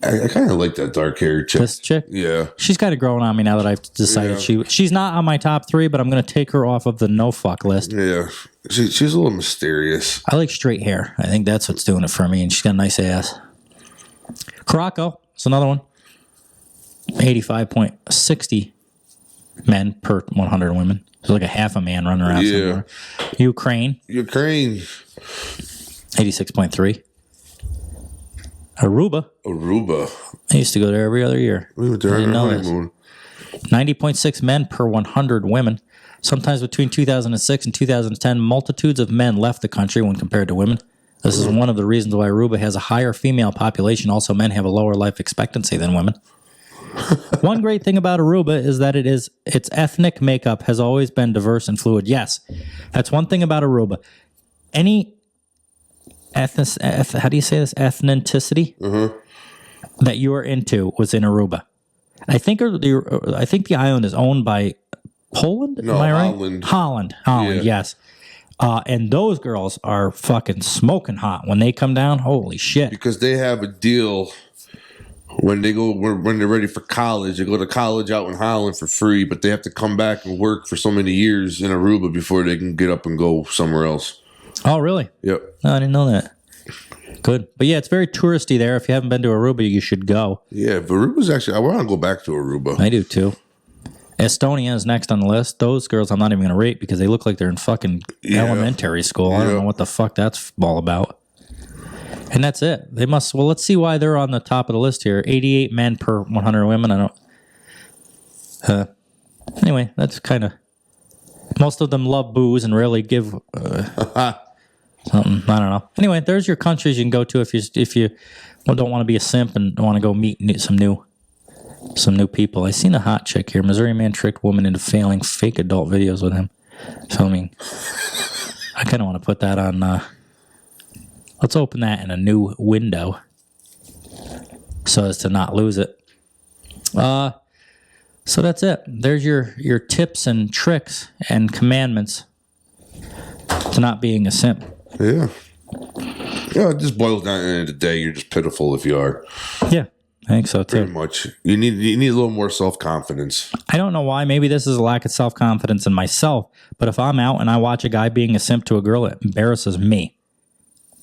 Speaker 2: I kind of like that dark hair chick.
Speaker 1: This chick?
Speaker 2: Yeah.
Speaker 1: She's kind of growing on me now that I've decided she's not on my top 3, but I'm going to take her off of the no fuck list.
Speaker 2: Yeah. She's a little mysterious.
Speaker 1: I like straight hair. I think that's what's doing it for me, and she's got a nice ass. Caraco, it's another one. 85.60 men per 100 women. There's like a half a man running around somewhere. Ukraine. 86.3. Aruba. I used to go there every other year.
Speaker 2: We went there on our honeymoon.
Speaker 1: 90.6 men per 100 women. Sometimes between 2006 and 2010, multitudes of men left the country when compared to women. This is one of the reasons why Aruba has a higher female population. Also, men have a lower life expectancy than women. One great thing about Aruba is that its ethnic makeup has always been diverse and fluid. Yes, that's one thing about Aruba. Any how do you say this? Ethnicity that you are into was in Aruba. I think the island is owned by Poland.
Speaker 2: No,
Speaker 1: am I right?
Speaker 2: Holland.
Speaker 1: Holland. Yes. And those girls are fucking smoking hot when they come down. Holy shit!
Speaker 2: Because they have a deal. When they're ready for college, they go to college out in Holland for free, but they have to come back and work for so many years in Aruba before they can get up and go somewhere else.
Speaker 1: Oh, really?
Speaker 2: Yep.
Speaker 1: No, I didn't know that. Good. But yeah, it's very touristy there. If you haven't been to Aruba, you should go.
Speaker 2: Yeah, but Aruba's actually, I want to go back to Aruba.
Speaker 1: I do too. Estonia is next on the list. Those girls I'm not even going to rate because they look like they're in fucking elementary school. I don't know what the fuck that's all about. And that's it. They must. Well, let's see why they're on the top of the list here. 88 men per 100 women. I don't. Anyway, that's kind of. Most of them love booze and rarely give something. I don't know. Anyway, there's your countries you can go to if you don't want to be a simp and want to go meet some new people. I seen a hot chick here. Missouri man tricked woman into failing fake adult videos with him. Filming. I kind of want to put that on. Let's open that in a new window so as to not lose it. So that's it. There's your tips and tricks and commandments to not being a simp.
Speaker 2: Yeah. Yeah, it just boils down to the end of the day. You're just pitiful if you are.
Speaker 1: Yeah, I think so too.
Speaker 2: Pretty much. You need a little more self-confidence.
Speaker 1: I don't know why. Maybe this is a lack of self-confidence in myself. But if I'm out and I watch a guy being a simp to a girl, it embarrasses me.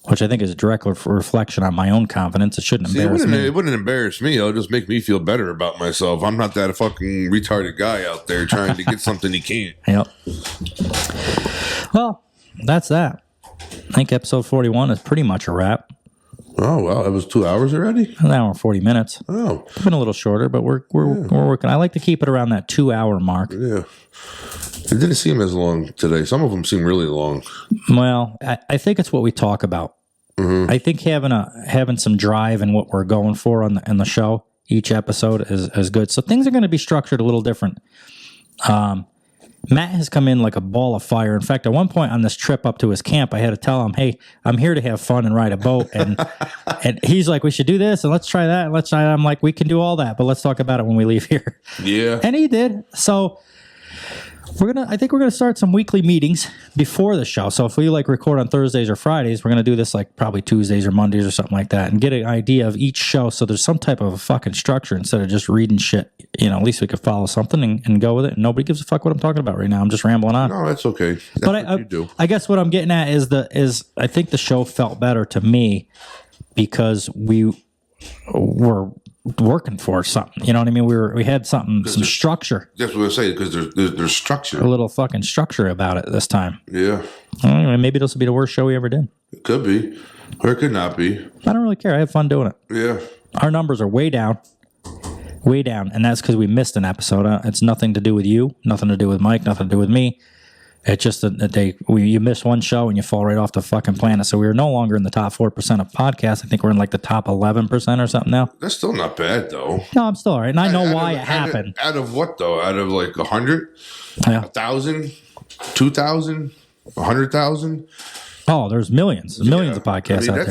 Speaker 1: Which I think is a direct reflection on my own confidence. It shouldn't embarrass me.
Speaker 2: It wouldn't embarrass me. It'll just make me feel better about myself. I'm not that fucking retarded guy out there trying to get something he can't.
Speaker 1: Yep. Well, that's that. I think episode 41 is pretty much a wrap.
Speaker 2: Oh, wow. It was 2 hours already?
Speaker 1: An hour and 40 minutes.
Speaker 2: Oh.
Speaker 1: It's been a little shorter, but we're working. I like to keep it around that 2 hour mark.
Speaker 2: Yeah. It didn't seem as long today. Some of them seem really long.
Speaker 1: Well, I think it's what we talk about.
Speaker 2: Mm-hmm.
Speaker 1: I think having some drive in what we're going for on the show each episode is good. So things are going to be structured a little different. Matt has come in like a ball of fire. In fact, at one point on this trip up to his camp, I had to tell him, "Hey, I'm here to have fun and ride a boat." And and he's like, "We should do this and let's try that and let's try that." I'm like, "We can do all that, but let's talk about it when we leave here."
Speaker 2: Yeah.
Speaker 1: And he did. So I think we're gonna start some weekly meetings before the show. So if we like record on Thursdays or Fridays, we're gonna do this like probably Tuesdays or Mondays or something like that, and get an idea of each show. So there's some type of a fucking structure instead of just reading shit. At least we could follow something and go with it. And nobody gives a fuck what I'm talking about right now. I'm just rambling on.
Speaker 2: No, that's okay. That's
Speaker 1: but
Speaker 2: what you do.
Speaker 1: I guess what I'm getting at is I think the show felt better to me because we were working for something. You know what I mean? We had some structure.
Speaker 2: That's what I say, because there's structure.
Speaker 1: A little fucking structure about it this time.
Speaker 2: Yeah.
Speaker 1: Anyway, maybe this will be the worst show we ever did.
Speaker 2: It could be. Or it could not be.
Speaker 1: I don't really care. I have fun doing it.
Speaker 2: Yeah.
Speaker 1: Our numbers are way down. Way down. And that's because we missed an episode. It's nothing to do with you. Nothing to do with Mike. Nothing to do with me. It's just that you miss one show and you fall right off the fucking planet. So we're no longer in the top 4% of podcasts. I think we're in like the top 11% or something now.
Speaker 2: That's still not bad, though.
Speaker 1: No, I'm still all right. And I know why it happened.
Speaker 2: Out of what, though? Out of like 100?
Speaker 1: Yeah.
Speaker 2: 1,000? 2,000? 100,000?
Speaker 1: Oh, there's millions of podcasts out there now.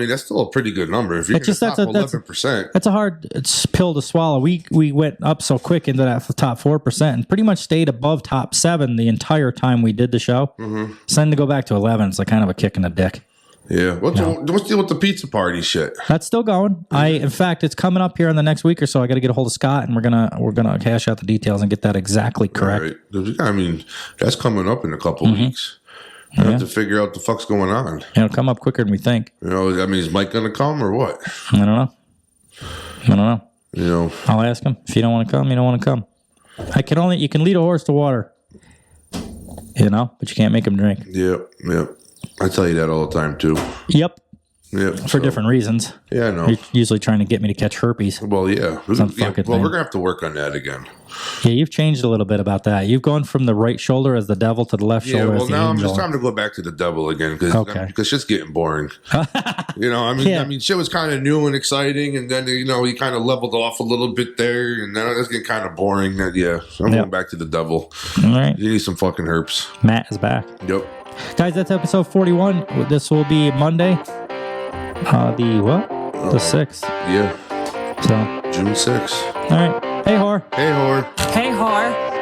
Speaker 2: That's still a pretty good number. If you're
Speaker 1: just
Speaker 2: top 11%.
Speaker 1: That's a hard pill to swallow. We went up so quick into that top 4% and pretty much stayed above top 7 the entire time we did the show.
Speaker 2: Mm-hmm.
Speaker 1: So then to go back to 11, it's like kind of a kick in the dick.
Speaker 2: Yeah. What's the deal with the pizza party shit?
Speaker 1: That's still going. In fact, it's coming up here in the next week or so. I got to get a hold of Scott, and we're gonna hash out the details and get that exactly correct.
Speaker 2: Right. I mean, that's coming up in a couple weeks. I have to figure out the fuck's going on.
Speaker 1: It'll come up quicker than we think.
Speaker 2: I mean, is Mike gonna come or what?
Speaker 1: I don't know.
Speaker 2: You know,
Speaker 1: I'll ask him. If you don't want to come, you don't want to come. You can lead a horse to water. But you can't make him drink.
Speaker 2: Yep. I tell you that all the time too.
Speaker 1: Yep.
Speaker 2: Yep.
Speaker 1: For different reasons.
Speaker 2: Yeah, I know.
Speaker 1: You're usually trying to get me to catch herpes.
Speaker 2: Well, yeah. We're gonna have to work on that again.
Speaker 1: Yeah, you've changed a little bit about that. You've gone from the right shoulder as the devil to the left shoulder as the
Speaker 2: now
Speaker 1: angel.
Speaker 2: I'm just time to go back to the devil again because shit's getting boring. I mean, shit was kind of new and exciting, and then he kind of leveled off a little bit there, and now it's getting kind of boring. So I'm going back to the devil.
Speaker 1: All right,
Speaker 2: you need some fucking herps.
Speaker 1: Matt is back.
Speaker 2: Yep,
Speaker 1: guys, that's episode 41. This will be Monday. The 6th.
Speaker 2: Yeah.
Speaker 1: So
Speaker 2: June 6th.
Speaker 1: All right. Hey, whore.
Speaker 2: Hey, whore.
Speaker 8: Hey, whore.